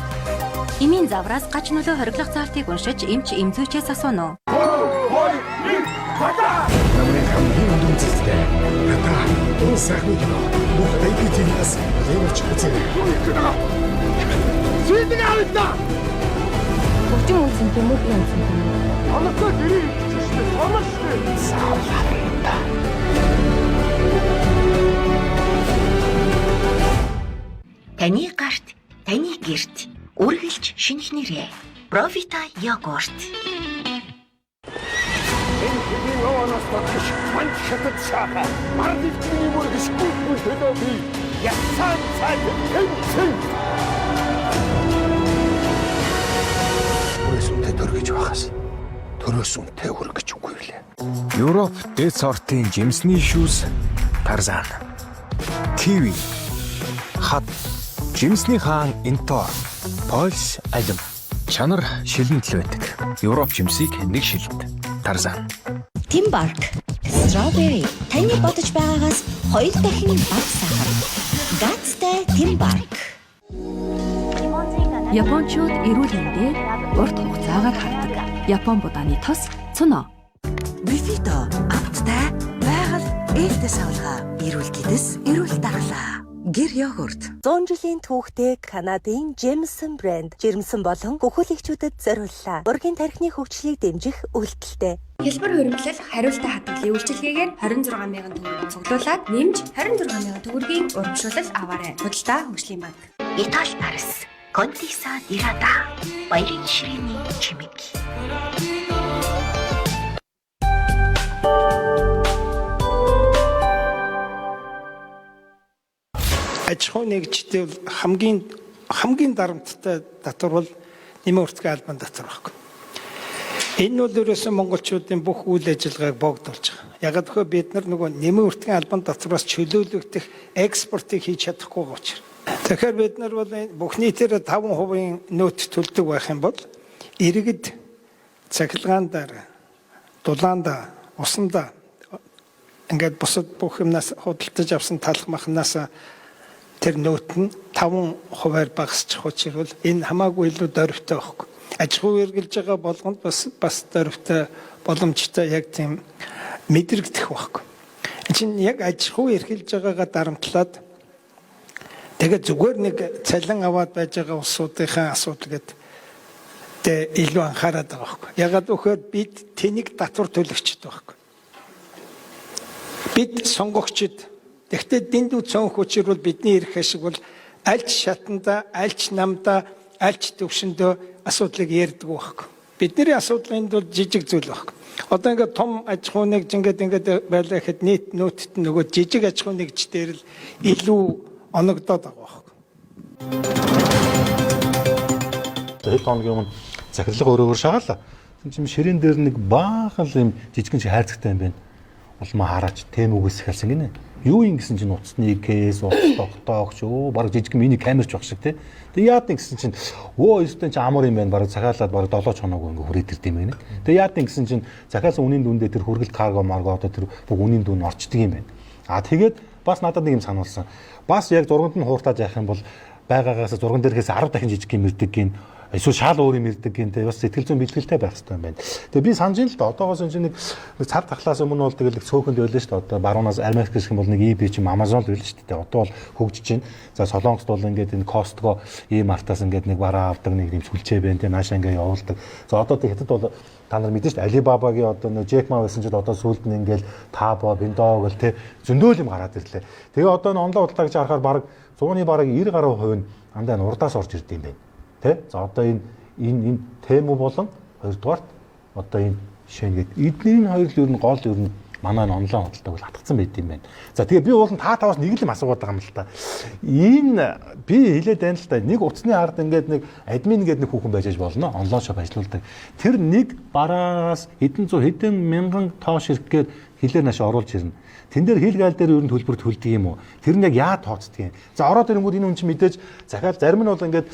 Эмийн завраас гач нөлөө хориглох заалтыг уншиж эмч эмзүүчээс асууно. Намын хамгийн өндөр зэлтэй. Хата энэ сайхны кино. Бүх IPTV-аас ямарч үзээрэй. Зүйдэг авлаа. Хөгжим үнсэн төмөрийн үнсэн. Оногтой гэрээ хийчихсэн. Оногтой. Саалаа. Таны гарт, таны гэрт үргэлж шинэх нэрээ. Profita йогурт. Оноос батгаш манч шатад саха мардивчний мөргөс гүйтгүй төлөө би яцсан цай тэнцэн Төрөөс үнэтэй төргөж байхаас төрөөс үнэтэй өргөж үгүй лээ. Европ дэд сортын жимсний шүүс Тарзан. Киви. Хат. Жимсний хаан Интор. Польш алим. Чанар шилэнтэл байдаг. Европ жимсийг нэг шилэнд. Тарзан. Timbark. Strawberry. Таны бодож байгаагаас 2 дахин бага сахар. Гацтай Timbark. Япончууд эрүүл мэндээр урт хугацаагаар хардаг. Япон будааны тос цуно. Бифито авттай байгаль ээлтэй савлгаа. Эрүүл гэдэс эрүүл даргалаа. Гэр йогурт. 100 жилийн түүхтэй Канадын Jameson брэнд жирэмсэн болон хөхөөлөгчүүдэд зориуллаа. Ургийн тархины хөгжлийг дэмжих үйлдэлтэй. Хэлбэр хөрөмтлөл хариултаа хадгалын үйлчилгээгээр 26,000 төгрөг цуглуулад нэмж 26,000 төгрөгийн урамшуулал аваарай. Худалдаа хөгжлийн банк. Итали Парис, Контиса Дирада, баярын ширээний чимэг. Аж ахуй нэгжтэй бол хамгийн дарамттай татвар бол нэмийн үртгэн албан дотор байхгүй. Энэ бол ерөөсөн монголчуудын бүх үйл ажиллагааг богдуулж байгаа. Яг гэвэл бид нар нөгөө нэмийн үртгэн албан дотроос чөлөөлөгдөх экспортыг хийж чадахгүй байгаа учраас. Тэгэхээр бид нар бол бүх нийтээр 5% нөөц төлдөг байх юм бол иргэд цахилгаанаар, дулаандаа, усандаа ингээд бусад бүх юмнаас худалдаж авсан талх махнаас тэр нөөт нь 5% багасчих учраас энэ хамаагүй илүү дөрвтэй байхгүй. Аж ахуй эргэлж байгаа болгонд бас дөрвтэй боломжтой яг тийм мэдрэгдэх байхгүй. Энд яг аж ахуй эргэлж байгаагаа дарамтлаад тэгээд зүгээр нэг цалин аваад байж байгаа улсуудынхаа асуудал гэдэг илүү анхаарал байгаа байхгүй. Ягаад гэвэл бид тэнийг татвар төлөгчд байхгүй. Бид сонгогчд. Тэгэхдээ дэндүү цөөнх хүчээр бол бидний эрх ашиг бол аль ч шатанда, аль ч намда, аль ч төвшөндөө асуудлыг ярьдаг байхгүй. Бидний асуудал энд бол жижиг зүйл байхгүй. Одоо ингээд том аж ахуй нэгж ингээд байлаа гэхэд нийт нөөцт нөгөө жижиг аж ахуй нэгж дээр л илүү оногдоод байгаа байхгүй. Хэд хоногийн өмнө захирлага өөрөөр шагаалаа. Тэгм ширээн дээр нэг баахан л юм жижигэн чи хайрцагтай юм байна. Улмаа хараач тэм үгээс хэлсэн гинэ. Юу юм гэсэн чинь утасны кейс, утас тогтоогч баг жижиг мини камерч баг шиг тий. Тэгээ яад гэсэн чинь өстөн чи амар юм байна. Баг цагаалаад баг 7 хоног ингээ хүрээд ирд юм байна. Тэгээ яад гэсэн чинь захиас үнийн дүндээ тэр хүргэлт карго марго одоо тэр бүх үнийн дүн орчдөг юм байна. Тэгээд бас надад нэг юм сануулсан. Бас яг зурганд нь хууртаж явах юм бол байгаагаас зурган дээрээс 10 дахин жижиг юм ирдэг гин. Эсвэл шал өөр юм ирдэг гин. Бас сэтгэл зүйн бэлтгэлтэй байх хэрэгтэй юм байна. Тэгээ би санаж ин л да одоогоос энэ нэг цар тахлаас өмнө бол тэгэл цөөхөнд байлаа шүү дээ. Одоо баруунаас Америк гэх юм бол нэг eBay ч юм Amazon л байлаа шүү дээ. Одоо бол хөгжиж байна. За Солонгост бол ингээд энэ Costco e-mart-аас ингээд нэг бараа авдаг нэг юм сүлжээ байна. Тэгээ наашаа ингээд явуулдаг. За одоо тэг хятад бол та нар мэдэн шүү дээ. Alibaba-гийн одоо нэг Jack Ma байсан ч одоо сүүлд нь ингээд Taobao, Pinduogo гэл тэ зөндөөл юм гараад ирлээ. Тэгээ одоо энэ онлайн худалдаач харахаар баг 100-ны бараг 90% нь андаа урдаас орж ирд юм байна. Тэ? За одоо энэ Temu болон хоёрдугаарт одоо энэ жишээ нь эдний хоёр л ер нь гол ер нь манай онлайн худалдааг бол хатгсан байт юм байна. За тэгээ би уулын таваас нэг л юм асуугаад байгаа юм л та. Энэ би хэлээд байна л та. Нэг утасны ард ингээд нэг админ гэдэг нэг хүүхэн байж болно. Онлайн шоп ажиллаулдаг. Тэр нэг бараас хэдэн мянган тоо ширхгээр хилээр нааш оруулж ирнэ. Тэн дээр хил гайл дээр ер нь төлбөр төлдөг юм уу? Тэр нь яг яа тооцдөг юм? За ороод ирэнгүүт энэ хүн чинь мэдээж захиал зарим нь бол ингээд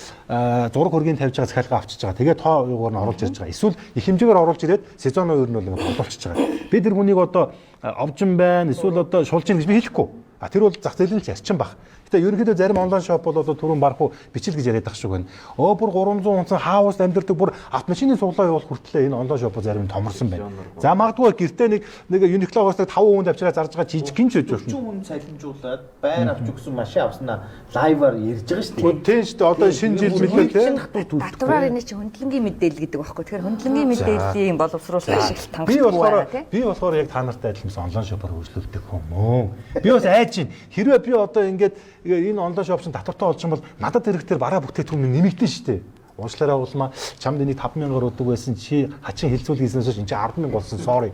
зураг хөргийн тавьж байгаа захиалгаа авчиж байгаа. Тэгээ тоо юугаар нь оруулж ирж байгаа. Эсвэл их хэмжээгээр оруулж ирээд сезоноо ер нь бол ингээд боловчж байгаа. Би тэр хүнийг одоо овжин байна, эсвэл одоо шулжин гэж би хэлэхгүй. Тэр бол зах зээлийн л ярьчин баг. Гэтэ ерөнхийдөө зарим онлайн шоп бол одоо түрүүн барахгүй бичил гэж яриад байгаа шүү гэн. Бүр 300 хүн хаус амьдэрдэг бүр автомашины суглаа явуул хүртлээ энэ онлайн шоп зарим нь томорсон байна. За магадгүй гэртээ нэг Uniqlo-гоос 5 хүн авчираа зарж байгаа жижиг гин ч байж хүн болно. цалинжуулаад байр авч өгсөн машин авснаа лайваар ярьж байгаа шүү дээ. Тийм шүү дээ. Одоо шинэ жил мэдээ тийм. Татвараар энэ чинь хөндлөнгийн мэдээлэл гэдэг байхгүй. Тэгэхээр хөндлөнгийн мэдээллийн боловсруулалт ашиглалт хангалттай. Би болохоор яг та нартай адилхан онлайн шопоор хөгжүүлдэг хүмүүн. Би бас айж чинь хэрвээ би одоо ингээд энэ онлайн шоп чинь татвартай болж юм бол надад хэрэгтэй бараа бүтээтгүүн нэмэгдэн шүү дээ. Уучлаарай уулмаа чамд энийг 5,000-аар өгдөг байсан чи хачин хилцүүл хийснээс энэ чи 10,000 болсон sorry.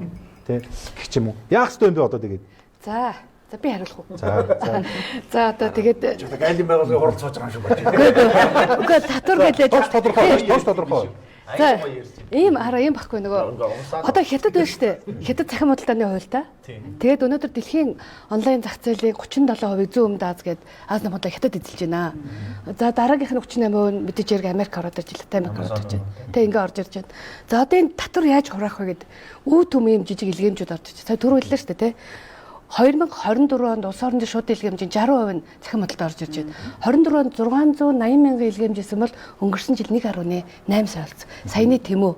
Тэ гэх юм уу? Яах ёстой юм бэ одоо тэгээд? За би хариулах уу? За одоо тэгээд гайлын байгууллагын хурал цоож байгаа юм шиг байна. Үгүй татвар гэдэг тош тодорхой. За ийм баггүй нөгөө одоо хятад байна шүү дээ. Хятад цахим худалдааны хууль та. Тэгээд өнөөдөр дэлхийн онлайн зах зээлийн 37% зүүн өмнөд Аз гээд Аз намуудаа хятад эзэлж байна. За дараагийнх нь 38% мэдээж хэрэг Америк ороод ирж байна. Америк ороод ирж байна. Тэг ингээ орж ирж байна. За одоо энэ татвар яаж хураах вэ гэд үе төм юм жижиг илгээмжүүд орж ирж байна. Сая түрүү хэллээ шүү дээ тий. 2024 онд улс орны шууд илгээмжийн 60% нь цахим худалдаа орж ирж байна. 24 онд 680 мянган илгээмжсэн бол өнгөрсөн жил 1.8 сая болсон. Саяны Temu.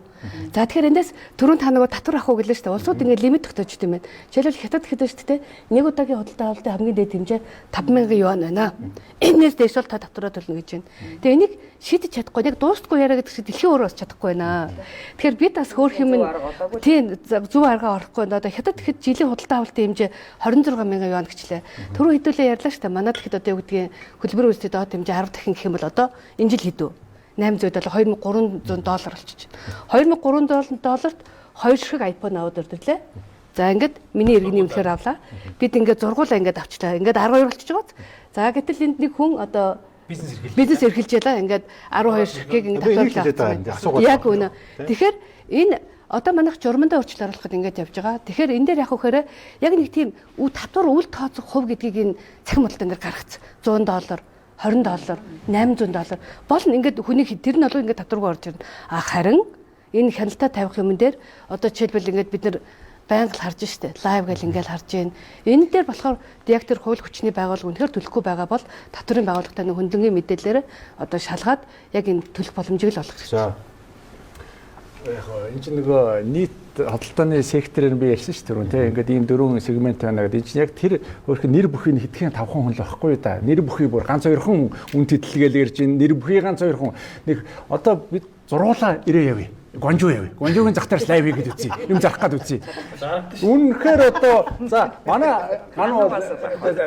За тэгэхээр эндээс түрүүн та нөгөө татвар авах уу гэлээ шүү дээ. Улсууд ингээд лимит тогтоож юм байна. Жишээлбэл хятад хэд шүү дээ. Нэг удаагийн худалдаа авалтын хамгийн дээд хэмжээ 5,000 юан байна. Энээс дээш бол та татвараа төлнө гэж байна. Тэгээ энийг шийдэж чадахгүй. Яг дуустгүй яриа гэдэг чинь дэлхийн өөрөө бас чадахгүй байна. Тэгэхээр бид бас хөөх юм тийм зөв аргаа орохгүй байна. Одоо хятад хэд жилийн худалдаа авалтын хэмжээ 26,000 юан гэчлээ. Түрүү хэдүүлээ ярьлаа шүү дээ. Манайд хэд одоо юу гэдгийг хөлбөр үүсдэг доод хэмжээ 10 дахин гэх юм бол одоо энэ жил хэдүү? 800 $2,300 болчихж байна. $2,300-д 2 ширхэг iPhone аваад өрдөрлөө. За ингээд миний иргэний үнэхээр авлаа. Бид ингээд зургуулаа ингээд авчлаа. Ингээд 12 болчихж байгаа. За гэтэл энд нэг хүн одоо бизнес эрхэлж ялаа ингээд 12 ширхгийг ингээд татварлаа. Яг үнэ. Тэгэхээр энэ одоо манайх журмандаа өөрчлөлт оруулахад ингээд явж байгаа. Тэгэхээр энэ дээр яг хөөхөөрэ яг нэг тийм татвар үл тооцох хувь гэдгийг энэ цахим худалдаан дээр гаргацсан. $100, $20, $800 болно. Ингээд хүний тэр нь бол ингээд татваргүй орж ирнэ. Харин энэ хяналтаа тавих юм дээр одоо жишээлбэл ингээд бид нар байнга л харж штэ лайв гэл ингээл харж байна. Энэ дээр болохоор яг тэр хууль хүчний байгууллага үнэхээр төлөхгүй байгаа бол татварын байгууллагатай хөндлөнгийн мэдээлэлээр одоо шалгаад яг энэ төлөх боломжийг л олгох хэрэгтэй. Яг энэ чинь нөгөө нийт худалдааны секторээр би ярьсан шүү дээ. Ингээд ийм дөрвөн сегмент байна гэдэг. Энэ чинь яг тэр өөрхөн нэр бүхий хэдхэн 5 хүн л байхгүй да. Нэр бүхий бүр ганц 2 хүн үн тэтэлгээл ярьж байна. Нэр бүхий ганц 2 хүн. Нэг одоо бид зургуулаа ирээ явъя. Гонжуу явъя. Гонжуугийн зах дээрс лайв хийгээд үзье. Юм зарах гээд үзье. Үнэхээр одоо за манай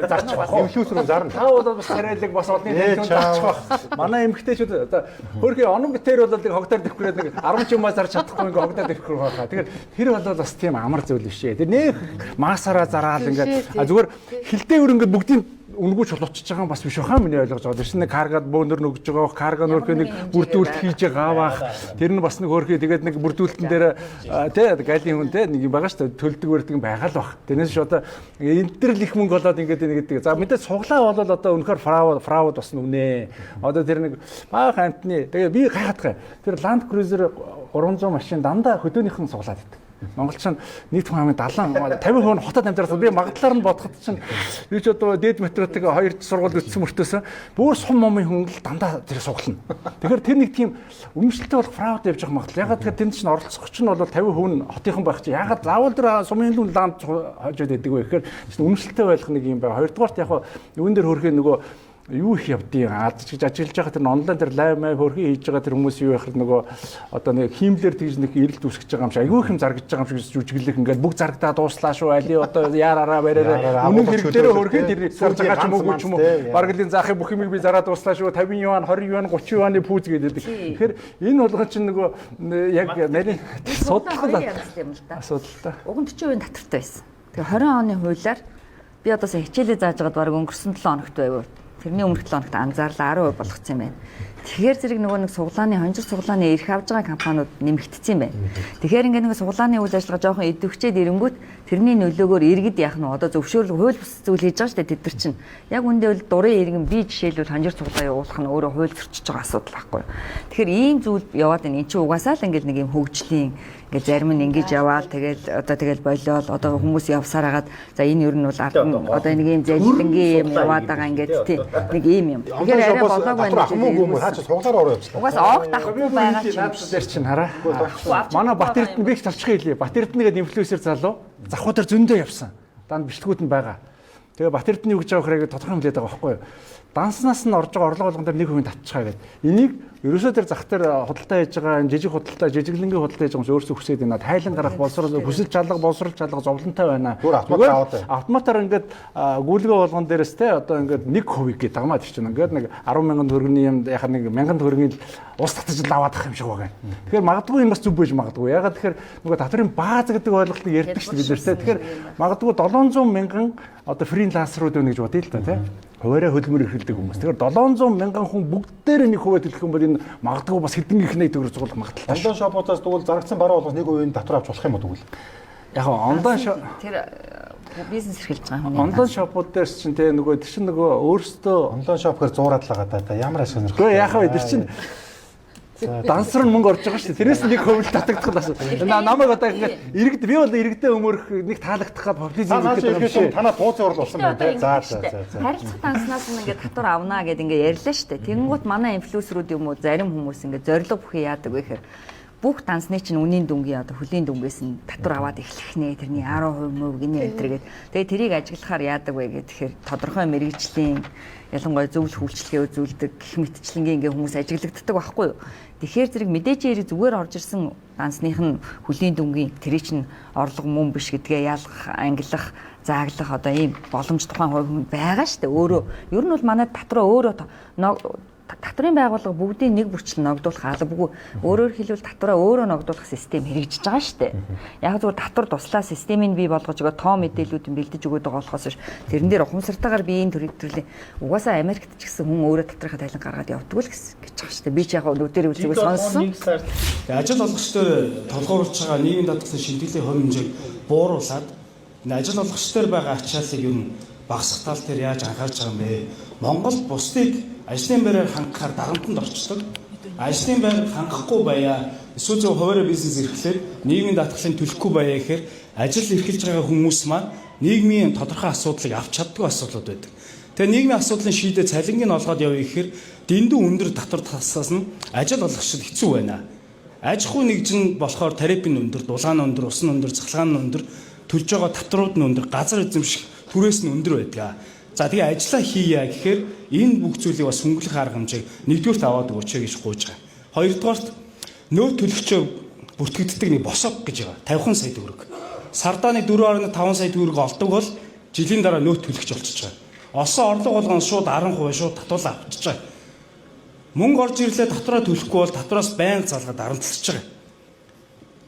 зарчих бах. Инфлюенсер зарна. Та бол бас царайлаг бас одны төвчөнд зарчих бах. Манай эмгтээчүүд одоо хөрхи онон битээр бол нэг хогдоор дэвхрээд нэг 10 чимаа зарч чадахгүй ингээ хогдоор дэвхрэх байхаа. Тэгэхээр тэр бол бас тийм амар зүйл биш ээ. Тэр нэг масаараа зараал ингээ зүгээр хилтэй өр ингээ бүгдийн үнгүү чулуучж байгаа бас биш баха миний ойлгож байгаа. Тэр нэг каргад бөөнөр нөгж байгаа. Карга нөрхөө нэг бүрдүүлэлт хийж байгаа баах. Тэр нь бас нэг хөрхий тэгээд нэг бүрдүүлэлтэн дээр тий галийн хүн тий нэг юм байгаа шүү дээ. Төлдөг өрдөг юм байгаа л бах. Тэрнээс ч одоо энэ төр л их мөнгө болоод ингээд нэг гэдэг. За мэдээ цуглаа бол одоо үнэхээр фрауд бас нүнэ. Одоо тэр нэг баах амтны тэгээд би гайхаад тэр Land Cruiser 300 машин дандаа хөдөөнийхэн цуглаад байдаг. Монголчин нийт хүн амын 50% хотод амьдрал би магадлалаар нь бодоход чинь би ч одоо дээд метротыг 2 сургууль үтсэн мөртөөс бүр сум момын хүн л дандаа тэр суглана. Тэгэхээр тэр нэг тийм үнэмшилтэй болох фрауд явж байгаа магадлал. Ягаад тэгэхээр тэнд чинь оролцох чинь бол 50% хотынхан байх чинь ягаад заавал тэр сумын хүн ланд хожоод байдаг вэ гэхээр үнэмшилтэй байх нэг юм байна. Хоёрдугаарт яг юун дээр хөрхөө нөгөө юу их явдیں۔ Аз гэж ажиллаж байгаа тэр онлайн тэр лайв май хөрхий хийж байгаа тэр хүмүүс юу яхад нөгөө одоо нэг хиймлэр тэгж нэг эрэлт үсгэж байгаа юм шиг айгүй их юм заргаж байгаа юм шиг жүжиглэх ингээд бүх зарагдаа дууслаа шүү али одоо яараараа бариараа үнэн хэрэглээрээ хөрхий тэр зарж байгаа ч юм уу ч юм уу баргалын заахын бүх юмыг би зараад дууслаа шүү 50 юан 20 юан 30 юаны пүүз гэдэг. Тэгэхээр энэ болгон чинь нөгөө яг нарийн судалгаа юм л да. Асуудалтай. Уг нь 40% татвартай байсан. Тэгээ 20 оны хуулиар би одоо сая хичээлээ зааж байгаад баг өнгөрсөн 7 хоногт байв. Тэрний өмнөх 7 хоногт анзаарлаа 10% болгоцсон юм байна. Тэгэхээр зэрэг нөгөө нэг суглааны хонжир суглааны эрх авж байгаа компаниуд нэмэгдсэн юм байна. Тэгэхээр ингээд нэг суглааны үйл ажиллагаа жоохон идэвхжээд ирэнгүүт тэрний нөлөөгөөр иргэд яах нь одоо зөвшөөрөл хууль бус зүйл хийж байгаа шүү дээ тэд нар чинь. Яг үндэ бол дурын иргэн би жишээлбэл хонжир суглаа явуулах нь өөрөө хууль зөрчиж байгаа асуудал байхгүй. Тэгэхээр ийм зүйл яваад энэ чинь угаасаа л ингээд нэг юм хөгжлийн ингээд зарим нь ингэж яваал тэгэл болиол одоо хүмүүс явсаар хагаад за энэ ер нь бол одоо нэг юм зайлтангийн юм яваад байгаа ингээд тийм нэг ийм юм. Тэгэхээр арай болоогүй байна. Хаач суглаар ороо явчихлаа. Угаасаа огт авахгүй байгаа дээр чинь хараа. Манай Батэрдэн бих талчих хэлээ. Батэрдэн гэдэг инфлюенсер залуу завхуу дээр зөндөө явсан. Данд бичлэгүүд нь байгаа. Тэгээ Батэрдэн юу гэж байгаа хэрэг тодорхой хэмлээд байгаа байхгүй юу? Данснаас нь орж байгаа орлого болгон дээр нэг хувийн татчихаа гэдэг. Энийг ерөөсөө тэр зах дээр худалдаа хийж байгаа жижиг худалдаа, жижиглэнгийн худалдаа хийж байгаа хүмүүс өөрсдөө хүсээд байна. Тайлан гарах боловсрол хүсэл чалга, боловсрол чалга зовлонтой байна. Автоматар ингээд гүйлгээ болгон дээрээс те одоо ингээд 1% гэдэг дагмаа тийч чинь ингээд нэг 10,000 төгрөгийн юм яхаа нэг 1,000 төгрөгийн ус татаж аваад ах юм шиг байгаа. Тэгэхээр магадгүй юм бас зүв байж магадгүй. Ягаад тэгэхээр нөгөө татварын бааз гэдэг ойлголтыг ярьдаг шүү дээ бид нэр те. Тэгэхээр магадгүй 700,000 одоо фрилансерууд байна гэж бодъё л та те. Хуваараа хөлмөр эрхэлдэг хүмүүс. Тэгэхээр 700,000 хүн бүгдээр 1% төлөх юм бол энэ магадгүй бас хэдэн их нэг төгрөг зугуулах магадлалтай. Онлайн шопуудаас тэгвэл зарагдсан бараа болгоос 1% татвар авч болох юм уу тэгвэл? Яг онлайн шоп тэр бизнес эрхэлж байгаа хүн. Онлайн шопууд дээр чинь те нөгөө тэр чинь нөгөө өөрсдөө онлайн шоп гэхэр зуураад л байгаа та ямар ашиг сонирхолтой. Гэхдээ яхаа тэр чинь дансар нь мөнгө орж байгаа шүү дээ. Тэрнээс 1% татагдах гэсэн. Намайг одоо ингээд иргэд би бол иргэдээ өмөрөх нэг таалагдах гад популизм гэдэг юм шиг. Танаа тууцын урал болсон байна те. За. Харилцах данснаас нь ингээд татвар авнаа гэдэг ингээд ярьлаа шүү дээ. Тэнгуут манай инфлюенсерүүд юм уу зарим хүмүүс ингээд зориг бүхий яадаг вэ гэхээр бүх дансны чинь үнийн дүнгийн одоо хөлийн дүнгээс нь татвар аваад эхлэх нэ тэрний 10% мөв гинэ энтергээд тэгээ тэрийг ажиглахаар яадаг вэ гэхээр тодорхой мэрэгжлийн ялангуяа зөвлөх үйлчлэгээ үзүүлдэг гэх мэтчлэнгийн ингээ хүмүүс ажиглагддаг байхгүй юу. Тэгэхээр зэрэг мэдээж хэрэг зүгээр орж ирсэн дансных нь хөлийн дүнгийн тэрий чинь орлого мөн биш гэдгээ ялгах, ангилах, зааглах одоо ийм боломж тухайн хувь хүн байгаа шүү дээ. Өөрөө ер нь бол манай татвараа өөрөө татврын байгууллага бүгдийг нэг бүрчлэн ногдуулах албагүй. Өөрөөр хэлбэл татвараа өөрөө ногдуулах систем хэрэгжиж байгаа шүү дээ. Яг зөвхөн татвар туслаа системийг бий болгож өгөө тоо мэдээллүүдийг бэлдэж өгöd байгаа болохоос тэрэн дээр ухамсартайгаар биеийн төрлийн угаасаа Америкт ч гэсэн хүн өөрөө татрынхаа тайлан гаргаад явдаг л гэж байгаа шүү дээ. Би ч яг нүдээр үзлээ сонссон. Ажил олгогчдоор толгуурлж байгаа нийгмийн даатгалын шимтгэлийн хувь хэмжээг бууруулад ажил олгогчдоор байгаа ачааллыг юу багасгах тал дээр яаж анхаарч байгаа юм бэ? Монгол бусдыг ажлын байраар хангахаар дарамтанд орчдог. Ажлын байр хангахгүй байя. Эсвэл зөв хуваарь бизнес эрхлээд нийгмийн даатгалыг төлөхгүй байя гэхээр ажил эрхэлж байгаа хүмүүс маань нийгмийн тодорхой асуудлыг авч чаддгүй асуудлууд байдаг. Тэгээ нийгмийн асуудлын шийдэ цалингийн олгоод явъя гэхээр дэндүү өндөр татвар тасаас нь ажил олгогчид хэцүү байна. Аж ахуй нэгжин болохоор тарифын өндөр, дулаан өндөр, усан өндөр, цахилгаан өндөр, төлж байгаа татварууд нь өндөр, газар эзэмших түрээс нь өндөр байдаг. За тэгээ ажиллаа хийя гэхээр энэ бүх зүйлийг бас хөнгөлөх арга хэмжээг нэгдүгürt аваад өгөөч гэж гуйж байгаа. Хоёрдугаарт нөө төлөгчөө бүртгэгддэг нэг босок гэж байгаа. 50 сая төгрөг. Сардааны 4.5 сая төгрөг олдог бол жилийн дараа нөө төлөгч болчихж байгаа. Олсон орлого болгон шууд 10% шууд татварлаа авчиж байгаа. Мөнгө орж ирлээ татвараа төлөхгүй бол татвараас байнга залгаад дарамтлаж байгаа.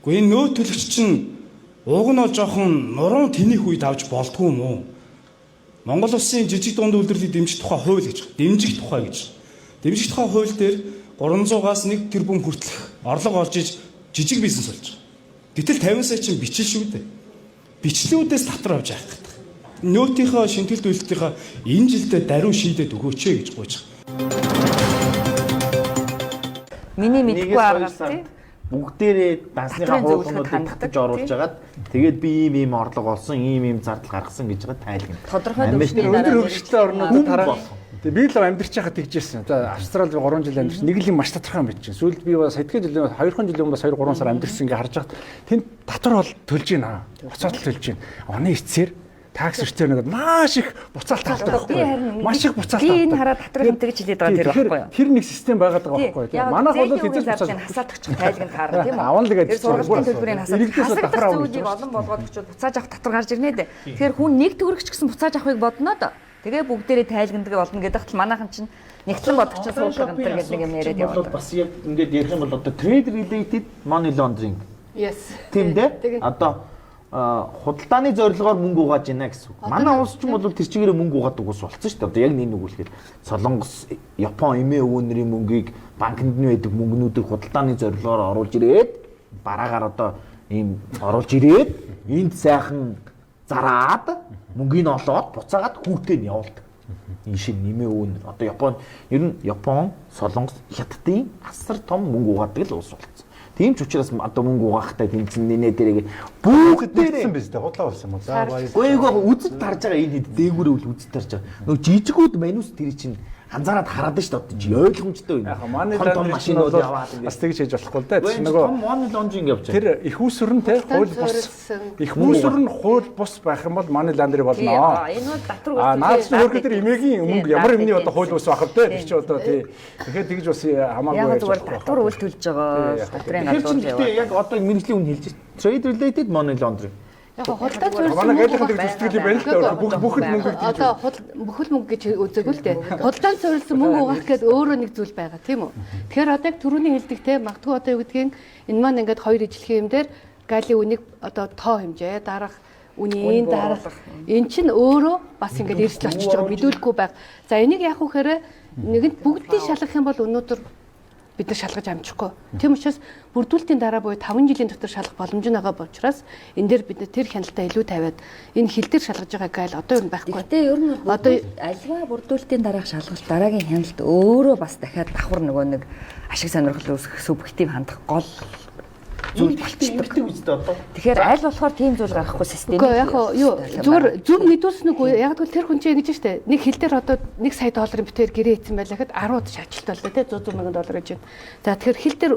Гэхдээ энэ нөө төлөгч чинь уг нь бол жоохон нуруу тэнийх үед авч болдгүй юм уу? Монгол улсын жижиг дунд үйлдвэрлэлийг дэмжих тухай хууль гэж. Дэмжих тухай гэж. Дэмжих тухай хууль дээр 300-аас 1 тэрбум хүртэлх орлого олж иж жижиг бизнес болж байгаа. Гэтэл 50 сая чинь бичил шүү дээ. Бичлүүдээс татвар авч яах гэдэг. Нөөтийнхөө шинтгэл үйлдэлийнхаа энэ жилдээ даруй шийдээд өгөөч гэж гуйж байгаа. Миний мэдгүй арга тий. Бүгдээрээ дансныхаа хуулбаруудыг татаж оруулж агаад тэгээд би ийм орлого олсон, ийм зардал гаргасан гэж байгаа тайлгна. Тодорхой өндөр хөгжөлтэй орнуудад тараа. Тэгээ би л амьдарч байхад тэгжсэн. За Австралид 3 жил амьдарч нэг л юм маш тодорхой юм байж чинь. Сүүлд би бас хэдхэн жилийн 2 жилийн өмнө бас 2-3 сар амьдарсан ингээ харж байхад тэнд татвар бол төлж байна. Буцаалтал төлж байна. Оны эцсээр такс өртөө нэгэд маш их буцаалт авдаг байхгүй. Маш их буцаалт авдаг. Би энэ хараад татвар хэмтгэж хэлээд байгаа тэр байхгүй юу? Тэр нэг систем байгаад байгаа байхгүй юу? Манайх бол хэзээ буцаалт хасаадагч тайлганд харна тийм үү? Аван л гэдэг чинь сургалтын төлбөрийн хасаад зүйлийг олон болгоод очиод буцааж авах татвар гарч ирнэ дээ. Тэгэхээр хүн нэг төгрөгч гэсэн буцааж авахыг бодно доо. Тэгээ бүгдээрээ тайлгандаг болно гэдэг л манайхан чинь нэгтлэн бодох чинь суулгах энэ гэдэг нэг юм яриад яваад. Бас яг ингээд ярих юм бол одоо trade related money laundering. Yes. Тийм дээ. Одоо худалдааны зорилгоор мөнгө угааж байна гэсэн үг. Манай улс ч юм бол тэр чигээрээ мөнгө угаадаг ус болсон шүү дээ. Одоо яг нэг үгэлэхэд Солонгос, Япон эмээ өвгөнөрийн мөнгийг банкнд нь байдаг мөнгнүүдийг худалдааны зорилгоор оруулж ирээд бараагаар одоо ийм оруулж ирээд энд сайхан зараад мөнгөний олоод буцаагаад хүүхдээ нь явуулдаг. Энэ шиг нэмээ өвгөн одоо Япон ер нь Япон, Солонгос, Хятадын асар том мөнгө угаадаг л улс болсон. Тийм ч учраас одоо мөнгө угаахтай тэмцэн нэнэ дээрээ бүгдээрээ биз дээ худлаа болсон юм уу? За баяр. Гойгоо үзэж тарж байгаа энэ хэд дээгүүрээ үл үзэж тарж байгаа. Нөгөө жижигүүд манус тэр чинь анзаараад хараад нь шүү дээ. Ойлгомжтой байна. Яг манай машинууд яваад бас тэгж хийж болохгүй л дээ. Тэр нөгөө money laundering явж байгаа. Тэр их усрын те хууль бус. Их усрын хууль бус байх юм бол money laundering болно. Энэ бол татвар наад нь хөргө тэр эмээгийн мөнгө ямар юмний одоо хууль бус байх вэ? Тэр чи одоо тий. Тэгэхээр тэгж бас хамаагүй байж байгаа. Яг зүгээр татвар үл төлж байгаа. Татрын гадуур яваа. Яг одоо мэрэгжлийн үн хэлж trade related money laundering. Яг худалдаа зөвлөсөн манай гайлахын төсөлтгөл юм байна л да. Бүхэл мөнгө гэж. Одоо бүхэл мөнгө гэж үзээгүй л дээ. Худалдаанд зориулсан мөнгө угаах гээд өөрөө нэг зүйл байгаа тийм үү. Тэгэхээр одоо яг түрүүний хэлдэг те магадгүй одоо юу гэдгийг энэ маань ингээд хоёр ижлэхэн юм дээр галийн үнийг одоо тоо хэмжээ дарах үнийн дарах эн чинь өөрөө бас ингээд эрсдэл очиж байгаа мэдүүлэхгүй байх. За энийг яах вэ гэхээр нэгэнд бүгдийг шалгах юм бол өнөөдөр бид нар шалгаж амжихгүй. Тийм учраас бүрдүүлэлтийн дараа буюу 5 жилийн дотор шалгах боломж нь байгаа учраас энэ дээр бид тэр хяналтаа илүү тавиад энэ хил дээр шалгаж байгаа гайл одоо юу байхгүй. Гэтэ ер нь одоо альва бүрдүүлэлтийн дараах шалгалт дараагийн хяналт өөрөө бас дахиад давхар нөгөө нэг ашиг сонирхол үүсгэх субъектив хандах гол зүйл болчихдог үстэй одоо. Тэгэхээр аль болохоор тийм зүйл гаргахгүй систем. Үгүй яг юу зүгээр зөв мэдүүлсэн үгүй яг л тэр хүн чинь ингэж штэ нэг хил дээр одоо 1 сая долларын битээр гэрээ хийсэн байлаа гэхэд 10-д шажилт боллоо те 100 сая доллар гэж байна. За тэгэхээр хил дээр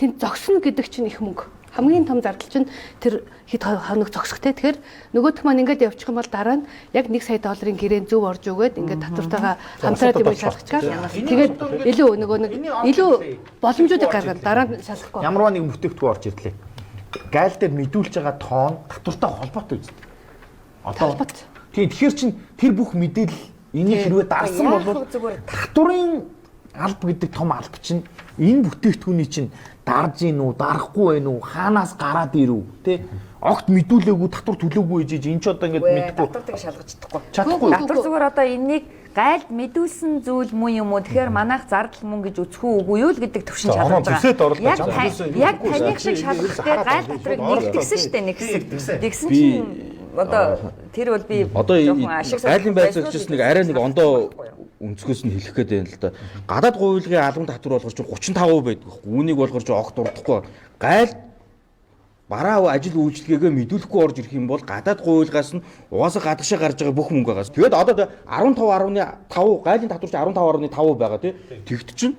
тэнд зогсно гэдэг чинь их мөнгө. Хамгийн том зардал чинь тэр хэд хоног зогсох те. Тэгэхээр нөгөөх маань ингээд явчих юм бол дараа нь яг 1 сая долларын гэрээ зөв орж өгөөд ингээд татвартайгаа хамтраад юм шалгачаар. Тэгээд илүү нөгөө нэг илүү боломжуудыг гаргаад дараа нь шалгахгүй. Ямарваа нэг бүтээгдэхүүн орж ирлээ. Гайл дээр мэдүүлж байгаа тоон татвартай холбоотой үст. Одоо тийм тэгэхээр чин тэр бүх мэдээлэл энийг хэрвээ дарсан бол татварын алба гэдэг том алба чинь энэ бүтээгдэхүүний чинь дарж ийн үү, дарахгүй байна уу, хаанаас гараад ирв те огт мэдүүлээгүй татвар төлөөгүй гэж энэ ч одоо ингэж мэдгүй татварыг шалгаж чадахгүй. Татвар зүгээр одоо энэнийг гайлд мэдүүлсэн зүйл муу юм уу? Тэгэхээр манайх зардал мөн гэж үзэх үгүй юу л гэдэг төвшин шалгаж байгаа. Яг таних шиг шалгахтай гайл татрыг нэгтгэсэн шүү дээ нэг хэсэг. Тэгсэн чинь одоо тэр бол би жоохон ашиг гайлын байцаагч нэг арай нэг ондоо өнцгөөс нь хэлэх гээд байна л да. Гадаад гуйлгын албан татвар болгож 35% байдаг. Үүнийг болгож огт дурдахгүй. Гайл бараа ажил үйлчлэгээгээ мэдүүлэхгүй орж ирэх юм бол гадаад гуйлгаас нь угаасаа гадагшаа гарч байгаа бүх мөнгө байгаас. Тэгээд одоо 15.5 гайлын татвар чинь 15.5 байгаа тий. Тэгт чинь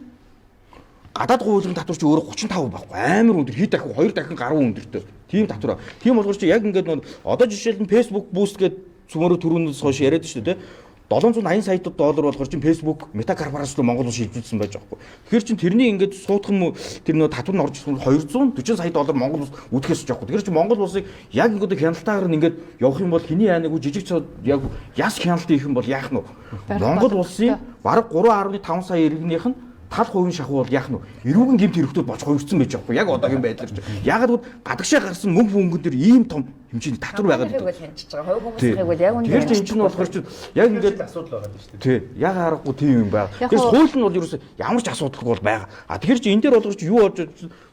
гадаад гуйлгын татвар чинь өөрөө 35 байхгүй. Амар өндөр хэд дахин 2 дахин гаруй өндөртэй. Тийм татвар. Тийм болгож чинь яг ингээд одоо жишээлбэл Facebook boost гэдэг цөмөрө төрөнөөс хойш яриад шүү дээ тий. 780 сая доллар болгоор чинь Facebook Meta корпорац руу Монгол улс шилжүүлсэн байж байгаа хгүй. Тэгэхээр чинь тэрний ингээд суутхан тэр нөө татвар нь орж ирсэн 240 сая доллар Монгол улс үдэхээс ч яахгүй. Тэгэхээр чинь Монгол улсыг яг ингээд хяналтаагаар нь ингээд явах юм бол хэний яаныг жижиг яг яс хяналт хийх юм бол яах нь вэ? Монгол улсын бараг 3.5 сая иргэнийх нь тал хувийн шахуу бол яах нь вэ? Эрүүгийн гэмт хэрэгтүүд болж хувирсан байж байгаа хгүй. Яг одоогийн байдлаар чинь. Ягаад гэвэл гадагшаа гарсан мөнгөн дээр ийм том хэмжээний татвар байгаад байдаг. Тэгэхээр энэ чинь болохоор чинь яг ингээд асуудал байгаа шүү дээ. Тий. Яг харахгүй тийм юм байна. Тэгэхээр хууль нь бол ерөөсөө ямар ч асуудалгүй бол байгаа. А тэгэхээр чи энэ дээр болгож юу болж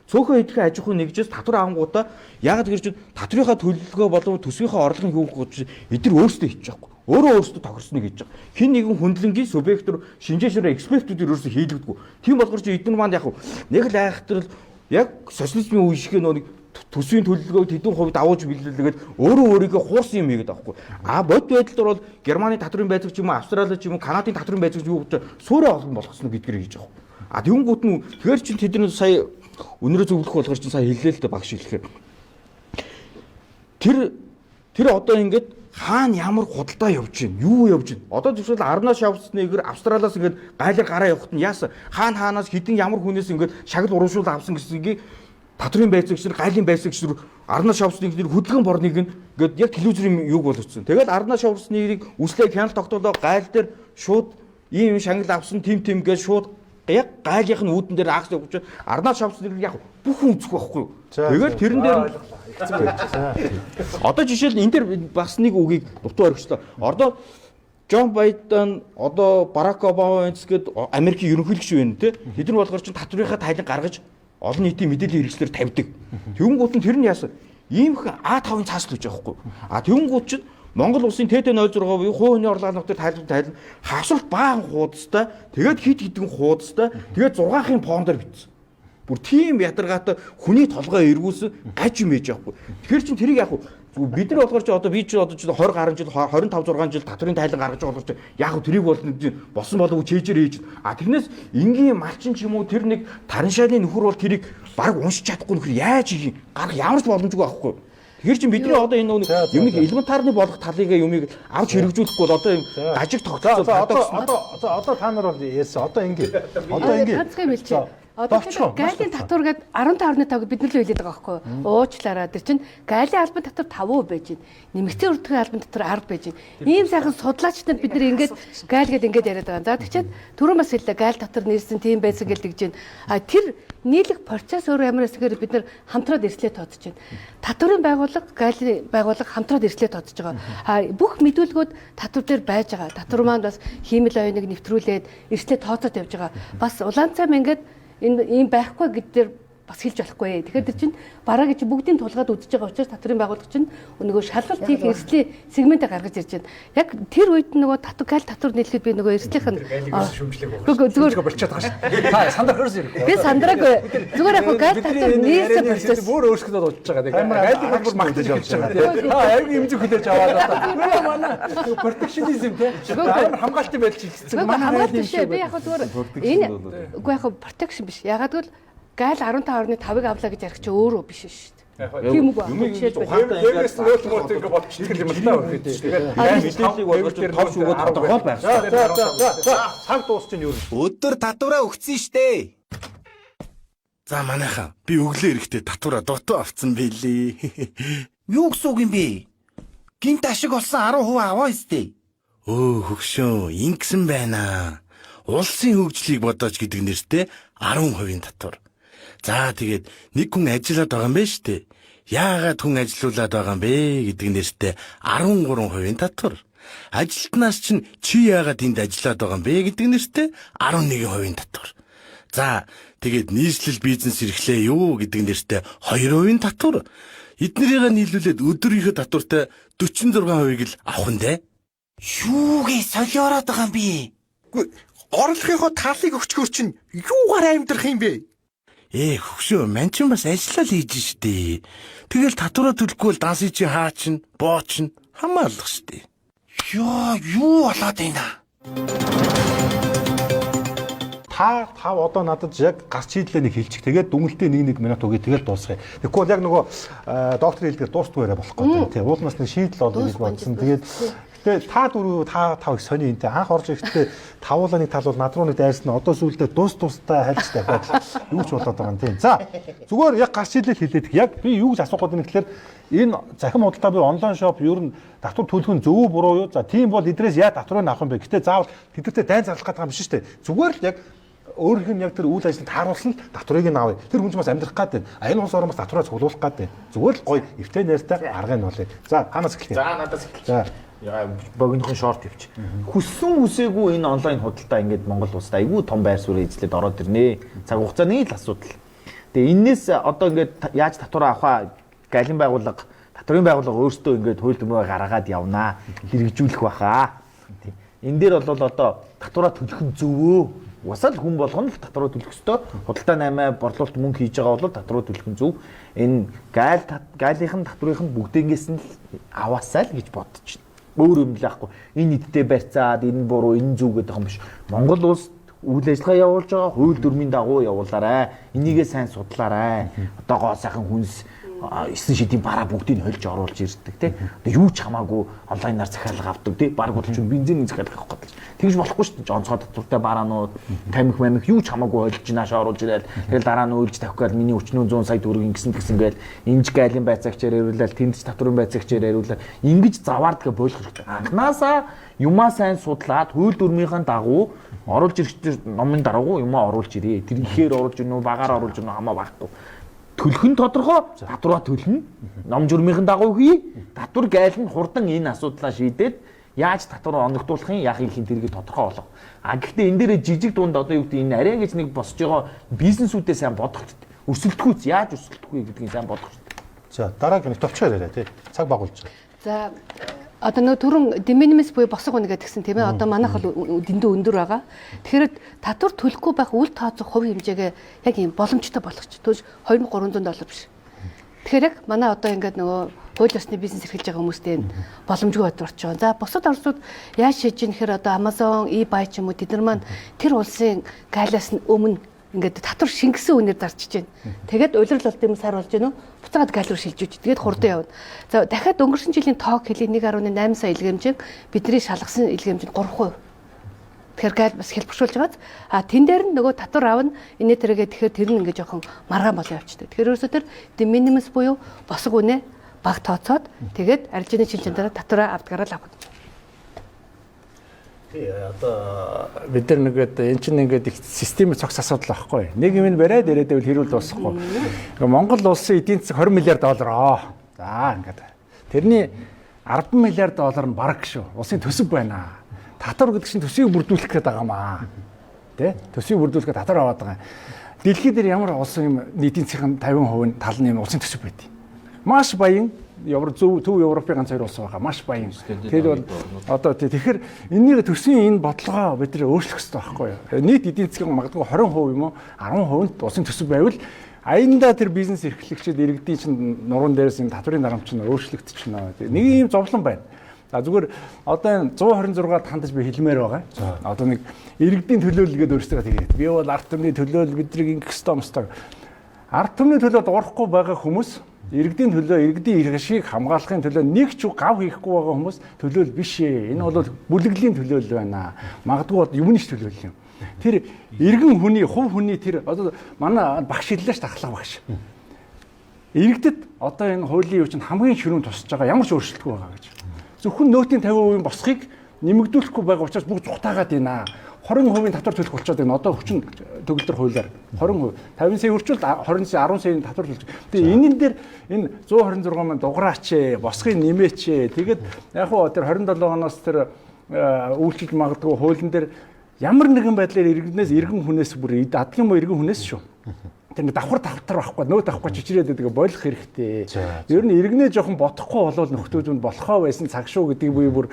цөөхөн хэдхэн аж ахуйн нэгжээс татвар авангуудаа яг тэгэхээр чи татврынхаа төлөлгөө болон төсвийнхаа орлогын хөвгөж эдгээр өөрсдөө хийчих واخгүй. Өөрөө өөрсдөө тохирсныг хийж байгаа. Хин нэгэн хүндлэнгийн субъектор шинжээчээр экспертүүд ерөөсөө хийлэгдэггүй. Тийм болгож чи эдгээр манд яг нэг л айхтар яг социализмын үе шиг нэг төсвийн төлөлгөөг хэдэн хувьд авууж биелүүлээд өөрөө өөрийгөө хуурсан юм хийгээд авахгүй. А бод байдлаар бол Германы татврын байцаг ч юм уу, Австрали ч юм уу, Канадын татврын байцаг ч юу гэж суурай олон болгосноо гэдгээр хийж байгаа. А тэгэнгүүт нь тэгэхээр чин тэдний сая өнөрөө зөвлөх болгож чин сая хэллээ л дээ багш хэлэхээр. Тэр одоо ингээд хаана ямар худалдаа явж байна? Юу явж байна? Одоо зөвхөн Арнаас шавсныгээр Австралиас ингээд гайлаар гараа явахт нь яасан? Хаанаас хэдэн ямар хүнээс ингээд шагнал урамшуул авсан гэснийг татврын байцаагч нар, гайлын байцаагч нар Арнаас шавсныг нэр хөдөлгөөн борныг ингээд яг телевизрийн юг болгоцсон. Тэгээд Арнаас шавсныг үслээ хяналт тогтоолоо гайл дээр шууд ийм шагнал авсан тим гэж шууд яг гайлынх нь үүдэн дээр акц явуулж Арнаас шавсныг яг бүх хүн үзэх байхгүй юу? Тэгээд тэрэн дээр одоо жишээл энэ дээр бас нэг үгийг дутуу оргичлаа. Одоо Джон Байден одоо Барак Обама гэд Америкийн ерөнхийлөгч байна те. Тэд нар болгоор чинь татврынхаа тайлан гаргаж олон нийтийн мэдээллийн хэрэгслэр тавьдаг. Тэнгүүт нь тэр нь яасан? Ийм их А5-ын цаас л гэж байгаа байхгүй. А тэнгүүт чинь Монгол улсын ТТ06 буюу хувийн орлогын нөхцөл тайлбар хавсалт баахан хуудастай тэгээд хид хідэн хуудастай тэгээд 6-ын фондоор битсэн. Бүр тийм ядаргаатай хүний толгой эргүүлсэн гаж юм ээж байхгүй. Тэгэхээр чин тэрийг яг бид нар болохоор ч одоо би ч одоо 20 гаруй жил 25 6 жил татврын тайлан гаргаж байгаа болохоор яг тэрийг бол босон болов чэйжэр хийж а тэрнээс энгийн малчин ч юм уу тэр нэг тараншааны нөхөр бол тэрийг баг уншиж чадахгүй нөхөр яаж ийм гарах ямар ч боломжгүй байхгүй. Тэгэхээр чин бидний одоо энэ юмыг элементарны болох талыг юмыг авч хэрэгжүүлэхгүй бол одоо юм гажиг тогтцол одоо та нар бол ярьсан одоо ингэ Одоо гайлын татвар гээд 15.5 бид нар л хэлээд байгаа байхгүй юу? Уучлаарай. Тэр чинь гайлын албан татвар 5% байж байна. Нэмэгдсэн урдгийн албан татвар 10 байж байна. Ийм сайхан судлаач нар бид нар ингээд гайл гээд ингээд яриад байгаа. За тэгчээд түрүүн бас хэллээ гайл татвар нэрсэн тийм байсан гэж тэгж байна. А тэр нийлэх процесс өөр ямар эсвэл бид нар хамтраад эрслээ тооцож байна. Татврын байгууллага, гайлын байгууллага хамтраад эрслээ тооцож байгаа. А бүх мэдүүлгүүд татвар дээр байж байгаа. Татвар маань бас хиймэл оюуныг нэвтрүүлээд эрслээ тооцоод явж байгаа. Бас улаан цайм ингээд энэ ийм байхгүй гэдгээр бас хэлж болохгүй. Тэгэхээр тэр чинь бараа гэж бүгдийн тулгаад үзэж байгаа учраас татврын байгууллага чинь нөгөө шалгалт хийх эрслийн сегментээ гаргаж ирж байна. Яг тэр үед нөгөө татвар нийлэхэд би нөгөө эрслийнх нь зүгээр болчиход байгаа шүү. Та сандрахаас ирэх. Би сандраагүй. Зүгээр яг гайл татвар нийлсэн процесс бүр өөрсгөд удаж байгаа. Гайлыг бүр магтаж явж байгаа. Та аяг имзэг хүлээж аваад одоо. Манай протекшнизм те. Хамгаалтын байдал хийгдсэн. Манай хамгаалт би яг зүгээр энэ үгүй яг протекшн биш. Ягаад гэвэл гайл 15.5-ыг авлаа гэж ярих чи өөрөө биш шүү дээ. Тийм үг байна. Дээрээс нөөлгөөрт ингэ болчихдаг юм л таа. Тэгээд мэдээллийг болгож товч өгөөд тодорхой байх. За цаг дуусч нь юу вэ? Өдөр татвараа өгсөн штэ. За манайхаа би өглөө эрэхтэй татвараа дутуу авцсан бэлээ. Юу гэсэн үг юм бэ? Гинт ашиг болсон 10% аваа штэ. Өө хөгшөө, ингэсэн байна. улсын хөгжлийг бодооч гэдэг нэртэй 10% татвар. За тэгээд нэг хүн ажиллаад байгаа юм байна шүү дээ. Яагаад хүн ажилуулад байгаа юм бэ гэдэг нэртэй 13% татвар. Ажилтнаас чинь чи яагаад энд ажиллаад байгаа юм бэ гэдэг нэртэй 11% татвар. За тэгээд нийслэл бизнес эрхлээ юу гэдэг нэртэй 2% татвар. Эднэрийг нийлүүлээд өдөрийнхөө татвартай 46%-ийг л авах нь дээ. Юугээ солиороод байгаа юм бэ? Орлогынхоо талыг өгчгөр чинь юугаар амьдрах юм бэ? Хөвшөө, мань ч бас ажиллал хийж штэ. Тэгэл татвараа төлөхгүй л дансын чи хаа чин, боо чин хамаалах штэ. Юу болоод байна? Та одоо надад яг гарч хийдлээ нэг хэлчих. Тэгээд дүнэлтээ 1 минут өгье. Тэгэл дуусгая. Тэгэхгүй бол яг нөгөө доктор хэлдгээр дуустгүй яриа болох гэдэг. Тий. Уулнаас нэг шийдэл олно гэж бодсон. Тэгээд та дөрөв та их сони энтэй анх орж ирэхдээ тавууланы тал бол над руу нэг дайрсан. Одоо сүүлдээ тустай хальж тавиад юу ч болоод байгаа юм тийм. За зүгээр яг гарч хийлээ хэлээд яг би юу гэж асуух гээд байна гэхээр энэ захим худалдаа буюу онлайн шоп ер нь татвар төлөх нь зөв буруу юу? За тийм бол эдрээс яа татварыг авах юм бэ? Гэтэ заавал тэдэртээ дайн зарлах гэдэг юм биш шүү дээ. Зүгээр л яг өөрийнх нь яг тэр үйл ажиллагаанд тааруулсан татварыг нь авъя. Тэр хүн ч бас амьдрах гэдэг. Энэ улс орон бас татвараа цуглуулах гэдэг. Зүгээр л гоё эвтэй найртай аргыг нь болъё. За ханаас эхэлье. За надаас эхэлье. За богинохон шорт явчих. Хүссэн үсээгүй энэ онлайн худалдаа ингээд Монгол улсад айгүй том байр суурь эзлээд ороод ирнэ. Цаг хугацааны л асуудал. Тэгээ энэс одоо ингээд яаж татвар авахаа галин байгууллага, татварын байгууллага өөрсдөө ингээд хууль дүрмээ гаргаад явнаа. Хэрэгжүүлэх баха. Энэ дээр бол одоо татвараа төлөх нь зөвөө. Усал хүн болгоно л татвараа төлөх ёстой. Худалдаа 8 борлуулалт мөнгө хийж байгаа бол татвараа төлөх нь зөв. Энэ гайлынхын татврынхын бүгдээс нь аваасаа л гэж бодож байна. Өөр юм л ахгүй. Энэ идтэй барьцаад, энэ буруу, энэ зөв гэдэг юм биш. Монгол улс үйл ажиллагаа явуулж байгаа, хууль дүрмийн дагуу явуулаарай. Энийгээ сайн судлаарай. Одоо гоо сайхан хүнс 9 шидийн бараа бүгдийг хольж оруулж ирдэг тий. Одоо юу ч хамаагүй онлайнаар захиалга авдаг тий. Баг бол ч бензиний захиалга авах гэдэг. Тэгж болохгүй шүү дээ. Онцгой татвартай бараанууд, тамхи мамих юу ч хамаагүй хольж наашаа оруулж ирэл. Тэгэл дараа нь үйлж тавих гал миний өчнөө 100 сая төгрөг ингэсэн гээл эмж гайлын байцаагчаар яриулаад тэнд ч татварын байцаагчаар яриулаад ингэж заваардгээ болох хэрэгтэй. Анхнаасаа юмаа сайн судлаад хууль дүрмийнхэн дагуу оруулж ирэх номын дараагүй юмаа оруулж ирээ. Тэр ихээр оруулж ирнэ үү, багаар оруулж ирнэ үү хамаа байхгүй. Төлөх нь тодорхой, татвараа төлнө. Ном журмынхын дагуу хий. Татвар гайл нь хурдан энэ асуудлаа шийдээд яаж татвар оногдуулах юм, яах юм тэрийг тодорхой болгох. Гэхдээ энэ дээр жижиг дунд одоо юу гэдэг энэ арай гэж нэг босч байгаа бизнесүүдээ сайн бодох хэрэгтэй. Өсөлтгүйц яаж өсөлтгүй гэдгийг сайн бодох хэрэгтэй. За дараагийн нэг товчоор яриа тий. Цаг багуулж байгаа. За одоо нөгөө түрүүн деминимис буюу босго үнэ гэдгсэн тийм ээ. Одоо манайх бол дэндүү өндөр байгаа. Тэгэхээр татвар төлөхгүй байх үл тооцох хувь хэмжээгээ яг юм боломжтой болгоч. Түүж $2300 биш. Тэгэхээр яг манай одоо ингээд нөгөө хууль ёсны бизнес эрхэлж байгаа хүмүүстээ боломжгүй бодворч байгаа. За бусад орнууд яаж шийдэж ийм гэхээр одоо Amazon, eBay ч юм уу тэд нар маань тэр улсын гайлаас нь өмнө ингээд татвар шингэсэн үнээр зарчиж байна. Тэгээд улирал болт юм сар болж гэнэ үү? Буцаад гайл руу шилжүүлж. Тэгээд хурдан явна. За дахиад өнгөрсөн жилийн тоог хэлээ 1.8 сая илгээмжийг бидний шалгасан илгээмж нь 3%. Тэгэхээр гайл бас хэлбэршүүлж байгааз. А тэн дээр нь нөгөө татвар аавна инээ тэргээ тэгэхээр тэр нь ингээд жоохон маргаан болоо явчихдаг. Тэгэхээр ерөөсөө тэр минимус буюу босго үнэ баг тооцоод тэгээд аржины шинжэн дараа татвараа авдгаараа л авах. Одоо бид нар нэгэд эн чинь ингээд их системийн цогц асуудал байхгүй. Нэг юм нь бариад ирээд байвал хэрүүл дуусахгүй. Монгол улсын эдийн засаг $20 миллиард. За ингээд тэрний $10 миллиард нь бараг шүү. Улсын төсөв байна. Татвар гэдэг чинь төсвийг бүрдүүлэх гэдэг байгаа маа. Тэ? Төсвийг бүрдүүлэхэд татвар аваад байгаа. Дэлхийд дээр ямар улсын юм эдийн засгийн 50% тал нь улсын төсөв байдгийг. Маш баян Төв Европын ганц 2 улс байгаа. Маш баян. Тэр бол одоо тэгэхээр энэний төсвийн энэ бодлогоо бид нэр өөрчлөх хэрэгтэй байхгүй юу? Нийт эдийн засгийн магадгүй 20% юм уу 10% улсын төсөв байвал аяндаа тэр бизнес эрхлэгчид иргэдийн чинь нуруунд дээрээс энэ татварын дарамт чинь өөрчлөгдчихнө. Нэг юм зовлон байна. За зүгээр одоо энэ 126-д хандаж би хэлмээр байгаа. Одоо нэг иргэдийн төлөөлөл гэдэг өөрсдөө тэгээд би бол ард түмний төлөөлөл бидрийг ингэх ёстой мөстой. Ард түмний төлөөд уурахгүй байгаа хүмүүс иргэдийн төлөө иргэдийн иргэшийг хамгаалахын төлөө нэг ч гав хийхгүй байгаа хүмүүс төлөөлөл биш ээ. Энэ бол бүлэглэлийн төлөөлөл байна. Магадгүй юмны ч төлөөлөл юм. Тэр иргэн хүний, хувь хүний тэр одоо манай багш хэллээ ш тахлах багш. Иргэдэд одоо энэ хуулийн юу чинь хамгийн ширүүн тусаж байгаа ямар ч өөрчлөлтгүй байгаа гэж. Зөвхөн нөөтийн 50% босхийг нэмэгдүүлэхгүй байгаа учраас бүгд зүхтаагаад байна. 20% татвар төлөх болчиход байна. Одоо хүчин төгөлдөр хуулиар 20%. 50 сая өрчөлд 20 сая 10 саяын татвар төлж. Тэгээ энэн дээр энэ 126 мянган дугаараач, босхын нэмээч. Тэгээд яг хуу тэр 27 оноос тэр үйлчлэл магадгүй хуулийн дээр ямар нэгэн байдлаар иргэн хүнээс бүр адгийн муу иргэн хүнээс шүү. Тэр давхар тавтар байхгүй, нөө давхгүй чичрээд байдаг болох хэрэгтэй. Ер нь иргэнээ жоохон бодохгүй болвол нөхдөөд болохоо байсан цаг шүү гэдэг буюу бүр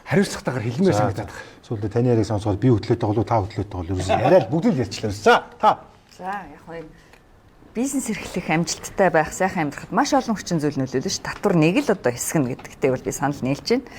хариуцлагатайгаар хэлмээр санагдаад байна. Сүүлдээ таны яриг сонсоод би хөтлөөтэй болов та хөтлөөтэй болов юу гэсэн яриад бүгд л ярьчлаа. За та. За яг хоо бизнес эрхлэх амжилттай байх, сайхан амьдрахад маш олон хүчин зүйл нөлөөлнө ш. Татвар нэг л одоо хэсэг нь гэдэгтэй бол би санал нийлж байна.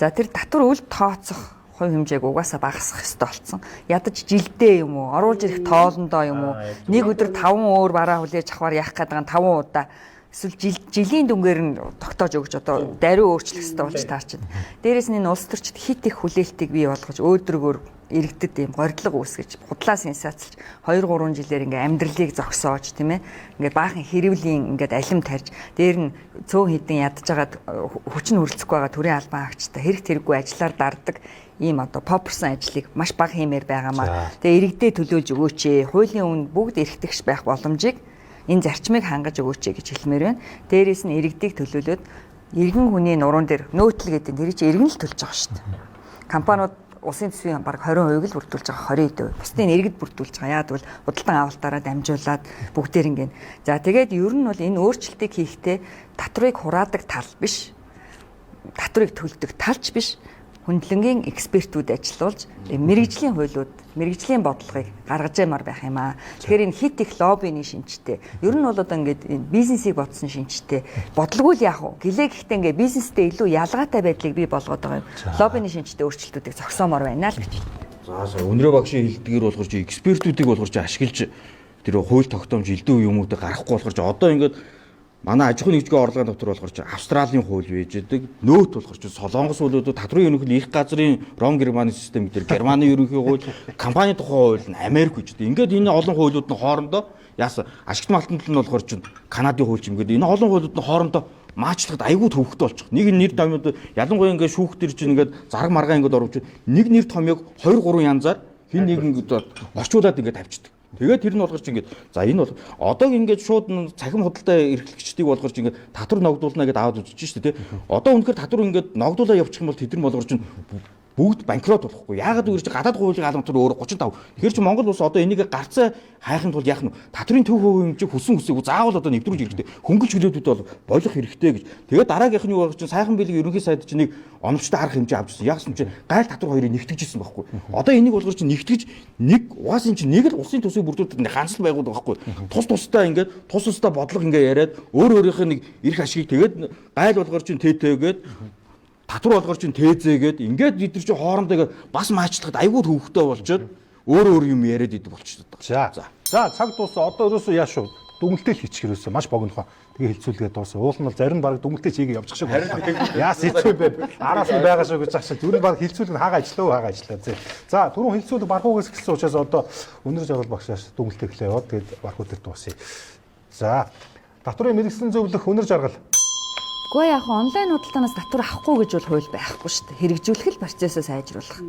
За тэр татвар үл тооцох хувь хэмжээг угаасаа багасгах хэрэгтэй болсон. Ядаж жилдээ юм уу, оруулж ирэх тоолондоо юм уу, нэг өдөр 5 өөр бараа хүлээж авахар яах гэдэг нь 5 удаа эсвэл жилийн дүнгээр нь тогтоож өгч одоо даруй өөрчлөх хэрэгтэй болж таарч байна. Дээрээс нь энэ улс төрчид хит их хүлээлтийг бий болгож өөдрөгөөр иргэдэд ийм горилго үүсгэж худлаа сенсацлж 2-3 жилээр ингээ амьдралыг зогсоож тийм ээ ингээ баахан хэрвлийн ингээ алим тарьж дээр нь цөөн хідэн ядж агаад хүчин хөрөлцөхгүй байгаа төрийн албан хаагчтай хэрэг тэрэггүй ажиллаар дарддаг ийм одоо попперсон ажлыг маш бага хиймээр байгаамаа. Тэгээ иргэдэд төлөөлж өгөөч. Хуулийн өмнө бүгд эрхтэгч байх боломжийг энэ зарчмыг хангаж өгөөч гэж хэлмээр байна. Дээрээс нь иргэдийг төлөөлөөд иргэн хүний нуруунд дээр нөөтл гэдэг нь тэр чинь иргэн л төлж байгаа шүү дээ. Компаниуд улсын төсвийн бараг 20% л бүрдүүлж байгаа 20%. Бусдын иргэд бүрдүүлж байгаа. Яагад бол худалдан авалтаараа дамжуулаад бүгдээр ингэ. За тэгээд ер нь бол энэ өөрчлөлтийг хийхдээ татварыг хураадаг тал биш. Татварыг төлдөг талч биш. Хүндлэнгийн экспертүүд ажиллуулж мэрэгжлийн хуулиуд, мэрэгжлийн бодлогыг гаргаж ямаар байх юм аа. Тэгэхээр энэ хит их лоббиний шинжтэй. Ер нь бол одоо ингээд энэ бизнесийг бодсон шинжтэй. Бодлого л яах вэ? Гэлээ гэхдээ ингээд бизнестэй илүү ялгаатай байдлыг бий болгоод байгаа юм. Лоббиний шинжтэй өөрчлөлтүүдийг зогсоомоор байна л гэж. За өнрөө багшийн хэлдгээр болохоор чи экспертүүдийг болохоор чи ашиглаж тэр хууль тогтоомж элдв юмуудыг гаргахгүй болохоор чи одоо ингээд манай аж ахуйн нэгжийн орлогын дотор болохоор чи Австралийн хууль байж байдаг. Нөөт болохоор чи Солонгос хуулиудад татврын ерөнхий их газрын Ром Германы систем гэдэг Германы ерөнхий хууль, компани тухай хууль нь Америк гэж. Ингээд энэ олон хуулиуд нь хоорондоо яасан ашигт малтан тал нь болохоор чи Канадын хууль юм гэдэг. Энэ олон хуулиуд нь хоорондоо маачлагд айгүй төвхтэй болчих. Нэг нэр томьёод ялангуяа ингээд шүүх төр чинь ингээд зараг маргаа ингээд оруулж нэг нэр томьёог 2-3 янзаар хин нэг ингээд орчуулад ингээд тавьчихдаг. Тэгээд тэр нь болгож ингээд за энэ бол одоо ингээд шууд цахим худалдаа эрхлэгчдийг болгож ингээд татвар ногдуулна гэдээ аваад үзэж штэ тий. Одоо үнэхээр татвар ингээд ногдуулаа явуучих юм бол тэд нар болгож бүгд банкрот болохгүй. Яагаад гэвэл чи гадаад хуулийн халамжтар өөр 35. Тэгэхээр чи Монгол улс одоо энийг гарцаа хайхын тулд яах нь татврын төв хэмжээ хүсэн хүсээгүй заавал одоо нэвтрүүлж хэрэгтэй. Хөнгөлж хөлөөдүүд бол болох хэрэгтэй гэж. Тэгээд дараагийнх нь юу болж чинь сайхан билег ерөнхий сайд чинь нэг оновчтой арга хэмжээ авчихсан. Яасан чи гайл татвар хоёрыг нэгтгэжсэн байхгүй. Одоо энийг болгож чинь нэгтгэж нэг угаасан чи нэг л улсын төсвийг бүрдүүлдэг ганц л байгуулдаг байхгүй. Тус тусдаа ингээд тус тусдаа бодлого ингээд яриад өөр өөрийнх нь нэг эрх ашигыг тэгээд гайл болгож чинь тээгээд татвар болгоор чинь тээзээгээд ингээд бид нар чинь хоорондоо ингээд бас маачлагад айгүй төвхтэй болчоод өөр юм яриад идэв болчиход байгаа. За цаг дуусаа. Одоо ерөөсөө яаш шүү. Дүгнэлтэй л хийчих ерөөсөө маш богинохоо. Тэгээ хилцүүлгээд дуусаа. Уул нь бол зарим баг дүгнэлтэй чигээ явчих шиг байна. Яас хэцүү бэ? Араас нь байгаа шүү гэж захшаа. Түрүүн баг хилцүүлэг хаага ажиллаа. За түрүүн хилцүүлэг бархуугаас эхэлсэн учраас одоо өнөр жаргал багшаас дүгнэлтэй эхлэе яваад тэгээд бархуу дээр дуусъя. За татврын мэрэгсэн зөвлөх өнөр жаргал. Гэхдээ яг онлайн худалдаанаас татвар авахгүй гэж бол хууль байхгүй шүү дээ. Хэрэгжүүлэх л процессыг сайжруулах.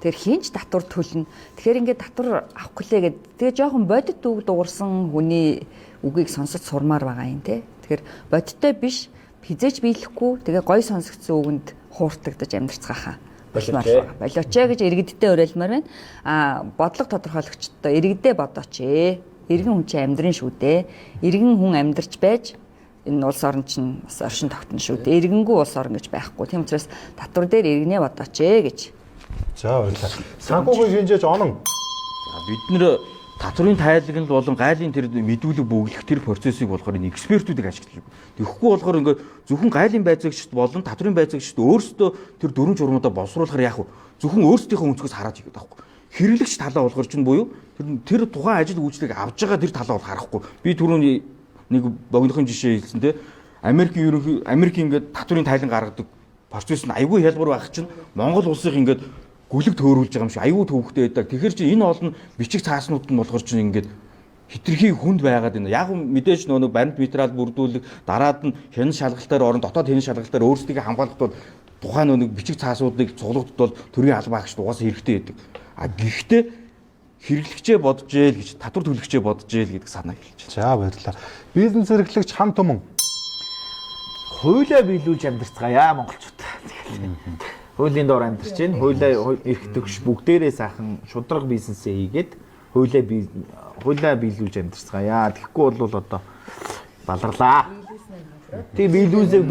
Тэгэхээр хинч татвар төлнө. Тэгэхээр ингээд татвар авах гэлээ гэдэг. Тэгээ жоохон бодит үг дуурсан хүний үгийг сонсож сурмаар байгаа юм те. Тэгэхээр бодиттой биш, хизээч биелэхгүй. Тэгээ гой сонсогдсон үгэнд хууртагдаж амьдрцгаахаа. Болооч гэж иргэдтэй уриалмаар байна. Бодлого тодорхойлогчдоо иргэдээ бодооч. Иргэн хүн чинь амьдрын шүү дээ. Иргэн хүн амьдарч байж энэ улс орн чинь бас оршин тогтно шүү дээ. Иргэнгүй улс орн гэж байхгүй. Тийм учраас татвар дээр иргэнэ бодооч гэж. За баярлалаа. Санхүүгийн шинжээч онон. Бид нэр татврын тайлаг нь болон гайлын тэр мэдүүлэг бүглэх тэр процессыг болохоор энэ экспертүүдийг ашиглаж. Тэгэхгүй болохоор ингээд зөвхөн гайлын байцаагчд болон татврын байцаагчд өөрсдөө тэр дөрвөн журмуудаа боловсруулахар яах вэ? Зөвхөн өөрсдийнхөө өнцгөөс хараад игээд байхгүй. Хэрэглэгч талаа болохоор чинь буюу тэр тухайн ажил үйлчлэгийг авж байгаа тэр талаа бол харахгүй. Би түрүүний нэг богинохын жишээ хэлсэн те Америк ингээд татврын тайлан гаргадаг процесс нь айгүй хялбар байх чинь Монгол улсыг ингээд гүлэг төөрүүлж байгаа юм шиг айгүй төвөгтэй байдаг. Тэгэхээр чи энэ олон бичиг цааснууд нь болохоор чинь ингээд хитрхи хүнд байгаад байна. Яг мэдээж нөгөө баримт материал бүрдүүлэх дараад нь хянан шалгалтаар орон дотоод хянан шалгалтаар өөрсдөө хамгаалахад бол тухайн нөгөө бичиг цаасуудыг цуглуулахад бол төрийн албан хаагчд угаасаа хэрэгтэй байдаг. А гэхдээ хэрэглэгчээ бодож ээл гэж татвар төлөгчөө бодож ээл гэдэг санааг хэлж байна. За баярлалаа. Бизнес эрхлэгч хам түмэн. Хуулиа биелүүлж амьдарцгаая монголчууд. Хуулийн доор амьдарч байна. Хуулиа эрх төгс бүгдээрээ сайхан шудраг бизнесээ хийгээд хуулиа биелүүлж амьдарцгаая. Тэгэхгүй бол одоо баларлаа. Тэг биелүүлсэн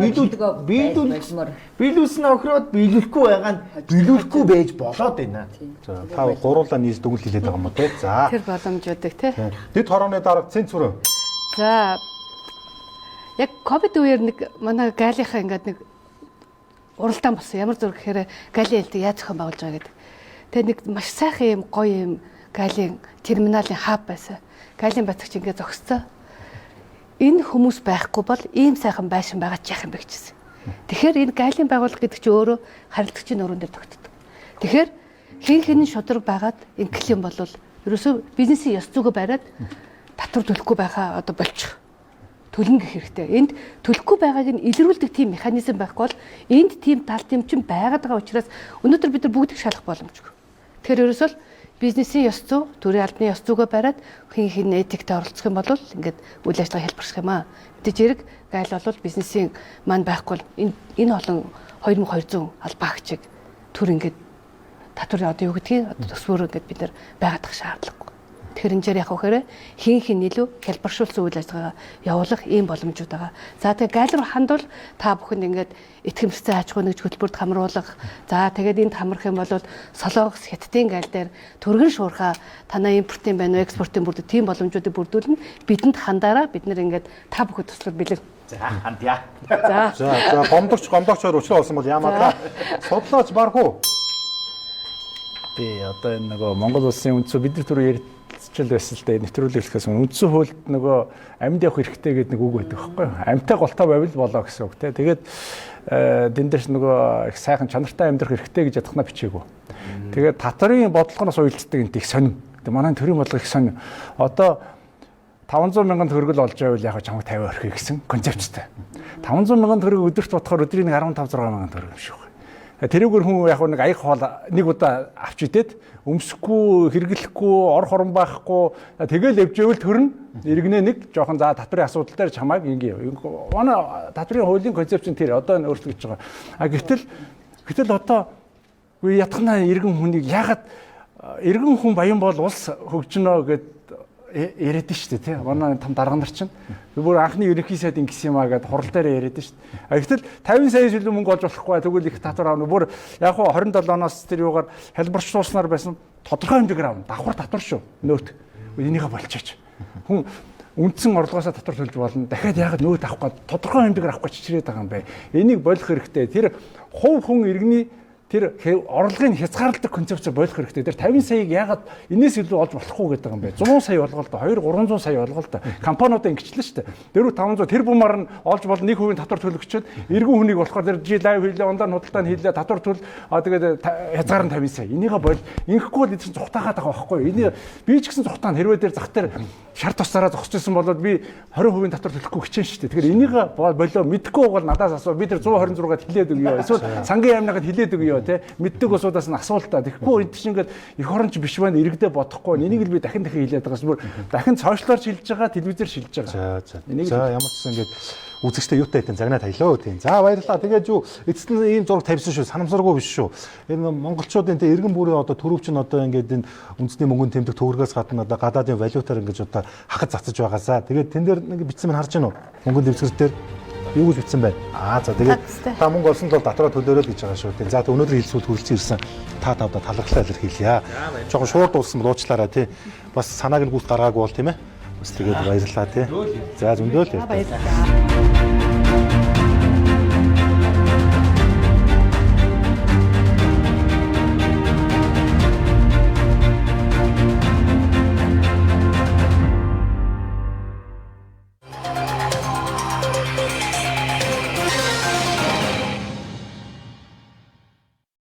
охроод биелүүлэхгүй байгаа нь биелүүлэхгүй байж болоод байна. За та гуруулаа нийс дүгнэлт хэлээд байгаа юм уу те. За. Тэр боломжуудыг те. Дэд хорооны дарга цэнцүрэн. За яг ковид үеэр нэг манай гаалийнхаа ингээд нэг уралдаан болсон. Ямар зүрх гэхээр галийн хэлтийг яаж зохион байгуулж байгаа гэдэг. Тэгээ нэг маш сайхан юм гоё юм галийн терминалын хаб байсан. Галийн бацагч ингээд зогсцоо. Энэ хүмүүс байхгүй бол ийм сайхан байшин байгаа ч яах юм бэ гэжсэн. Тэгэхээр энэ галийн байгууллага гэдэг чинь өөрөө харилцагчийн өрөөнд тогтдог. Тэгэхээр хин шудраг байгаад ингэх юм бол ерөөсөө бизнесийн ёс зүгөө бариад татвар төлөхгүй байхаа одоо болчих. Төлнө гэх хэрэгтэй. Энд төлөхгүй байгааг нь илрүүлдэг тийм механизм байхгүй бол энд тийм тал тэмчин байгаад байгаа учраас өнөөдөр бид нар бүгдийг шалах боломжгүй. Тэгэхээр ерөөсөө бизнесийн ёс зүй, төрийн албаны ёс зүйгөө бариад хин этиктэй оролцох юм бол ингээд үйл ажиллагаа хэлбэрсэх юм аа. Мэдээж хэрэг гайл бол бизнесийн маань байхгүй бол энэ олон 2200 албаагчийг төр ингээд татварын одоо юу гэдгийг төсвөр ингээд бид нар байгаадах шаардлагагүй. Тэгэхээр энэ яг хөөрэ хин илүү хэлбэршүүлсэн үйл ажиллагаа явуулах ийм боломжууд байгаа. За тэгээ гайл руу хандвал та бүхэнд ингээд итгэмжтэй аж ахуй нэгж хөтөлбөрт хамруулах. За тэгээд энд хамрах юм бол Солонгос, Хятадын гайл дээр түргэн шуурхаа танаа импортын байна уу, экспортын бүрдээ тийм боломжуудыг бүрдүүлнэ. Бидэнд хандаараа бид нэр ингээд та бүхэд туслах бэлэг. За хандъя. За гомдогчоор уучлаа болсон бол яамаа та. Судлаач барах уу? Би одоо энэ нөгөө Монгол улсын үндсөө бид нар түрүү ярьчихл байсан л да нэвтрүүлэхээс үндсэн хуульд нөгөө амьд явах хэрэгтэй гэдэг нэг үг байдаг байхгүй юу? Амьтаа голтой байвал болоо гэсэн үг те. Тэгээд дэндэрс нөгөө их сайхан чанартай амьдрах хэрэгтэй гэж ядахна бичээгүй. Тэгээд татварын бодлогоноос уйлцдаг энэ их сонин. Тэгээд манай төрийн бодлого их сонин. Одоо 500 мянган төгрөг олж байвал яг чамд 50 орхих гэсэн концепттэй. 500 мянган төгрөг өдөрт бодохоор өдрийн 15-6 мянган төгрөг юм шиг байна. Тэрүүгээр хүн яг нэг аяг хоол нэг удаа авч идээд өмсөхгүй, хэрэглэхгүй, ор хорон байхгүй тэгэл явжээвэл төрн иргэнэ нэг жоохон за татварын асуудал дээр чамайг ингэ. Манай татварын хуулийн концепц нь тэр одоо өөрчлөгдөж байгаа. Гэтэл одоо үе ятгана иргэн хүнийг ягаад иргэн хүн баян бол улс хөгжинө гэд яриад шүү дээ тий. Манай том дарга нар чинь бүр анхны ерөнхий сайд ингэсэн юм аа гэд хурал дээр яриад шүү дээ. Гэтэл 50 сая илүү мөнгө олж болохгүй тэгвэл их татвар авна. Бүр яг хуу 27 оноос тэр юугаар хэлбэрчлүүлснаар байсан тодорхой хэмжээгээр авна. Давхар татвар шүү. Нөөт. Энийгээ болчихооч. Хүн үндсэн орлогоосоо татвар төлж болно. Дахиад яагаад нөөт авах гээд тодорхой хэмжээгээр авах гэж чичрээд байгаа юм бэ? Энийг болох хэрэгтэй. Тэр хувь хүн иргэний тэр орлогын хязгаарладаг концепцээр болох хэрэгтэй. Тэр 50 саяыг яагаад энэс илүү олж болохгүй гэдэг юм бэ? 100 сая олгоо л да, 200-300 сая олгоо л да. Компаниудаа ингэчлээ шүү дээ. 400-500 тэр бумаар нь олж бол 1% татвар төлөгчөд эргэн хүнийг болохоор тэр жи лайв хийлээ, ондоо худалдаа хийлээ, татвар төл тэгээд хязгаар нь 50 сая. Энийгээ бол ингэхгүй бол эдгээр цухтаагаад байгаа байхгүй юу? Энийг би ч гэсэн цухтаа хэрвээ дээр зах дээр шар тусаараа зогсож ирсэн бол би 20% татвар төлөхгүй хичээн шүү дээ. Тэгэхээр энийг болоо мэдхгүй бол надаас асуу. Би тэр 126-ад хилээд өгөө. Эсвэл сангийн аймнагад хилээд өгөө те. Мэддэг усудаас нь асуултаа. Тэгэхгүй энэ чинь ингээд их оронч биш байна иргэдэ бодохгүй. Энийг л би дахин хэлээд байгаа шүү. Дахин цоошлоор шилж байгаа, телевизээр шилж байгаа. За ямар ч гэсэн ингээд үзэгчтэй юутай хэвтэн загнаа таялаа тийм. За баярлалаа. Тэгээд юу эцэст нь ийм зураг тавьсан шүү. Санамсаргүй биш шүү. Энэ монголчуудын тэ эргэн бүрийн одоо төрөвч нь одоо ингээд энэ үндэсний мөнгөнд тэмдэг төгрөгөөс гадна одоо гадаадын валютаар ингэж одоо хахад цацаж байгаасаа. Тэгээд тэн дээр нэг бичсэн мань харж байна уу? Мөнгөнд дэвсгэр дээр юу гэж бичсэн байна? За тэгээд та мөнгө олсон бол дотроо төлөөрэй гэж байгаа шүү. За өнөөдөр хэлсүүл хүрэлцэн ирсэн та тавда талархлаа илэрхийлье. Жохон шуурд уулсан бол уучлаарай тий. Бас санааг нь гүйт гаргаагүй бол тийм ээ. Бас тэгээд баярлалаа тий. За зөндөө л баярлалаа.